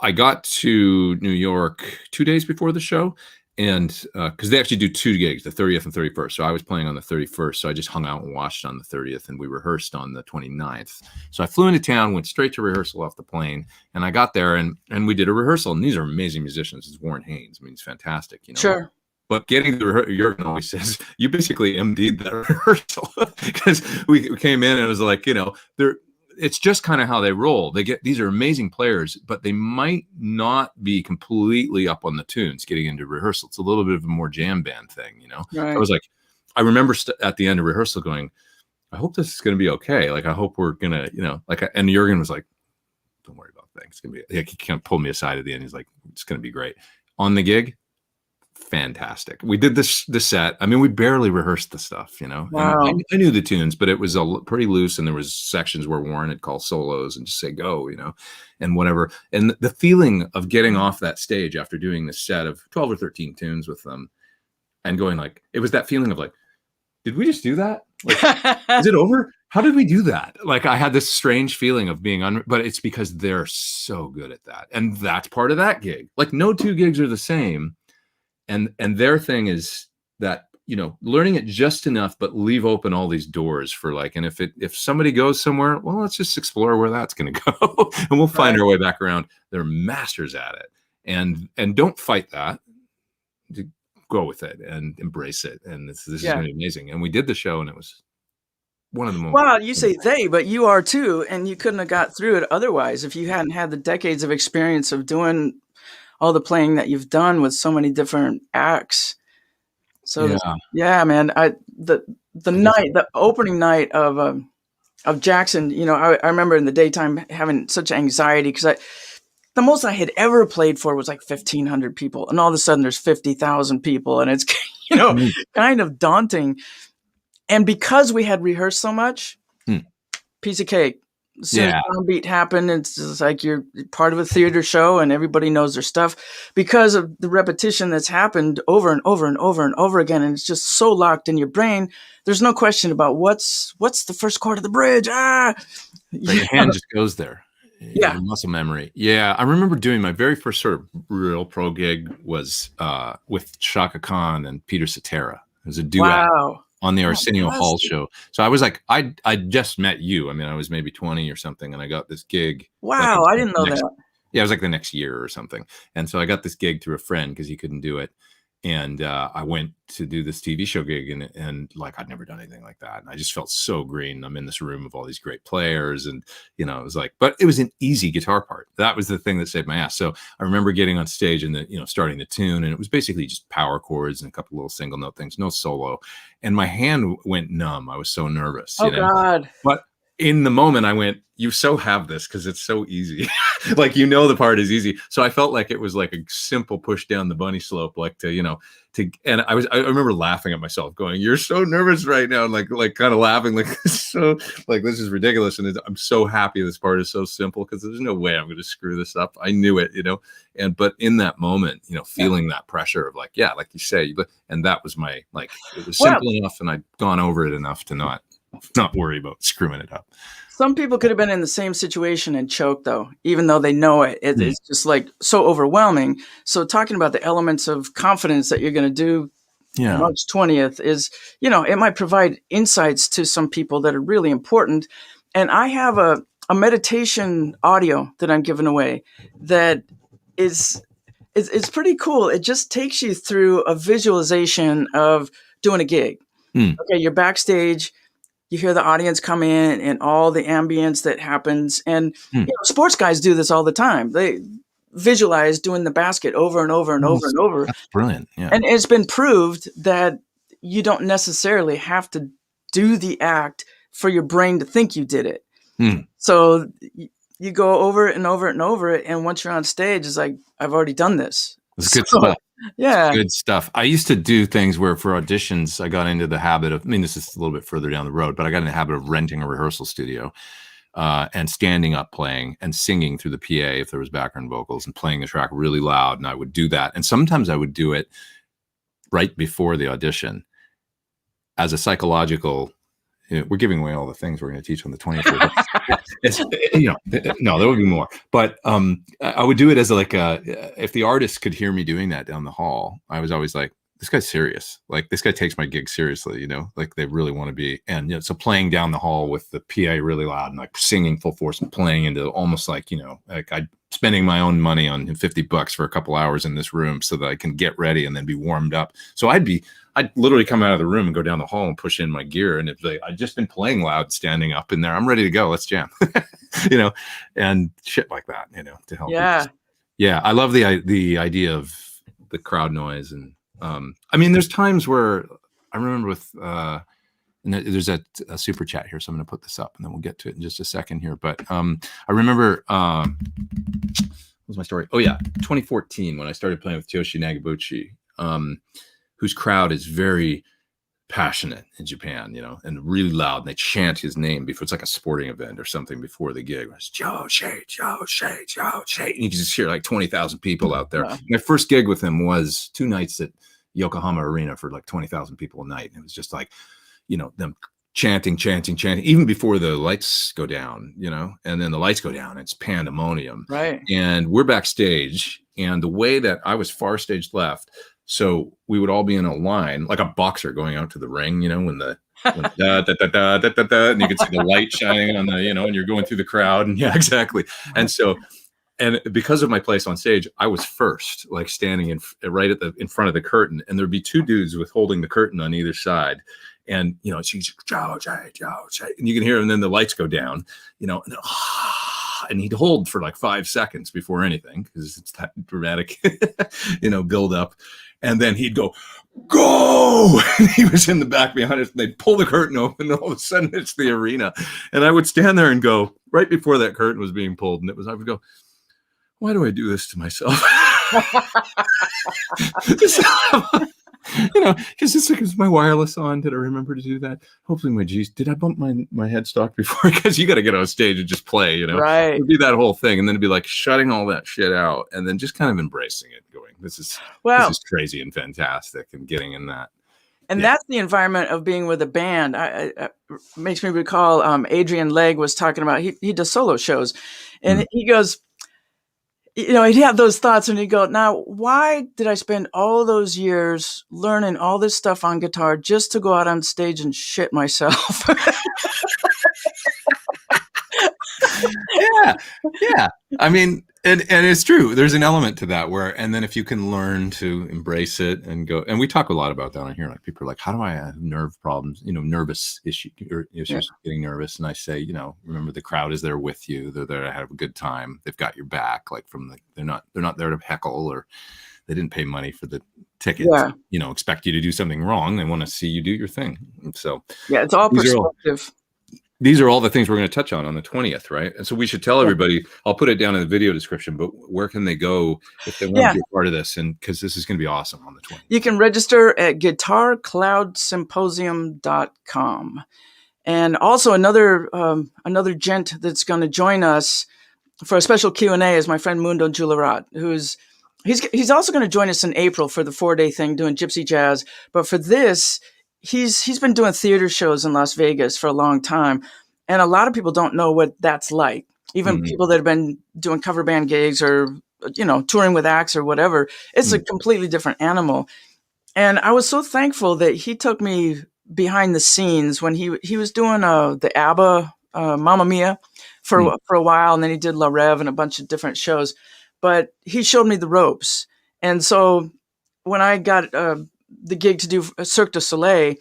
I got to New York 2 days before the show, and because they actually do 2 gigs, the 30th and 31st. So I was playing on the 31st. So I just hung out and watched on the 30th, and we rehearsed on the 29th. So I flew into town, went straight to rehearsal off the plane, and I got there and we did a rehearsal. And these are amazing musicians. It's Warren Haynes. I mean, he's fantastic. Sure. But getting to Jurgen always says, you basically MD'd that rehearsal, because we came in and it was like, it's just kind of how they roll. These are amazing players, but they might not be completely up on the tunes getting into rehearsal. It's a little bit of a more jam band thing, Right. I was like, I remember at the end of rehearsal going, I hope this is going to be okay. Like, I hope we're going to, and Jurgen was like, don't worry about that. It's going to be, he kind of pulled me aside at the end. He's like, it's going to be great. On the gig, fantastic. We did this set. I mean, we barely rehearsed the stuff, Wow. And I knew the tunes, but it was pretty loose, and there was sections where Warren had called solos and just say go, and whatever. And the feeling of getting off that stage after doing this set of 12 or 13 tunes with them and going like, it was that feeling of like, did we just do that? Like, is it over? How did we do that? Like, I had this strange feeling of being but it's because they're so good at that. And that's part of that gig. Like, no 2 gigs are the same. And their thing is that, learning it just enough, but leave open all these doors for like, and if somebody goes somewhere, well, let's just explore where that's going to go and we'll find our way back around. They're masters at it, and don't fight that. Go with it and embrace it. And this is going to be amazing. And we did the show, and it was one of the most. Well, you say they, but you are too. And you couldn't have got through it otherwise if you hadn't had the decades of experience of doing all the playing that you've done with so many different acts. So man, the opening night of Jackson, I remember in the daytime having such anxiety, because the most I had ever played for was like 1,500 people, and all of a sudden there's 50,000 people, and it's kind of daunting. And because we had rehearsed so much, piece of cake. As soon as downbeat happened, it's just like you're part of a theater show and everybody knows their stuff because of the repetition that's happened over and over and over and over again. And it's just so locked in your brain. There's no question about what's the first chord of the bridge. Your hand just goes there. Yeah. Muscle memory. Yeah. I remember doing my very first sort of real pro gig was with Chaka Khan and Peter Cetera, was a duet on the Arsenio Fantastic. Hall show. So I was like, I just met you. I mean, I was maybe 20 or something, and I got this gig. Wow, I didn't know that. Yeah, it was like the next year or something. And so I got this gig through a friend because he couldn't do it. And I went to do this TV show gig, and like I'd never done anything like that. And I just felt so green. I'm in this room of all these great players, and you know, it was like, but it was an easy guitar part. That was the thing that saved my ass. So I remember getting on stage and starting the tune, and it was basically just power chords and a couple little single note things, no solo. And my hand went numb. I was so nervous. Oh God! But in the moment, I went, "You so have this because it's so easy." Like, the part is easy. So I felt like it was like a simple push down the bunny slope, like and I remember laughing at myself going, "You're so nervous right now." And like kind of laughing, like, so like, this is ridiculous. And I'm so happy this part is so simple because there's no way I'm going to screw this up. I knew it, but in that moment, feeling that pressure of like, yeah, like you say, and that was my, like, it was simple enough and I'd gone over it enough to not worry about screwing it up. Some people could have been in the same situation and choked, though, even though they know it. It's just like so overwhelming. So talking about the elements of confidence that you're going to do March 20th is, it might provide insights to some people that are really important. And I have a meditation audio that I'm giving away that is it's pretty cool. It just takes you through a visualization of doing a gig. Okay, you're backstage. You hear the audience come in and all the ambience that happens. And sports guys do this all the time. They visualize doing the basket over and over and over and over. That's brilliant. Yeah. And it's been proved that you don't necessarily have to do the act for your brain to think you did it. So you go over it and over it and over it. And once you're on stage, it's like, I've already done this. It's good stuff. Yeah. It's good stuff. I used to do things where for auditions, I got into the habit of, this is a little bit further down the road, but I got in the habit of renting a rehearsal studio and standing up playing and singing through the PA if there was background vocals and playing the track really loud. And I would do that. And sometimes I would do it right before the audition as a psychological. We're giving away all the things we're going to teach on the 20th. No, there would be more. But I would do it as if the artist could hear me doing that down the hall, I was always like, this guy's serious. Like, this guy takes my gig seriously, like they really want to be. And so playing down the hall with the PA really loud and like singing full force and playing into almost like, like I'm spending my own money on $50 for a couple hours in this room so that I can get ready and then be warmed up. So I'd literally come out of the room and go down the hall and push in my gear. And it's like, I'd just been playing loud, standing up in there. I'm ready to go. Let's jam, and shit like that, to help. Yeah. Yeah. I love the idea of the crowd noise. And there's times where I remember with, and there's a super chat here. So I'm going to put this up and then we'll get to it in just a second here. But I remember, what was my story? Oh yeah. 2014, when I started playing with Toshi Nagabuchi, whose crowd is very passionate in Japan, and really loud. And they chant his name before, it's like a sporting event or something before the gig. It's Joshi, Joshi, Joshi. And you can just hear like 20,000 people out there. Wow. My first gig with him was 2 nights at Yokohama Arena for like 20,000 people a night. And it was just like, them chanting, even before the lights go down, and then the lights go down, it's pandemonium. Right. And we're backstage. And the way that I was far stage left, so we would all be in a line, like a boxer going out to the ring, when da, da, da, da, da, da, da, and you can see the light shining on the, and you're going through the crowd. And yeah, exactly. And so, and because of my place on stage, I was first, like standing right in front of the curtain, and there'd be 2 dudes with holding the curtain on either side. And, she's Joe, and you can hear, and then the lights go down, and then, and he'd hold for like 5 seconds before anything, because it's that dramatic, build up. And then he'd go, and he was in the back behind us. And they'd pull the curtain open, and all of a sudden it's the arena. And I would stand there and go, right before that curtain was being pulled, and I would go, why do I do this to myself? Because it's like, is my wireless on? Did I remember to do that? Hopefully my G's. Did I bump my headstock before? Because you got to get on stage and just play, Right. It'd be that whole thing. And then it'd be like shutting all that shit out and then just kind of embracing it, going, this is crazy and fantastic, and getting in that. And that's the environment of being with a band. I makes me recall Adrian Legg was talking about, he does solo shows. And he goes, he'd have those thoughts and he'd go, now, why did I spend all those years learning all this stuff on guitar just to go out on stage and shit myself? Yeah. I mean, and it's true. There's an element to that and then if you can learn to embrace it and go, and we talk a lot about that on here. Like people are like, how do I have nerve problems, nervous issues getting nervous. And I say, remember the crowd is there with you. They're there to have a good time. They've got your back. Like they're not there to heckle, or they didn't pay money for the ticket. Yeah. Expect you to do something wrong. They want to see you do your thing. And so yeah, it's all perspective. These are all the things we're going to touch on the 20th, right? And so we should tell everybody, I'll put it down in the video description, but where can they go if they want to be a part of this? And because this is going to be awesome on the 20th. You can register at guitarcloudsymposium.com. And also another gent that's going to join us for a special Q&A is my friend Mundo Julerat, he's also going to join us in April for the 4-day thing doing gypsy jazz. But for this, he's been doing theater shows in Las Vegas for a long time. And a lot of people don't know what that's like. Even people that have been doing cover band gigs or, touring with acts or whatever, it's a completely different animal. And I was so thankful that he took me behind the scenes when he was doing the ABBA Mamma Mia for a while. And then he did La Rev and a bunch of different shows. But he showed me the ropes. And so when I got the gig to do Cirque du Soleil,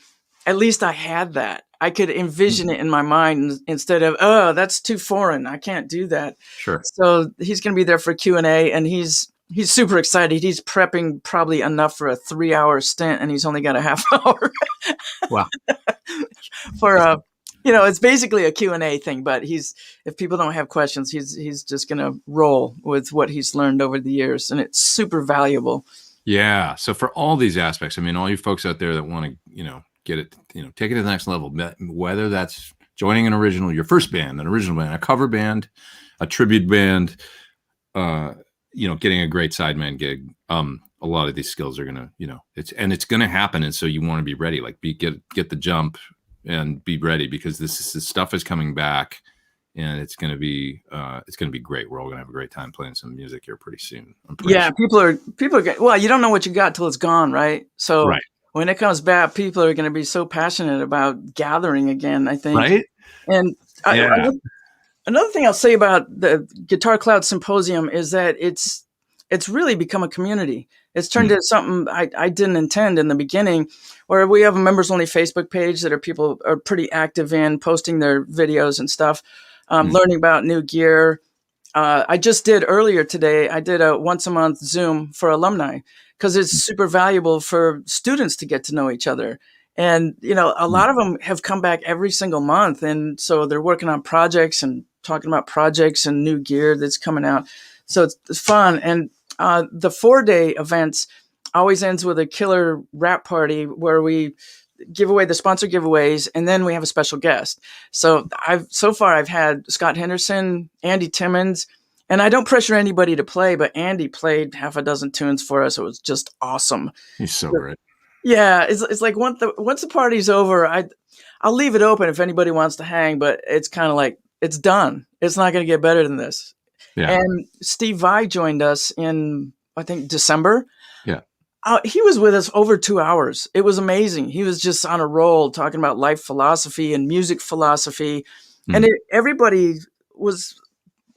at least I had that. I could envision it in my mind instead of, oh, that's too foreign. I can't do that. Sure. So he's going to be there for Q&A, and he's super excited. He's prepping probably enough for a 3-hour stint, and he's only got a half hour. Wow. For it's basically a Q&A thing, but if people don't have questions, he's just going to roll with what he's learned over the years, and it's super valuable. Yeah. So for all these aspects, I mean, all you folks out there that want to, get it, take it to the next level, whether that's joining your first band, an original band, a cover band, a tribute band, getting a great sideman gig. A lot of these skills are going to, it's going to happen. And so you want to be ready, like get the jump and be ready, because this stuff is coming back. And it's going to be great. We're all going to have a great time playing some music here pretty soon. Sure. People are well, you don't know what you got till it's gone, right? So when it comes back, people are going to be so passionate about gathering again, I think. Right. And another thing I'll say about the Guitar Cloud Symposium is that it's really become a community. It's turned into something I didn't intend in the beginning, where we have a members only Facebook page that people are pretty active in, posting their videos and stuff. Learning about new gear. I just did earlier today, I did a once a month Zoom for alumni, because it's super valuable for students to get to know each other. And, a lot of them have come back every single month. And so they're working on projects and talking about projects and new gear that's coming out. So it's fun. And the 4-day events always ends with a killer rap party where we give away the sponsor giveaways, and then we have a special guest. So I've had Scott Henderson, Andy Timmons, and I don't pressure anybody to play, but Andy played half a dozen tunes for us. It was just awesome. He's so great. Yeah, it's like once the party's over, I'll leave it open if anybody wants to hang, but it's kind of like it's done. It's not going to get better than this. Yeah. And Steve Vai joined us in, I think, December. Yeah. He was with us over 2 hours. It was amazing. He was just on a roll talking about life philosophy and music philosophy. And everybody was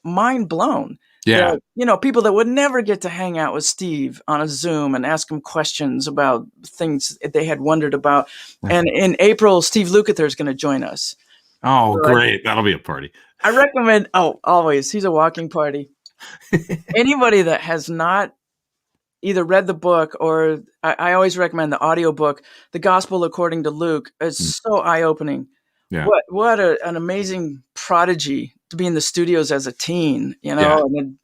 mind blown. Yeah. People that would never get to hang out with Steve on a Zoom and ask him questions about things they had wondered about. And in April, Steve Lukather is going to join us. Oh, so great. That'll be a party. I recommend, always. He's a walking party. Anybody that has not either read the book, or I always recommend the audiobook, The Gospel According to Luke. It's so eye-opening. Yeah. What an amazing prodigy to be in the studios as a teen, and then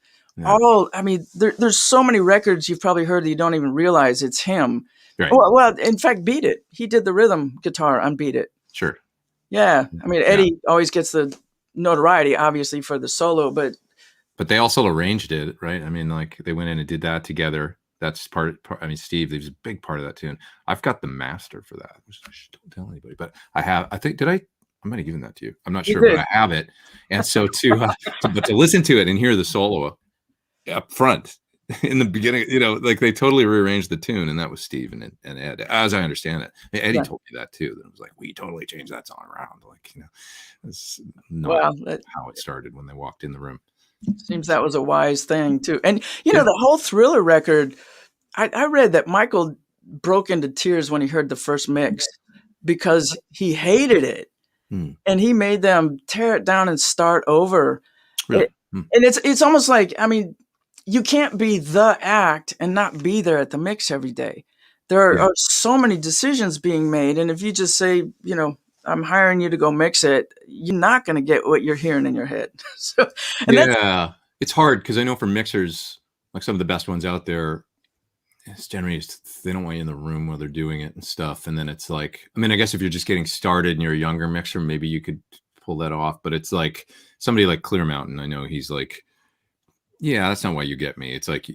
there's so many records you've probably heard that you don't even realize it's him. Right. Well, in fact, Beat It. He did the rhythm guitar on Beat It. Sure. Yeah. I mean, Eddie always gets the notoriety, obviously, for the solo, but they also arranged it, right? I mean, like they went in and did that together. That's part. I mean, Steve, he was a big part of that tune. I've got the master for that, which I don't tell anybody, but I have. I think I might have given that to you. I'm not sure, but I have it. And so to listen to it and hear the solo, up front in the beginning, like they totally rearranged the tune, and that was Steve and Ed, as I understand it. Eddie told me that too. That it was like, we totally changed that song around. Like, it's not how it started when they walked in the room. Seems that was a wise thing too. And the whole Thriller record, I read that Michael broke into tears when he heard the first mix because he hated it. And he made them tear it down and start over. Really? And it's almost like, I mean, you can't be the act and not be there at the mix every day. There are so many decisions being made. And if you just say, I'm hiring you to go mix it, you're not going to get what you're hearing in your head. It's hard because I know for mixers, like some of the best ones out there, it's generally they don't want you in the room while they're doing it and stuff. And then it's like, I mean, I guess if you're just getting started and you're a younger mixer, maybe you could pull that off. But it's like somebody like Clear Mountain. I know he's like, yeah, that's not why you get me. It's like,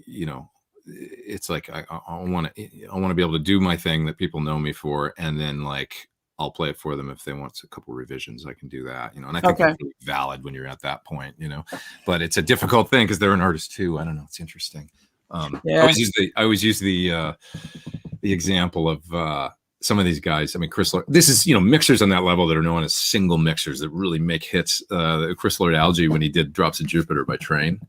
it's like I want to be able to do my thing that people know me for, and then like I'll play it for them if they want a couple revisions. I can do that, and I think that's really valid when you're at that point, But it's a difficult thing because they're an artist too. I don't know. It's interesting. I always use the example of some of these guys. I mean, Chris Lord, this is, mixers on that level that are known as single mixers that really make hits. Chris Lord Algae, when he did Drops of Jupiter by Train,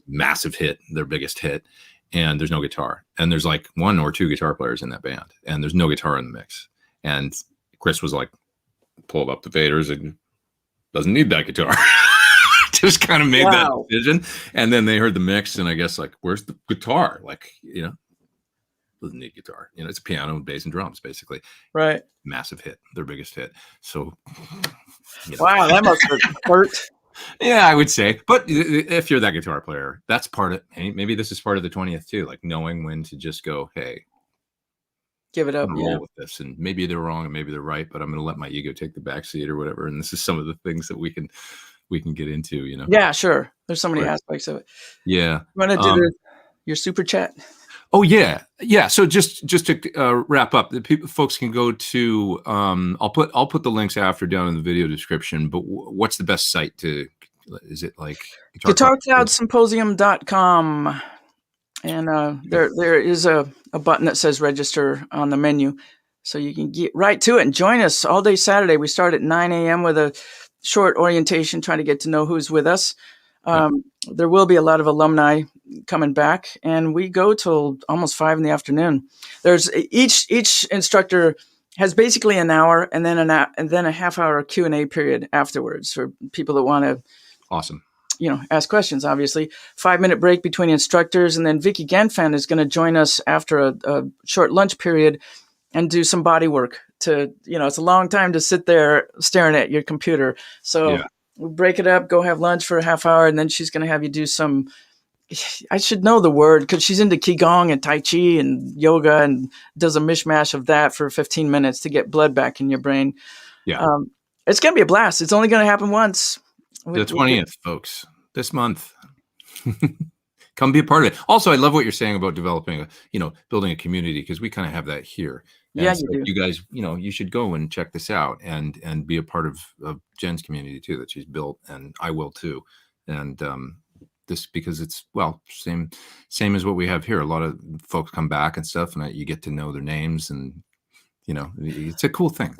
massive hit, their biggest hit. And there's no guitar. And there's like one or two guitar players in that band. And there's no guitar in the mix. And Chris was like, pulled up the faders and doesn't need that guitar. Just kind of made that decision. And then they heard the mix, and I guess like, where's the guitar? Like, doesn't need guitar. It's a piano, bass, and drums, basically. Right. Massive hit, their biggest hit. So, wow, that must have hurt. Yeah, I would say. But if you're that guitar player, that's part of. Hey, maybe this is part of the 20th too, like knowing when to just go, hey, give it up, roll with this, and maybe they're wrong and maybe they're right, but I'm going to let my ego take the back seat or whatever. And this is some of the things that we can get into, Yeah, sure. There's so many aspects of it. Yeah. You want to do your super chat? Oh yeah. So just to wrap up, the folks can go to. I'll put the links after down in the video description. But what's the best site to? Is it like GuitarCloudsymposium.com, and there is a button that says register on the menu, so you can get right to it and join us all day Saturday. We start at 9 a.m. with a short orientation, trying to get to know who's with us. There will be a lot of alumni coming back, and we go till almost 5 in the afternoon. There's each instructor has basically an hour, and then a half-hour Q&A period afterwards for people that want to ask questions. Obviously, 5-minute break between instructors, and then Vicky Genfen is going to join us after a short lunch period and do some body work. It's a long time to sit there staring at your computer, so. We break it up, go have lunch for a half hour, and then she's going to have you do some, I should know the word because she's into Qigong and Tai Chi and yoga and does a mishmash of that for 15 minutes to get blood back in your brain. Yeah. It's going to be a blast. It's only going to happen once. The 20th, folks, this month. Come be a part of it. Also, I love what you're saying about developing, building a community, because we kind of have that here. And yeah, so you guys, you should go and check this out and be a part of Jen's community too that she's built, and I will too. And this because it's same as what we have here. A lot of folks come back and stuff, and you get to know their names, and it's a cool thing.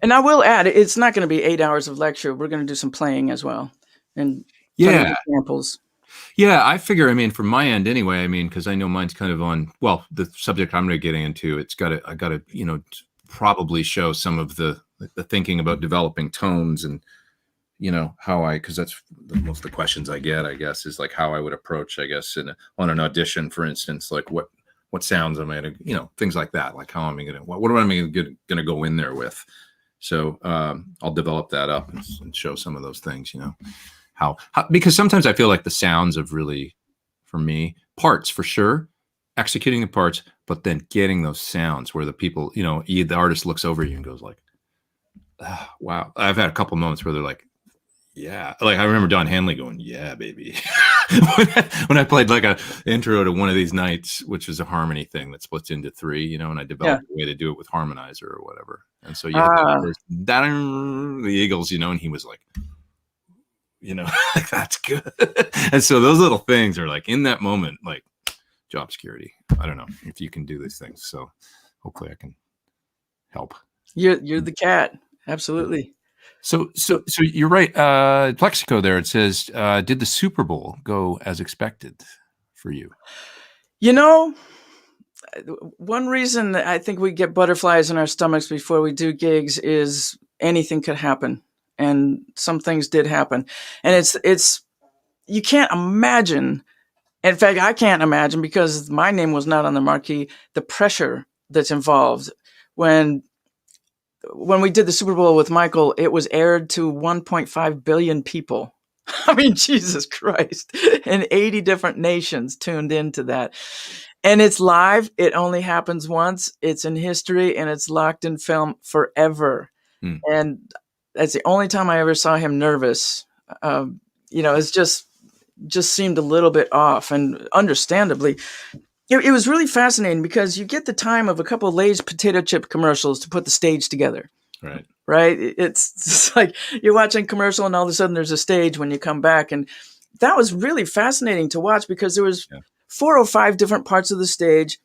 And I will add, it's not going to be 8 hours of lecture. We're going to do some playing as well, and examples. Yeah, I figure, from my end anyway, because I know mine's kind of on, the subject I'm going to get into, I got to, probably show some of the thinking about developing tones and, because that's most of the questions I get, I guess, is like how I would approach, I guess, on an audition, for instance, like what sounds am I going to, things like that, like how am I going to, what am I going to go in there with? So I'll develop that up and show some of those things, How because sometimes I feel like the sounds of really, for me, parts for sure, executing the parts, but then getting those sounds where the people, the artist looks over you and goes like, oh, wow. I've had a couple moments where they're like, yeah. Like I remember Don Henley going, yeah, baby. when I played like a intro to one of these nights, which is a harmony thing that splits into 3, and I developed a way to do it with harmonizer or whatever. And so you had the Eagles, and he was like, like that's good. And so those little things are like in that moment, like job security. I don't know if you can do these things. So hopefully I can help. You're the cat. Absolutely. So you're right. Plexico there, it says, did the Super Bowl go as expected for you? One reason that I think we get butterflies in our stomachs before we do gigs is anything could happen. And some things did happen. And it's you can't imagine. In fact, I can't imagine, because my name was not on the marquee, the pressure that's involved. When we did the Super Bowl with Michael, it was aired to 1.5 billion people. I mean, Jesus Christ. And 80 different nations tuned into that. And it's live. It only happens once. It's in history, and it's locked in film forever. And that's the only time I ever saw him nervous. It's just seemed a little bit off, and understandably. It was really fascinating, because you get the time of a couple of Lay's potato chip commercials to put the stage together. Right. It's like you're watching a commercial, and all of a sudden there's a stage when you come back. And that was really fascinating to watch, because there was 4 or 5 different parts of the stage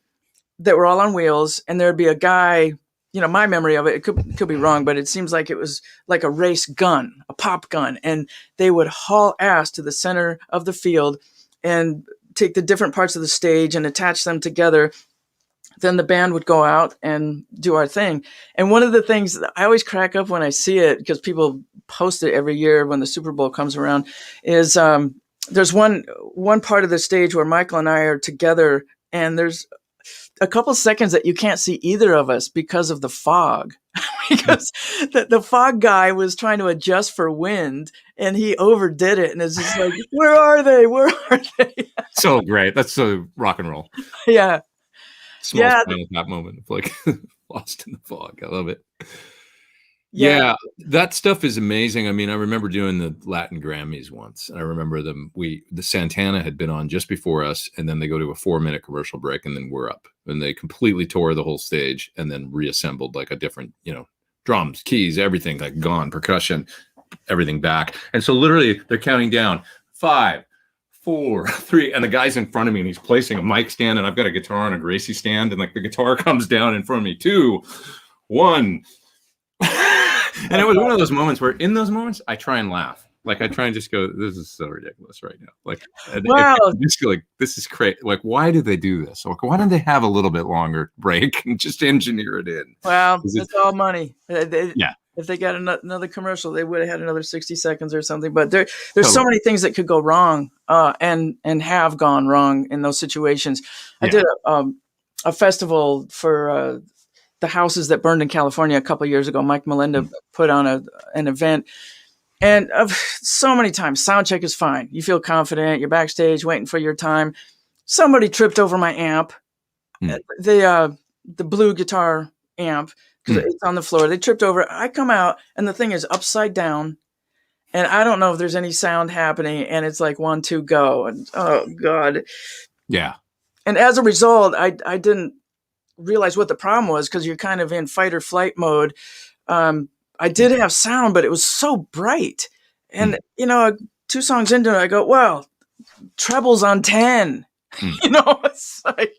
that were all on wheels, and there'd be a guy, my memory of it could be wrong, but it seems like it was like a race gun, a pop gun. And they would haul ass to the center of the field and take the different parts of the stage and attach them together. Then the band would go out and do our thing. And one of the things that I always crack up when I see it, because people post it every year when the Super Bowl comes around, is there's one part of the stage where Michael and I are together, and there's a couple seconds that you can't see either of us because of the fog. Because the fog guy was trying to adjust for wind, and he overdid it. And it's just like, where are they? Where are they? So great. That's so rock and roll. Yeah. Small Spinal Tap moment of like lost in the fog. I love it. Yeah, that stuff is amazing. I mean, I remember doing the Latin Grammys once. I remember the Santana had been on just before us, and then they go to a 4-minute commercial break, and then we're up. And they completely tore the whole stage and then reassembled like a different, drums, keys, everything, like gone, percussion, everything back. And so literally they're counting down 5, 4, 3, and the guy's in front of me, and he's placing a mic stand, and I've got a guitar on a Gracie stand, and like the guitar comes down in front of me. 2, 1. And it was one of those moments where, in those moments, I try and laugh. Like I try and just go, "This is so ridiculous right now." Like, wow, this is crazy. Like, why did they do this? Like, why didn't they have a little bit longer break and just engineer it in? Well, it's all money. Yeah. If they got another commercial, they would have had another 60 seconds or something. But there's so many things that could go wrong, and have gone wrong in those situations. I did a festival for the houses that burned in California a couple of years ago. Mike Melinda put on an event, and so many times sound check is fine. You feel confident. You're backstage waiting for your time. Somebody tripped over my amp, the blue guitar amp, because it's on the floor. They tripped over it. I come out, and the thing is upside down, and I don't know if there's any sound happening. And it's like 1, 2, go, and oh god, yeah. And as a result, I didn't realize what the problem was, because you're kind of in fight or flight mode. I did have sound, but it was so bright. And, 2 songs into it, I go, well, trebles on 10. It's like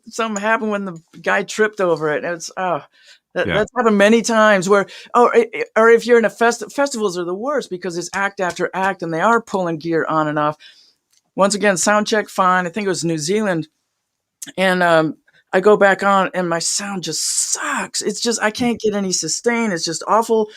something happened when the guy tripped over it. And it's, that's happened many times where, or if you're in a festivals are the worst, because it's act after act, and they are pulling gear on and off. Once again, sound check, fine. I think it was New Zealand. And, I go back on, and my sound just sucks. It's just, I can't get any sustain. It's just awful.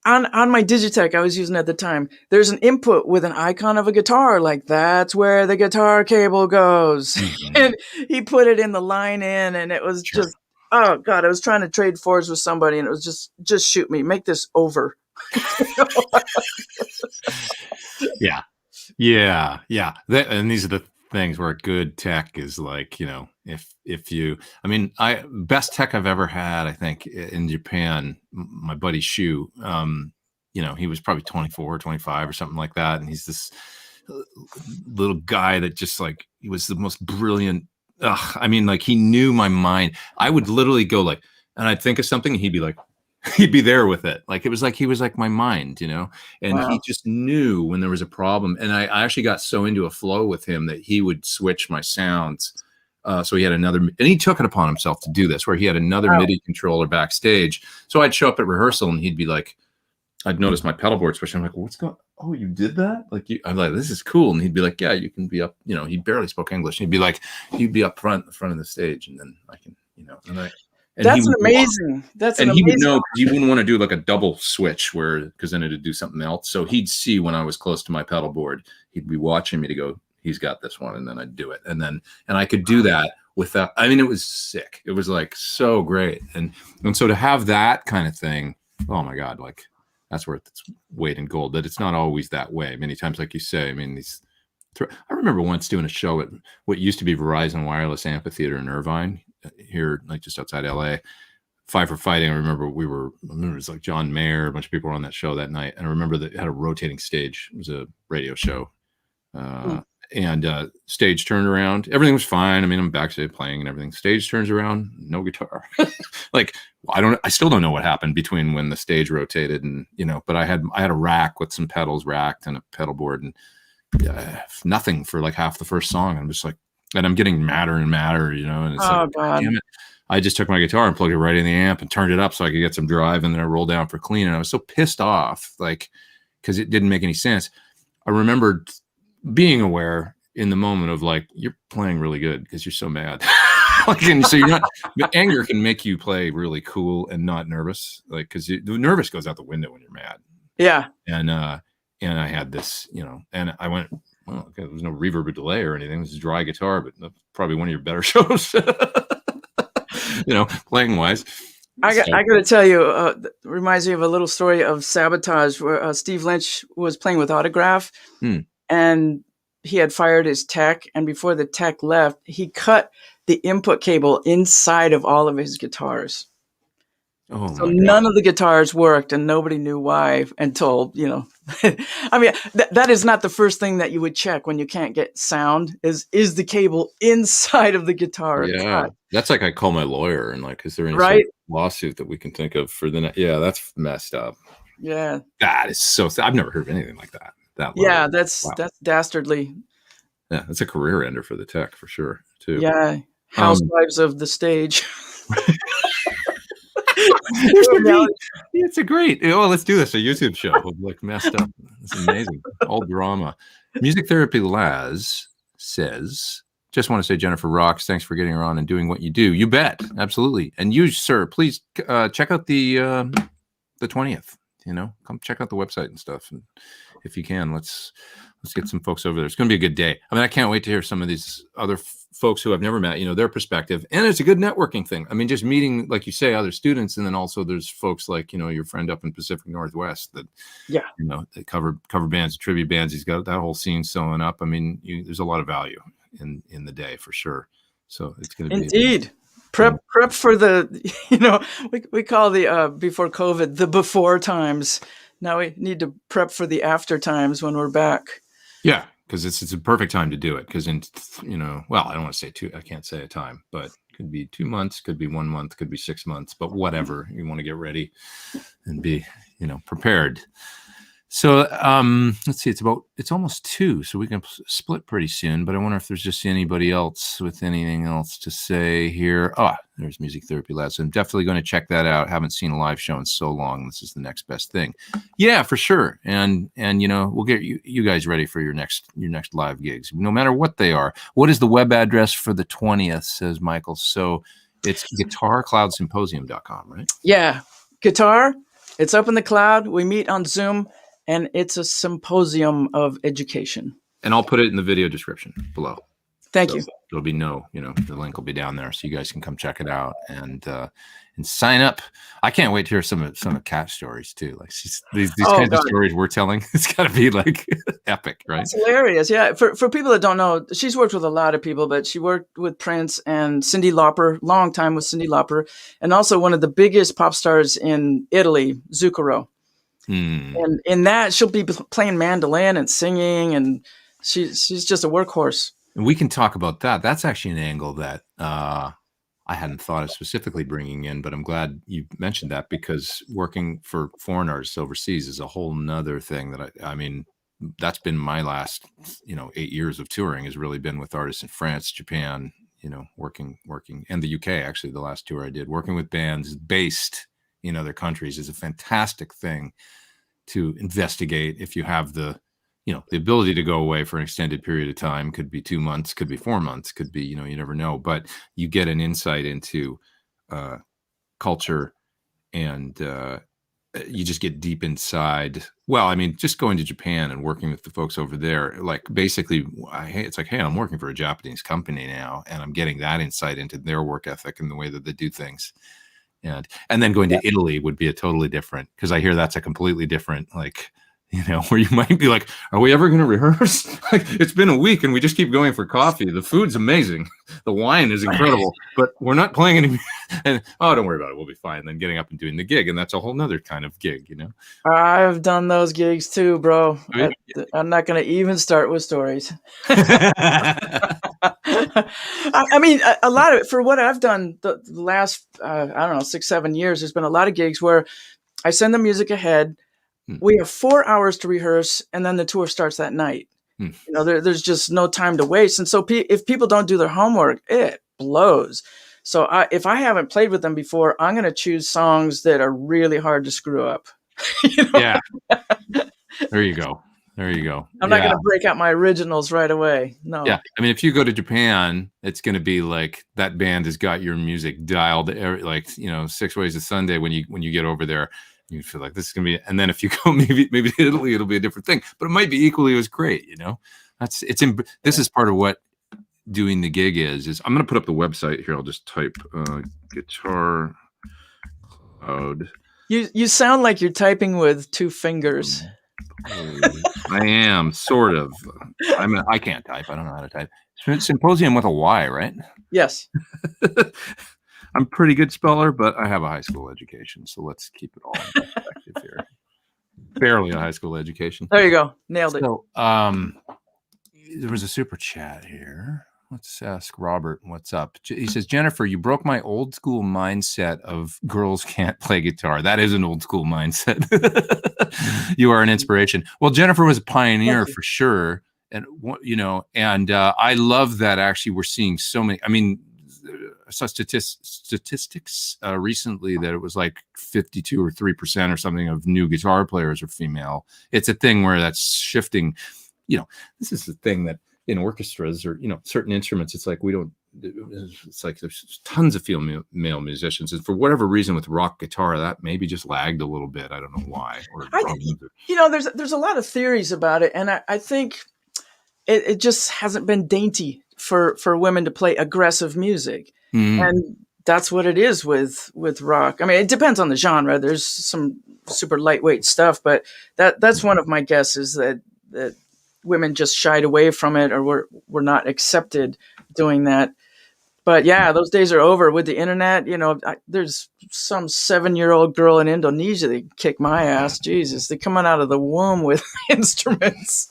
On my Digitech I was using at the time, there's an input with an icon of a guitar. Like, that's where the guitar cable goes. And he put it in the line in, and it was just, oh God, I was trying to trade fours with somebody, and it was just shoot me, make this over. Yeah. And these are the things where good tech is like, if you, I mean, best tech I've ever had, I think, in Japan, my buddy Shu, he was probably 24 or 25 or something like that. And he's this little guy that just like, he was the most brilliant. I mean, like, he knew my mind. I would literally go like, and I'd think of something, and he'd be like, he'd be there with it. Like, it was like he was like my mind, you know, and Wow. he just knew when there was a problem. And I actually got so into a flow with him that he would switch my sounds. So he had another, and he took it upon himself to do this, where he had another Wow. MIDI controller backstage. So I'd show up at rehearsal and he'd be like, I'd notice my pedal board switch. I'm like, what's going? Oh, you did that? Like, I'm like, this is cool. And he'd be like, yeah, you can be up. You know, he barely spoke English. He'd be like, you'd be up front, the front of the stage, and then I can, you know, and That's amazing. That's an and he would amazing. know, because you wouldn't want to do like a double switch because then it'd do something else. So he'd see when I was close to my pedal board, he'd be watching me to go, he's got this one, and then I'd do it, and I could do that without. I mean, it was sick. It was like so great, and so to have that kind of thing, oh my god, like. That's worth its weight in gold. But it's not always that way. Many times, like you say, I mean, I remember once doing a show at what used to be Verizon Wireless Amphitheater in Irvine, here, like just outside LA. Five for Fighting. I remember it was like John Mayer, a bunch of people were on that show that night. And I remember that it had a rotating stage. It was a radio show. And stage turned around. Everything was fine. I mean, I'm backstage playing and everything. Stage turns around, no guitar. Like, I still don't know what happened between when the stage rotated and, you know, but I had a rack with some pedals racked and a pedal board, and nothing for like half the first song. I'm just like, and I'm getting madder and madder, you know, and it's like, God. damn it. I just took my guitar and plugged it right in the amp and turned it up so I could get some drive, and then I rolled down for clean. And I was so pissed off, like, because it didn't make any sense. I remembered being aware in the moment of like, you're playing really good because you're so mad. Like, and so you're not, but anger can make you play really cool and not nervous. Like, because the nervous goes out the window when you're mad. Yeah. And I had this, you know, and I went, well, okay, there was no reverb or delay or anything. It was a dry guitar, but probably one of your better shows, you know, playing wise. I got to tell you, reminds me of a little story of Sabotage, where Steve Lynch was playing with Autograph, and he had fired his tech. And before the tech left, he cut the input cable inside of all of his guitars. Oh, so none of the guitars worked, and nobody knew why until, you know, I mean, that is not the first thing that you would check when you can't get sound is the cable inside of the guitar. Yeah. Cut? That's like, I call my lawyer and like, is there any lawsuit that we can think of for the yeah, that's messed up. Yeah. That is so, I've never heard of anything like that. Yeah, that's dastardly. Yeah, that's a career ender for the tech for sure too. Yeah. Housewives of the stage. It's a great. Oh, let's do this. A YouTube show. Like messed up. It's amazing. All drama. Music Therapy Laz says, just want to say Jennifer rocks. Thanks for getting her on and doing what you do. You bet. Absolutely. And you, sir, please check out the 20th. You know, come check out the website and stuff. And if you can, let's get some folks over there. It's going to be a good day. I mean, I can't wait to hear some of these other folks who I've never met, you know, their perspective. And it's a good networking thing. I mean, just meeting, like you say, other students. And then also there's folks like, you know, your friend up in Pacific Northwest that, you know, that cover bands, tribute bands. He's got that whole scene sewing up. I mean, there's a lot of value in the day for sure. So it's going to be. Indeed. Prep for the, you know, we call the, before COVID, the before times. Now we need to prep for the after times when we're back. Yeah, because it's a perfect time to do it. Because you know, well, I don't want to say I can't say a time, but it could be 2 months, could be 1 month, could be 6 months, but whatever, you want to get ready and be, you know, prepared. So let's see, it's almost 2, so we can split pretty soon. But I wonder if there's just anybody else with anything else to say here. Oh, there's Music Therapy Lab. So I'm definitely going to check that out. Haven't seen a live show in so long. This is the next best thing. Yeah, for sure. And you know, we'll get you guys ready for your next live gigs, no matter what they are. What is the web address for the 20th? Says Michael. So it's guitarcloudsymposium.com, right? Yeah, guitar. It's up in the cloud. We meet on Zoom. And it's a symposium of education. And I'll put it in the video description below. Thank you. There'll be the link will be down there, so you guys can come check it out and sign up. I can't wait to hear some of Kat's stories too. Like these kinds of stories we're telling, it's got to be like epic, right? It's hilarious. Yeah. For people that don't know, she's worked with a lot of people, but she worked with Prince and Cyndi Lauper, long time with Cyndi Lauper, and also one of the biggest pop stars in Italy, Zucchero. And in that, she'll be playing mandolin and singing, and she's just a workhorse. And we can talk about that. That's actually an angle that I hadn't thought of specifically bringing in, but I'm glad you mentioned that, because working for foreign artists overseas is a whole nother thing that I mean, that's been my last, 8 years of touring has really been with artists in France, Japan, working, and the UK, actually, the last tour I did, working with bands based in other countries is a fantastic thing to investigate if you have the ability to go away for an extended period of time. Could be 2 months, could be 4 months, could be, you never know, but you get an insight into culture, and you just get deep inside. Well, I mean, just going to Japan and working with the folks over there, like basically it's like, hey, I'm working for a Japanese company now, and I'm getting that insight into their work ethic and the way that they do things. And then going to Italy would be a totally different, because I hear that's a completely different, like, where you might be like, are we ever going to rehearse? Like, it's been a week and we just keep going for coffee. The food's amazing. The wine is incredible, but we're not playing any. And don't worry about it. We'll be fine. And then getting up and doing the gig. And that's a whole nother kind of gig, I've done those gigs too, bro. I'm not going to even start with stories. I mean, a lot of it, for what I've done the last, I don't know, 6-7 years, there's been a lot of gigs where I send the music ahead. We have 4 hours to rehearse, and then the tour starts that night. There's just no time to waste. And so if people don't do their homework, it blows. So if I haven't played with them before, I'm going to choose songs that are really hard to screw up. Yeah. There you go. I'm not going to break out my originals right away. No. Yeah. I mean, if you go to Japan, it's going to be like that band has got your music dialed, like, 6 ways to Sunday when you get over there. You feel like this is gonna be, and then if you go maybe to Italy, it'll be a different thing, but it might be equally as great. This is part of what doing the gig is. I'm gonna put up the website here. I'll just type Guitar Cloud. You sound like you're typing with 2 fingers. I am sort of. I can't type. I don't know how to type. Symposium with a Y, right? Yes. I'm a pretty good speller, but I have a high school education, so let's keep it all in perspective here. Barely a high school education. There you go. Nailed it. So, there was a super chat here. Let's ask Robert what's up. He says, Jennifer, you broke my old school mindset of girls can't play guitar. That is an old school mindset. You are an inspiration. Well, Jennifer was a pioneer for sure. And, I love that actually we're seeing so many, I mean, I saw statistics recently that it was like 52 or 3% or something of new guitar players are female. It's a thing where that's shifting. This is the thing that in orchestras or, certain instruments, it's like it's like there's tons of female musicians. And for whatever reason with rock guitar, that maybe just lagged a little bit. I don't know why. There's a lot of theories about it. And I think it just hasn't been dainty for women to play aggressive music. And that's what it is with rock. I mean, it depends on the genre. There's some super lightweight stuff, but that's one of my guesses that women just shied away from it or were not accepted doing that. But yeah, those days are over with the internet. There's some 7-year-old girl in Indonesia that kicked my ass. Jesus, they're coming out of the womb with instruments.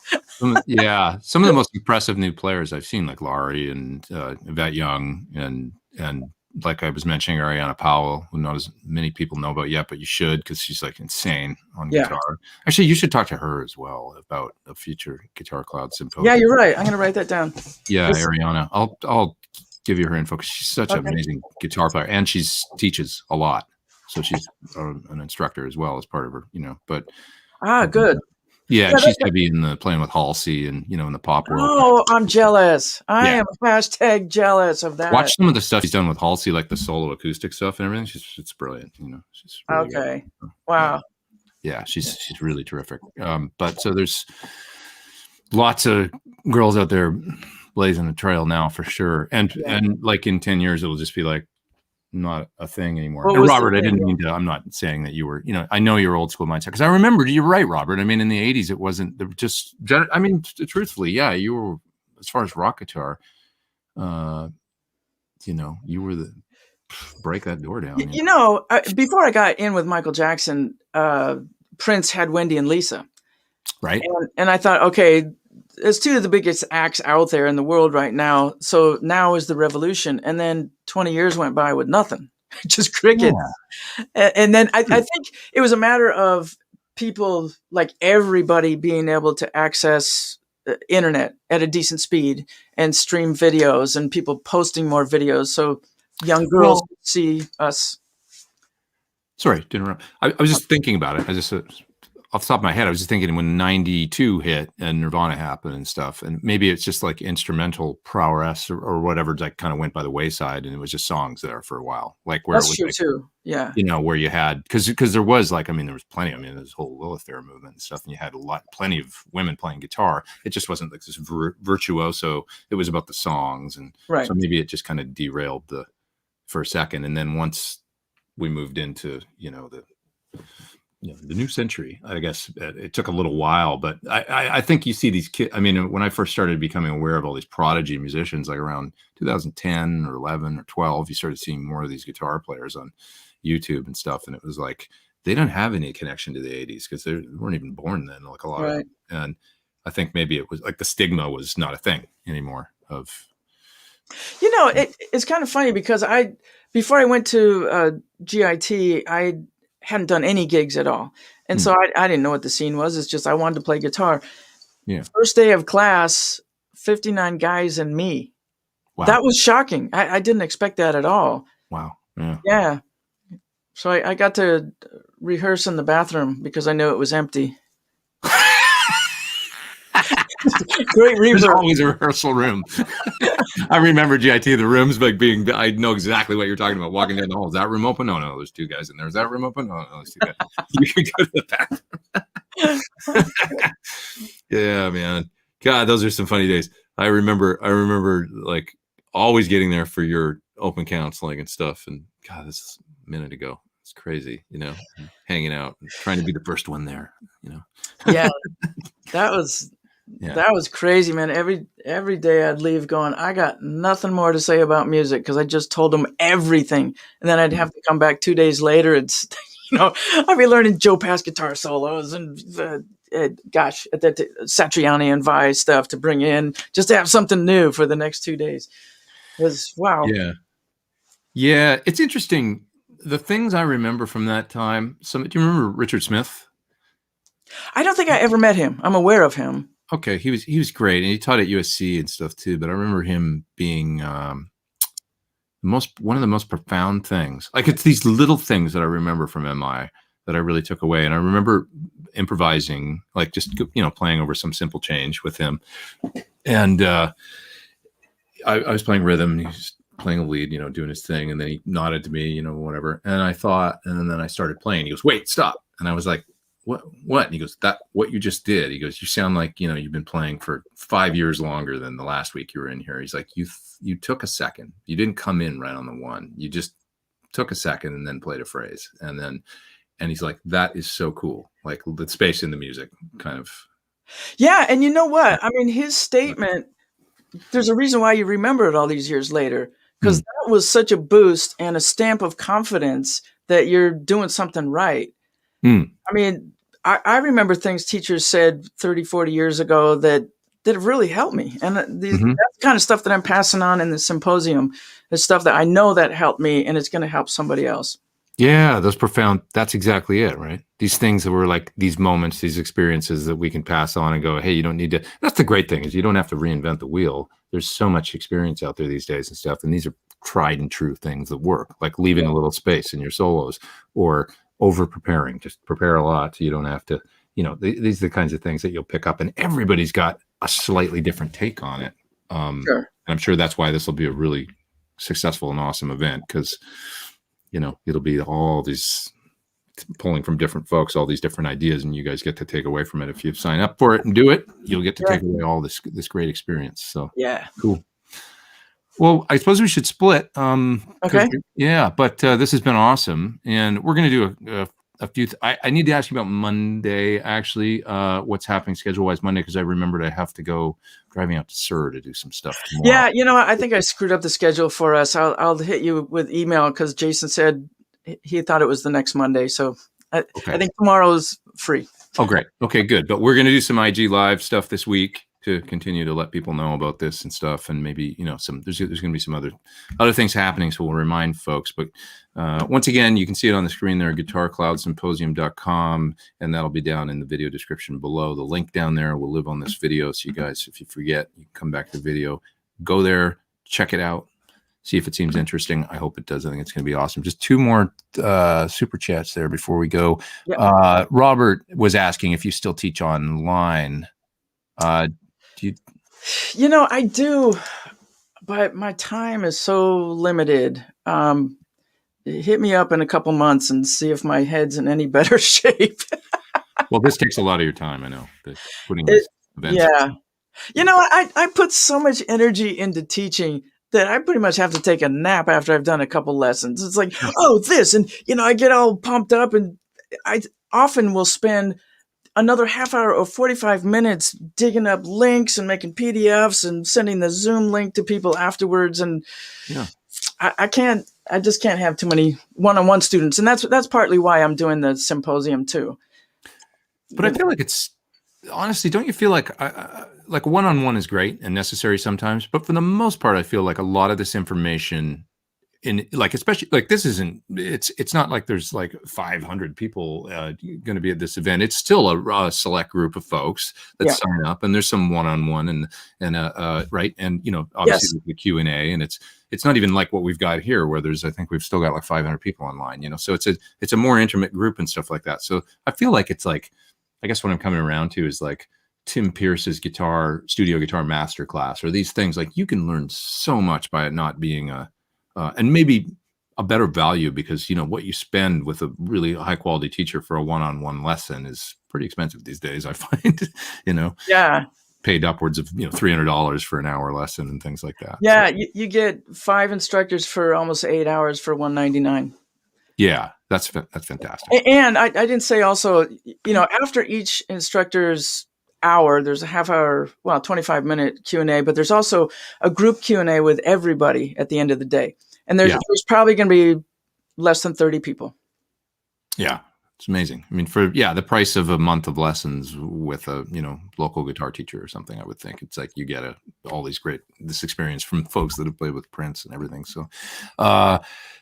Yeah, some of the most impressive new players I've seen, like Laurie and Yvette Young, and like I was mentioning, Ariana Powell, who not as many people know about yet, but you should, because she's like insane on guitar. Actually, you should talk to her as well about a future Guitar Cloud Symposium. Yeah, you're right. I'm going to write that down. Yeah, Ariana. I'll give you her info because she's such an amazing guitar player, and she teaches a lot. So she's an instructor as well as part of her, but. Good. Yeah, she's heavy in the playing with Halsey and, in the pop world. Oh, I'm jealous. I am hashtag jealous of that. Watch some of the stuff she's done with Halsey, like the solo acoustic stuff and everything. It's brilliant. She's really okay. Good. Wow. Yeah, she's really terrific. But so there's lots of girls out there blazing the trail now for sure. And like in 10 years, it'll just be like not a thing anymore. And Robert, I didn't mean to, I'm not saying that you were, I know your old school mindset, because I remember, you're right, Robert. I mean, in the 80s, it wasn't just, I mean, truthfully, yeah, you were, as far as rock guitar, you were the, break that door down. Before I got in with Michael Jackson, Prince had Wendy and Lisa. Right. And I thought, okay, it's two of the biggest acts out there in the world right now. So now is the revolution. And then 20 years went by with nothing, just crickets. Yeah. And then I think it was a matter of people, like everybody, being able to access internet at a decent speed and stream videos, and people posting more videos. So young girls see us. Sorry to interrupt. I was just thinking about it. I just off the top of my head, I was just thinking when 92 hit and Nirvana happened and stuff, and maybe it's just like instrumental prowess or whatever, like kind of went by the wayside, and it was just songs there for a while. Like where that's it was true like, too. Yeah. You know, where you had, because there was like, I mean, there was plenty. I mean, there's whole Lilith Fair movement and stuff, and you had plenty of women playing guitar. It just wasn't like this virtuoso. It was about the songs, and so maybe it just kind of derailed for a second, and then once we moved into, the new century, I guess it took a little while, but I think you see these kids. I mean, when I first started becoming aware of all these prodigy musicians, like around 2010 or 11 or 12, you started seeing more of these guitar players on YouTube and stuff. And it was like, they don't have any connection to the 80s because they weren't even born then, like a lot of them. And I think maybe it was like the stigma was not a thing anymore of. It's kind of funny because before I went to GIT, I hadn't done any gigs at all. And so I didn't know what the scene was. It's just I wanted to play guitar. Yeah. First day of class, 59 guys and me. Wow. That was shocking. I didn't expect that at all. Wow. Yeah. Yeah. So I got to rehearse in the bathroom because I knew it was empty. Great reverb. There's always a rehearsal room. I remember GIT, the rooms like being, I know exactly what you're talking about. Walking down the hall. Is that room open? No, there's two guys in there. Is that room open? No, there's two guys. You can go to the bathroom. Yeah, man. God, those are some funny days. I remember like always getting there for your open counseling and stuff. And God, this is a minute ago. It's crazy, hanging out and trying to be the first one there, Yeah, that was crazy, man. Every day I'd leave going, I got nothing more to say about music because I just told them everything. And then I'd have to come back 2 days later. It's, I'd be learning Joe Pass guitar solos and, Satriani and Vi stuff to bring in just to have something new for the next 2 days. It was, wow. Yeah. Yeah. It's interesting. The things I remember from that time, do you remember Richard Smith? I don't think I ever met him. I'm aware of him. Okay, he was great, and he taught at USC and stuff too. But I remember him being one of the most profound things. Like it's these little things that I remember from MI that I really took away. And I remember improvising, like just playing over some simple change with him. And I was playing rhythm, and he was playing a lead, doing his thing, and then he nodded to me, whatever. And I thought, and then I started playing. He goes, "Wait, stop!" And I was like, What? And he goes, "That what you just did." He goes, "You sound like you've been playing for 5 years longer than the last week you were in here." He's like, "You took a second. You didn't come in right on the one. You just took a second and then played a phrase." And he's like, "That is so cool. Like the space in the music, kind of." Yeah, and you know what? I mean, his statement. There's a reason why you remember it all these years later, because that was such a boost and a stamp of confidence that you're doing something right. I mean, I remember things teachers said 30, 40 years ago that have really helped me. And that's the kind of stuff that I'm passing on in the Symposium. The stuff that I know that helped me, and it's going to help somebody else. Yeah, those profound, that's exactly it, right? These things that were like these moments, these experiences that we can pass on and go, hey, you don't need to, that's the great thing is you don't have to reinvent the wheel. There's so much experience out there these days and stuff. And these are tried and true things that work, like leaving a little space in your solos or over preparing, just prepare a lot. So you don't have to, these are the kinds of things that you'll pick up, and everybody's got a slightly different take on it. Sure. And I'm sure that's why this will be a really successful and awesome event, because it'll be all these pulling from different folks, all these different ideas, and you guys get to take away from it. If you sign up for it and do it, you'll get to take away all this great experience. So yeah, cool. Well, I suppose we should split. Okay. Yeah, but this has been awesome, and we're going to do a few. I need to ask you about Monday, actually. What's happening schedule-wise Monday? Because I remembered I have to go driving out to Sur to do some stuff tomorrow. Yeah, I think I screwed up the schedule for us. I'll hit you with email because Jason said he thought it was the next Monday. So I think tomorrow's free. Oh, great. Okay, good. But we're going to do some IG Live stuff this week to continue to let people know about this and stuff, and maybe there's going to be some other things happening, so we'll remind folks. But once again, you can see it on the screen there, guitarcloudsymposium.com, and that'll be down in the video description below. The link down there will live on this video, so you guys, if you forget, you can come back to the video, go there, check it out, see if it seems interesting. I hope it does. I think it's going to be awesome. Just 2 more super chats there before we go. Yep. Robert was asking if you still teach online. Do you? I do, but my time is so limited. Hit me up in a couple months and see if my head's in any better shape. Well, this takes a lot of your time. I know. Putting these events. Yeah. I put so much energy into teaching that I pretty much have to take a nap after I've done a couple lessons. It's like, this, and I get all pumped up, and I often will spend another half hour or 45 minutes digging up links and making PDFs and sending the Zoom link to people afterwards. And I just can't have too many one-on-one students. And that's partly why I'm doing the symposium too. But I feel like it's, honestly, don't you feel like one-on-one is great and necessary sometimes, but for the most part, I feel like a lot of this information especially this it's not like there's like 500 people going to be at this event. It's still a select group of folks that sign up, and there's some one-on-one and right. And, obviously the Q&A, and it's not even like what we've got here where I think we've still got like 500 people online, so it's a more intimate group and stuff like that. So I feel like it's like, I guess what I'm coming around to is like Tim Pierce's studio guitar masterclass, or these things, like you can learn so much by it not being and maybe a better value, because what you spend with a really high quality teacher for a one-on-one lesson is pretty expensive these days, I find. Paid upwards of $300 for an hour lesson and things like that. So, you get 5 instructors for almost 8 hours for $199. Yeah, that's fantastic. And I didn't say also, after each instructor's hour, there's a half hour, 25-minute Q&A, but there's also a group Q&A with everybody at the end of the day. And there's probably going to be less than 30 people. Yeah. It's amazing. I mean, for the price of a month of lessons with a local guitar teacher or something, I would think it's like you get all this experience from folks that have played with Prince and everything. So,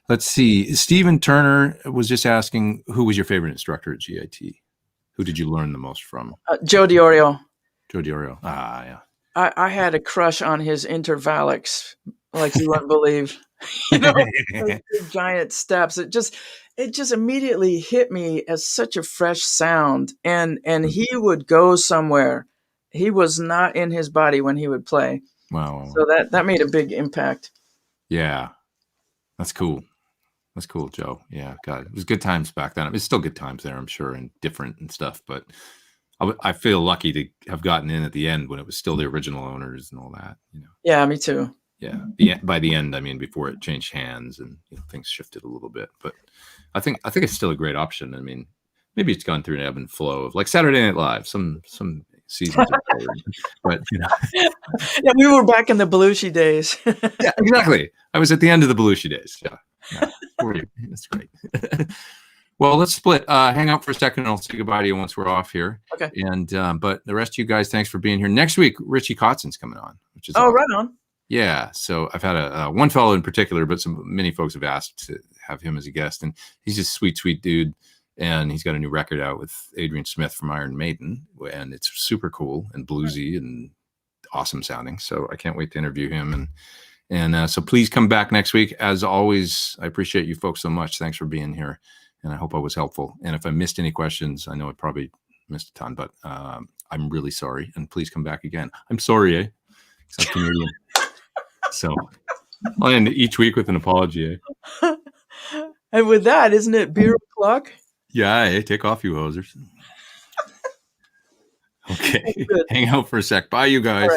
let's see. Stephen Turner was just asking, who was your favorite instructor at GIT? Who did you learn the most from? Joe DiOrio. Joe DiOrio. Yeah. I had a crush on his intervallics, like you wouldn't believe. Those big giant steps. It just immediately hit me as such a fresh sound. And he would go somewhere. He was not in his body when he would play. Wow. So that made a big impact. Yeah. That's cool. That's cool, Joe. Yeah, God, it was good times back then. It's still good times there, I'm sure, and different and stuff. But I feel lucky to have gotten in at the end when it was still the original owners and all that. Yeah, me too. Yeah, by the end, I mean, before it changed hands and things shifted a little bit. But I think it's still a great option. I mean, maybe it's gone through an ebb and flow of like Saturday Night Live. Some seasons are better, but yeah, we were back in the Belushi days. Yeah, exactly. I was at the end of the Belushi days. Yeah. That's great. Well, let's split. Hang out for a second, and I'll say goodbye to you once we're off here. Okay. And but the rest of you guys, thanks for being here. Next week, Richie Cotson's coming on, which is awesome. Right on. Yeah. So I've had one fellow in particular, but many folks have asked to have him as a guest, and he's just a sweet dude. And he's got a new record out with Adrian Smith from Iron Maiden, and it's super cool and bluesy and awesome sounding. So I can't wait to interview him. And so please come back next week. As always, I appreciate you folks so much. Thanks for being here. And I hope I was helpful. And if I missed any questions, I know I probably missed a ton, but I'm really sorry. And please come back again. I'm sorry, eh? 'Cause I'm Canadian. So I'll end each week with an apology, eh? And with that, isn't it beer o'clock? Yeah, hey, take off, you hosers. Okay. Hang out for a sec. Bye, you guys.